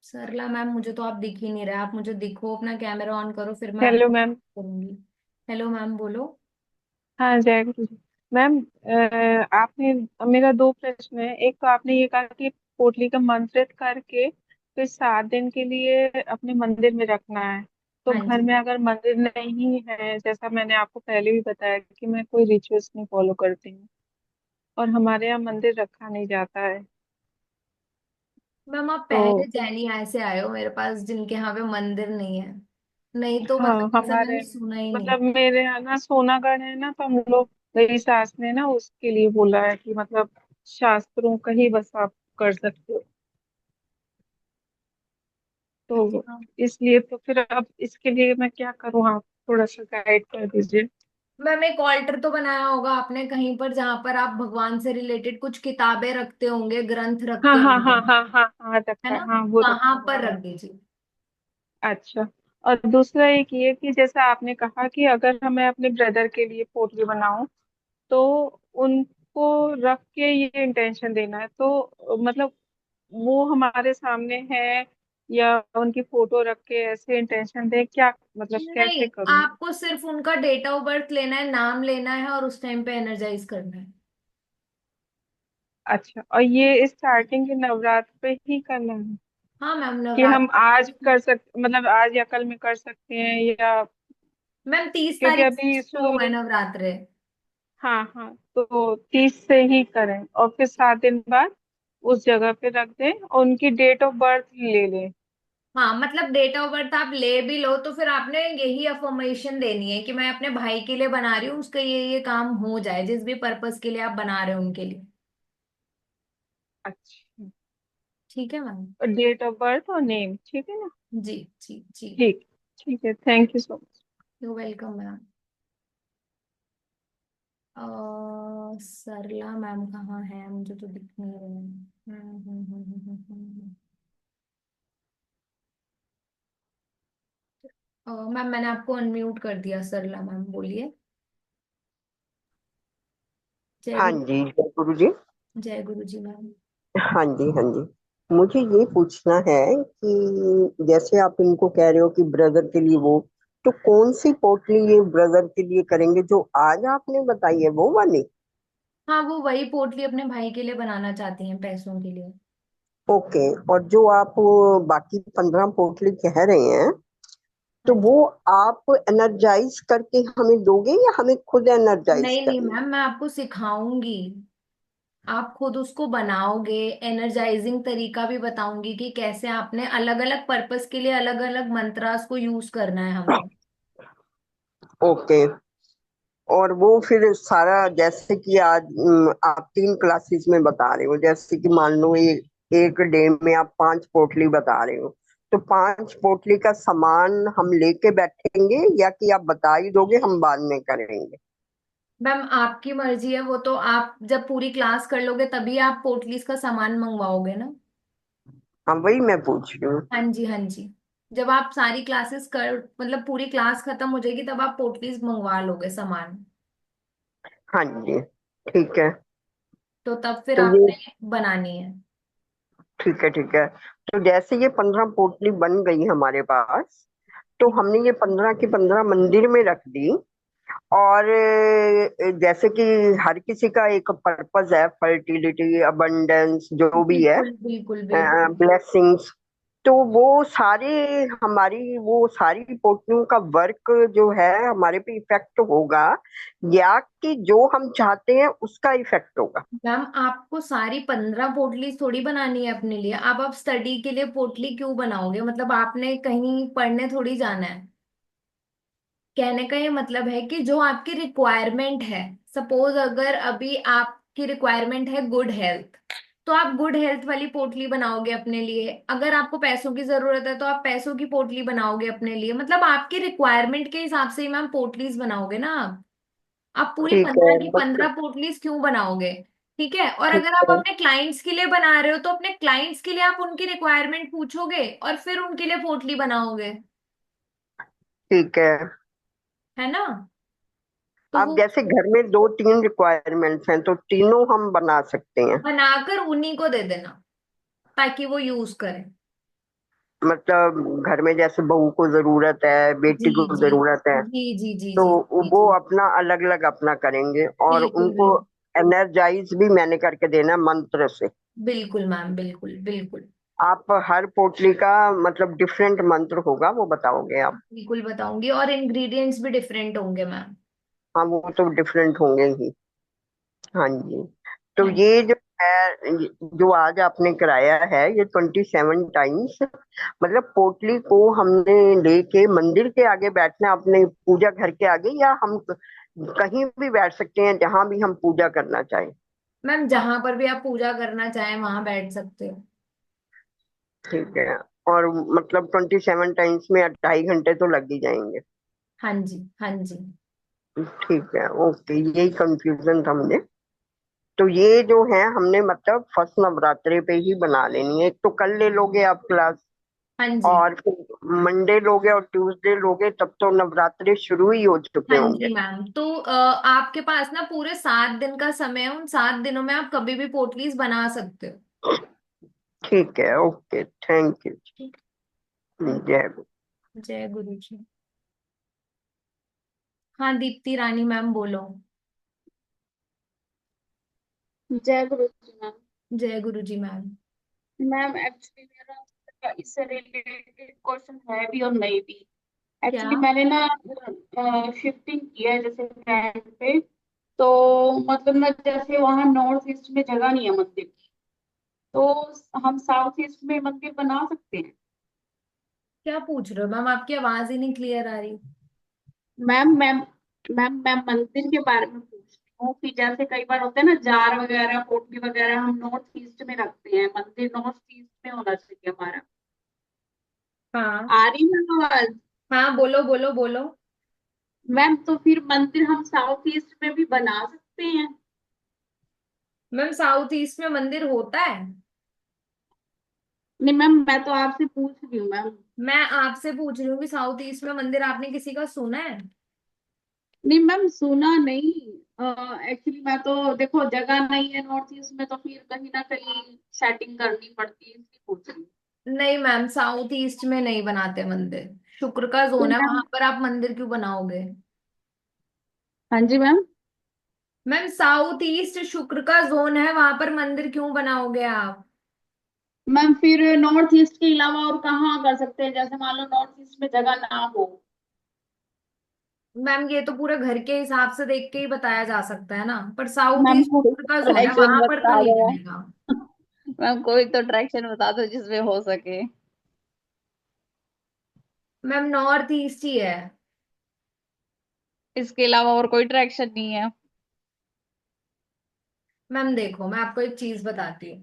सरला मैम, मुझे तो आप दिख ही नहीं रहे, आप मुझे दिखो, अपना कैमरा ऑन करो, फिर मैं हेलो आपको मैम। करूंगी। हेलो मैम, बोलो। हाँ जय गुरु जी। मैम आपने, मेरा 2 प्रश्न है। एक तो आपने ये कहा कि पोटली का मंत्रित करके फिर 7 दिन के लिए अपने मंदिर में रखना है। तो हाँ घर जी। में अगर मंदिर नहीं है, जैसा मैंने आपको पहले भी बताया कि मैं कोई रिचुअल्स नहीं फॉलो करती हूँ, और हमारे यहाँ मंदिर रखा नहीं जाता है, मैम आप पहले तो जैनी से आए हो मेरे पास, जिनके यहाँ पे मंदिर नहीं है, नहीं तो हाँ मतलब ऐसा हमारे, मैंने सुना ही नहीं। मतलब मेरे यहाँ ना सोनागढ़ है ना, तो हम लोग, मेरी सास ने ना उसके लिए बोला है कि मतलब शास्त्रों का ही बस आप कर सकते हो, तो अच्छा इसलिए तो फिर अब इसके लिए मैं क्या करूँ, आप थोड़ा सा गाइड कर दीजिए। मैम, एक ऑल्टर तो बनाया होगा आपने कहीं पर, जहां पर आप भगवान से रिलेटेड कुछ किताबें रखते होंगे, ग्रंथ हाँ रखते हाँ होंगे, हाँ हाँ हाँ हाँ, है रखा है, ना, हाँ वो वहां रखा पर हुआ है। रख दीजिए। अच्छा। और दूसरा एक ये कि जैसा आपने कहा कि अगर हमें अपने ब्रदर के लिए पोटली बनाऊं, तो उनको रख के ये इंटेंशन देना है, तो मतलब वो हमारे सामने है, या उनकी फोटो रख के ऐसे इंटेंशन दे क्या, मतलब कैसे नहीं, करूँ। आपको सिर्फ उनका डेट ऑफ बर्थ लेना है, नाम लेना है, और उस टाइम पे एनर्जाइज करना है। अच्छा, और ये स्टार्टिंग के नवरात्र पे ही करना है हाँ मैम, कि हम आज नवरात्र। कर सकते, मतलब आज या कल में कर सकते हैं, या मैम 30 क्योंकि तारीख से अभी शुरू है सूर्य, नवरात्र। हाँ हाँ, तो 30 से ही करें और फिर 7 दिन बाद उस जगह पे रख दें और उनकी डेट ऑफ बर्थ ले लें। हाँ, मतलब डेट ऑफ बर्थ आप ले भी लो तो फिर आपने यही अफर्मेशन देनी है कि मैं अपने भाई के लिए बना रही हूँ, उसका ये काम हो जाए, जिस भी पर्पस के लिए आप बना रहे हो उनके लिए। अच्छा, ठीक है मैम। डेट ऑफ बर्थ और नेम, ठीक है ना। जी जी जी। ठीक, ठीक है, thank you so much. You welcome ma'am. Sarla ma'am कहाँ है, मुझे तो दिख नहीं रहे हैं। मैम मैंने आपको अनम्यूट कर दिया, सरला मैम बोलिए। जय हाँ गुरु। जी, जय गुरु जी। जय गुरु जी मैम। हाँ जी, हाँ जी। मुझे ये पूछना है कि जैसे आप इनको कह रहे हो कि ब्रदर के लिए वो, तो कौन सी पोटली ये ब्रदर के लिए करेंगे जो आज आपने बताई है वो वाली? हाँ, वो वही पोटली अपने भाई के लिए बनाना चाहती हैं, पैसों के लिए। ओके। और जो आप बाकी 15 पोटली कह रहे हैं, तो हाँ जी। वो आप एनर्जाइज करके हमें दोगे या हमें खुद एनर्जाइज नहीं नहीं करनी? मैम, मैं आपको सिखाऊंगी, आप खुद उसको बनाओगे, एनर्जाइजिंग तरीका भी बताऊंगी कि कैसे आपने अलग अलग पर्पस के लिए अलग अलग मंत्रास को यूज करना है हमें। ओके। और वो फिर सारा, जैसे कि आज आप 3 क्लासेस में बता रहे हो, जैसे कि मान लो एक डे में आप 5 पोटली बता रहे हो, तो 5 पोटली का सामान हम लेके बैठेंगे या कि आप बता ही दोगे हम बाद में करेंगे? मैम आपकी मर्जी है, वो तो आप जब पूरी क्लास कर लोगे तभी आप पोटलीज का सामान मंगवाओगे ना। हाँ, वही मैं पूछ रही हूँ। हाँ जी, हाँ जी। जब आप सारी क्लासेस कर, मतलब पूरी क्लास खत्म हो जाएगी, तब आप पोटलीज मंगवा लोगे सामान। हाँ जी, ठीक है। तो तब फिर तो ये आपने बनानी है। ठीक है, ठीक है। तो जैसे ये 15 पोटली बन गई हमारे पास, तो हमने ये 15 की 15 मंदिर में रख दी। और जैसे कि हर किसी का एक पर्पस है, फर्टिलिटी, अबंडेंस, जो भी है, बिल्कुल बिल्कुल बिल्कुल। ब्लेसिंग्स। तो वो सारी पोटलियों का वर्क जो है हमारे पे इफेक्ट होगा, या कि जो हम चाहते हैं उसका इफेक्ट होगा? मैम आपको सारी 15 पोटली थोड़ी बनानी है अपने लिए। आप स्टडी के लिए पोटली क्यों बनाओगे? मतलब आपने कहीं पढ़ने थोड़ी जाना है। कहने का ये मतलब है कि जो आपकी रिक्वायरमेंट है, सपोज अगर अभी आपकी रिक्वायरमेंट है गुड हेल्थ, तो आप गुड हेल्थ वाली पोटली बनाओगे अपने लिए। अगर आपको पैसों की जरूरत है तो आप पैसों की पोटली बनाओगे अपने लिए। मतलब आपकी रिक्वायरमेंट के हिसाब से ही मैम पोटलीज बनाओगे ना आप पूरी ठीक है 15 की मतलब। 15 पोटलीज क्यों बनाओगे? ठीक है। और ठीक अगर आप है। अपने क्लाइंट्स के लिए बना रहे हो तो अपने क्लाइंट्स के लिए आप उनकी रिक्वायरमेंट पूछोगे और फिर उनके लिए पोटली बनाओगे, ठीक है। है ना? तो अब वो जैसे घर में 2-3 रिक्वायरमेंट्स हैं तो तीनों हम बना सकते हैं? बनाकर उन्हीं को दे देना ताकि वो यूज करें। मतलब घर में जैसे बहू को जरूरत है, जी बेटी को जी जरूरत है, जी जी जी तो जी जी वो जी। अपना अलग अलग अपना करेंगे, और बिल्कुल उनको बिल्कुल। एनर्जाइज भी मैंने करके देना है मंत्र से। बिल्कुल मैम, बिल्कुल बिल्कुल। आप हर पोटली का मतलब डिफरेंट मंत्र होगा, वो बताओगे आप? बिल्कुल बताऊंगी, और इंग्रेडिएंट्स भी डिफरेंट होंगे मैम। हाँ, वो तो डिफरेंट होंगे ही। हाँ जी। तो हाँ ये जो है, जो आज आपने कराया है, ये 27 टाइम्स, मतलब पोटली को हमने लेके मंदिर के आगे बैठना है, अपने पूजा घर के आगे, या हम कहीं भी बैठ सकते हैं जहां भी हम पूजा करना चाहें? मैम, जहां पर भी आप पूजा करना चाहें वहां बैठ सकते हो। ठीक है। और मतलब 27 टाइम्स में 2.5 घंटे तो लग ही जाएंगे? हाँ जी, हाँ जी। ठीक है, ओके, यही कंफ्यूजन था मुझे। तो ये जो है हमने मतलब फर्स्ट नवरात्रे पे ही बना लेनी है। एक तो कल ले लोगे आप क्लास, हाँ जी, और फिर मंडे लोगे और ट्यूसडे लोगे, तब तो नवरात्रे शुरू ही हो चुके हाँ होंगे। जी मैम। तो आपके पास ना पूरे 7 दिन का समय है। उन 7 दिनों में आप कभी भी पोटलीज बना सकते हो। ठीक है, ओके, थैंक यू। ठीक। जय गुरु। जय गुरु जी। हाँ दीप्ति रानी मैम बोलो। जय गुरु जी मैम। जय गुरु जी मैम। मैम एक्चुअली मेरा इससे रिलेटेड क्वेश्चन है भी और नहीं भी। क्या? एक्चुअली मैंने ना शिफ्टिंग किया है जैसे फ्लैट पे, तो मतलब ना जैसे वहाँ नॉर्थ ईस्ट में जगह नहीं है मंदिर की, तो हम साउथ ईस्ट में मंदिर बना सकते हैं? क्या पूछ रहे हो मैम? आपकी आवाज ही नहीं क्लियर आ रही। मैम मैम मैं मंदिर के बारे में पूछ रही हूँ कि जैसे कई बार होता है ना, जार वगैरह पोटली वगैरह हम नॉर्थ ईस्ट में रखते हैं, मंदिर नॉर्थ ईस्ट में होना चाहिए हमारा। हाँ आ रही है आवाज? हाँ, बोलो बोलो बोलो। मैम तो फिर मंदिर हम साउथ ईस्ट में भी बना सकते हैं? मैम साउथ ईस्ट में मंदिर होता है? नहीं मैम, मैं तो आपसे पूछ रही हूँ मैम। मैं आपसे पूछ रही हूँ कि साउथ ईस्ट में मंदिर आपने किसी का सुना है? नहीं मैम, सुना नहीं। एक्चुअली मैं तो देखो जगह नहीं है नॉर्थ ईस्ट में, तो फिर कहीं ना कहीं सेटिंग करनी पड़ती है, इसलिए पूछ रही हूँ। नहीं मैम, साउथ ईस्ट में नहीं बनाते मंदिर। शुक्र का तो जोन है, मैम, वहां पर आप मंदिर क्यों बनाओगे? हाँ जी मैम। मैम साउथ ईस्ट शुक्र का जोन है, वहां पर मंदिर क्यों बनाओगे आप? मैम फिर नॉर्थ ईस्ट के अलावा और कहाँ कर सकते हैं, जैसे मान लो नॉर्थ ईस्ट में जगह ना हो? मैम ये तो पूरे घर के हिसाब से देख के ही बताया जा सकता है ना, पर साउथ मैम ईस्ट कोई शुक्र का जोन है, डायरेक्शन वहां पर तो बता नहीं दो। बनेगा। मैम कोई तो डायरेक्शन बता दो जिसमें हो सके। मैम नॉर्थ ईस्ट ही है। इसके अलावा और कोई डायरेक्शन नहीं है? मैम देखो, मैं आपको एक चीज बताती हूँ।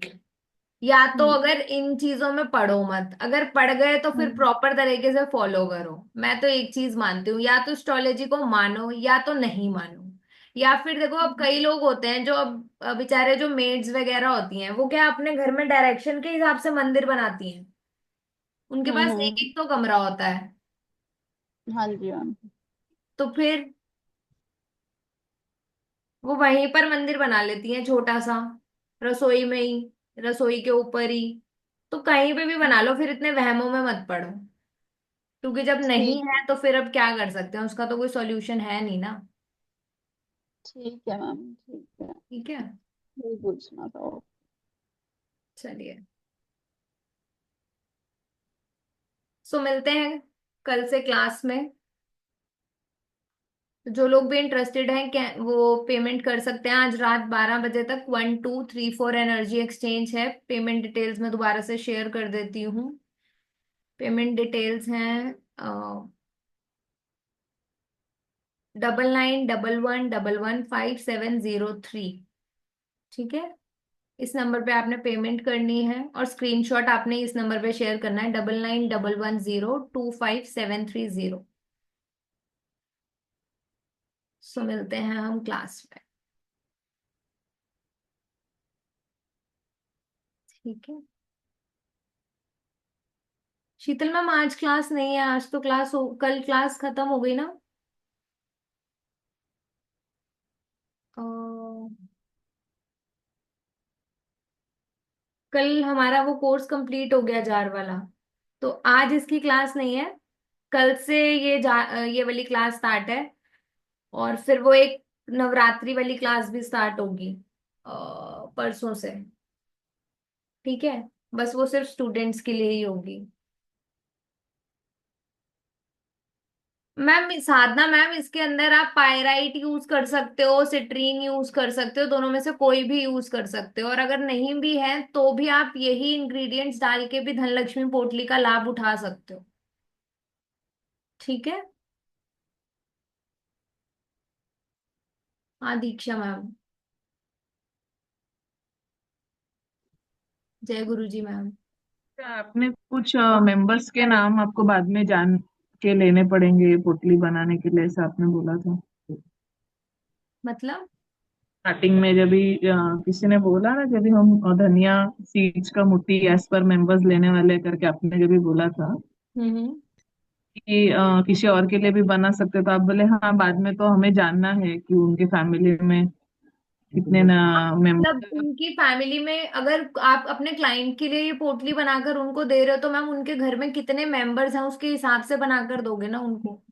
या तो हम्म। अगर इन चीजों में पढ़ो मत, अगर पढ़ गए तो फिर हम्म। प्रॉपर तरीके से फॉलो करो। मैं तो एक चीज मानती हूँ, या तो एस्ट्रोलॉजी को मानो या तो नहीं मानो। या फिर देखो, अब कई लोग होते हैं जो अब बेचारे जो मेड्स वगैरह होती हैं, वो क्या अपने घर में डायरेक्शन के हिसाब से मंदिर बनाती हैं। उनके पास एक हम्म। एक तो कमरा होता है। हाँ जी मैम। तो फिर वो वहीं पर मंदिर बना लेती हैं छोटा सा, रसोई में ही, रसोई के ऊपर ही। तो कहीं पे भी बना लो, फिर इतने वहमों में मत पड़ो। क्योंकि जब नहीं ठीक। है तो फिर अब क्या कर सकते हैं, उसका तो कोई सॉल्यूशन है नहीं ना। ठीक है मैम, ठीक है। ठीक है। यही पूछना था। चलिए। सो मिलते हैं कल से क्लास में। जो लोग भी इंटरेस्टेड हैं क्या वो पेमेंट कर सकते हैं आज रात 12 बजे तक। 1234 एनर्जी एक्सचेंज है। पेमेंट डिटेल्स मैं दोबारा से शेयर कर देती हूँ। पेमेंट डिटेल्स हैं 9911115703। ठीक है, इस नंबर पे आपने पेमेंट करनी है और स्क्रीनशॉट आपने इस नंबर पे शेयर करना है 9911025730। सो मिलते हैं हम क्लास में। ठीक है शीतल मैम, आज क्लास नहीं है। आज तो कल क्लास खत्म हो गई ना। अ, कल हमारा वो कोर्स कंप्लीट हो गया जार वाला, तो आज इसकी क्लास नहीं है। कल से ये वाली क्लास स्टार्ट है और फिर वो एक नवरात्रि वाली क्लास भी स्टार्ट होगी परसों से। ठीक है, बस वो सिर्फ स्टूडेंट्स के लिए ही होगी। मैम साधना मैम, इसके अंदर आप पायराइट यूज कर सकते हो, सिट्रीन यूज कर सकते हो, दोनों में से कोई भी यूज कर सकते हो। और अगर नहीं भी है तो भी आप यही इंग्रेडिएंट्स डाल के भी धनलक्ष्मी पोटली का लाभ उठा सकते हो। ठीक है। हाँ दीक्षा मैम। जय गुरु जी मैम। आपने कुछ मेंबर्स के नाम आपको बाद में जान के लेने पड़ेंगे पोटली बनाने के लिए, ऐसा आपने बोला था मतलब स्टार्टिंग में। जब भी किसी ने बोला ना, जब भी हम धनिया सीड्स का मुट्ठी एज पर मेंबर्स लेने वाले करके आपने जब भी बोला था हम्म। कि किसी और के लिए भी बना सकते, तो आप बोले हाँ बाद में तो हमें जानना है कि उनके फैमिली में कितने ना मतलब मेंबर। उनकी फैमिली में अगर आप अपने क्लाइंट के लिए ये पोटली बनाकर उनको दे रहे हो तो मैम उनके घर में कितने मेंबर्स हैं उसके हिसाब से बनाकर दोगे ना उनको।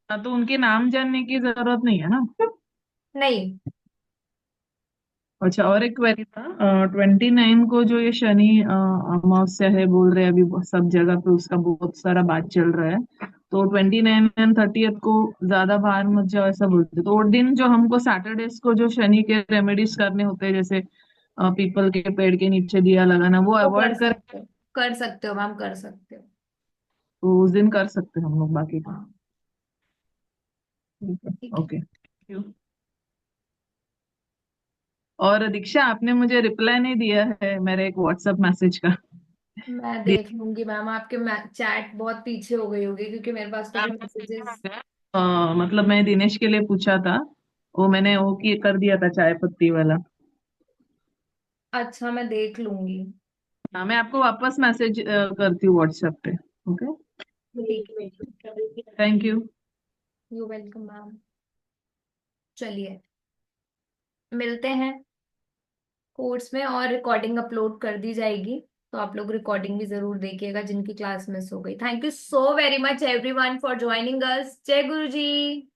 तो उनके नाम जानने की जरूरत नहीं है ना। नहीं। अच्छा, और एक क्वेरी था। 29 को जो ये शनि अमावस्या है बोल रहे हैं, अभी सब जगह पे उसका बहुत सारा बात चल रहा है। तो 29 एंड 30th को ज्यादा बाहर मत जाओ ऐसा बोलते। तो वो दिन जो हमको सैटरडेज को जो शनि के रेमेडीज करने होते हैं, जैसे पीपल के पेड़ के नीचे दिया लगाना, वो वो कर अवॉइड कर, सकते हो, कर सकते हो मैम, कर सकते हो। तो उस दिन कर सकते हैं हम लोग बाकी का। हाँ ठीक है, ठीक है। Okay, thank you. और दीक्षा, आपने मुझे रिप्लाई नहीं दिया है मेरे एक व्हाट्सएप मैसेज का। मैं देख लूंगी मैम, आपके चैट बहुत पीछे हो गई होगी क्योंकि मेरे पास तो भी आपने देखा मैसेजेस। होगा। मतलब मैं दिनेश के लिए पूछा था, वो मैंने वो की कर दिया था चाय पत्ती वाला। अच्छा मैं देख लूंगी। हाँ, मैं आपको वापस मैसेज करती हूँ व्हाट्सएप पे। ओके, ठीक थैंक यू। है, यू वेलकम मैम। चलिए मिलते हैं कोर्स में और रिकॉर्डिंग अपलोड कर दी जाएगी, तो आप लोग रिकॉर्डिंग भी जरूर देखिएगा जिनकी क्लास मिस हो गई। Thank you so very much everyone for joining us. जय गुरु जी।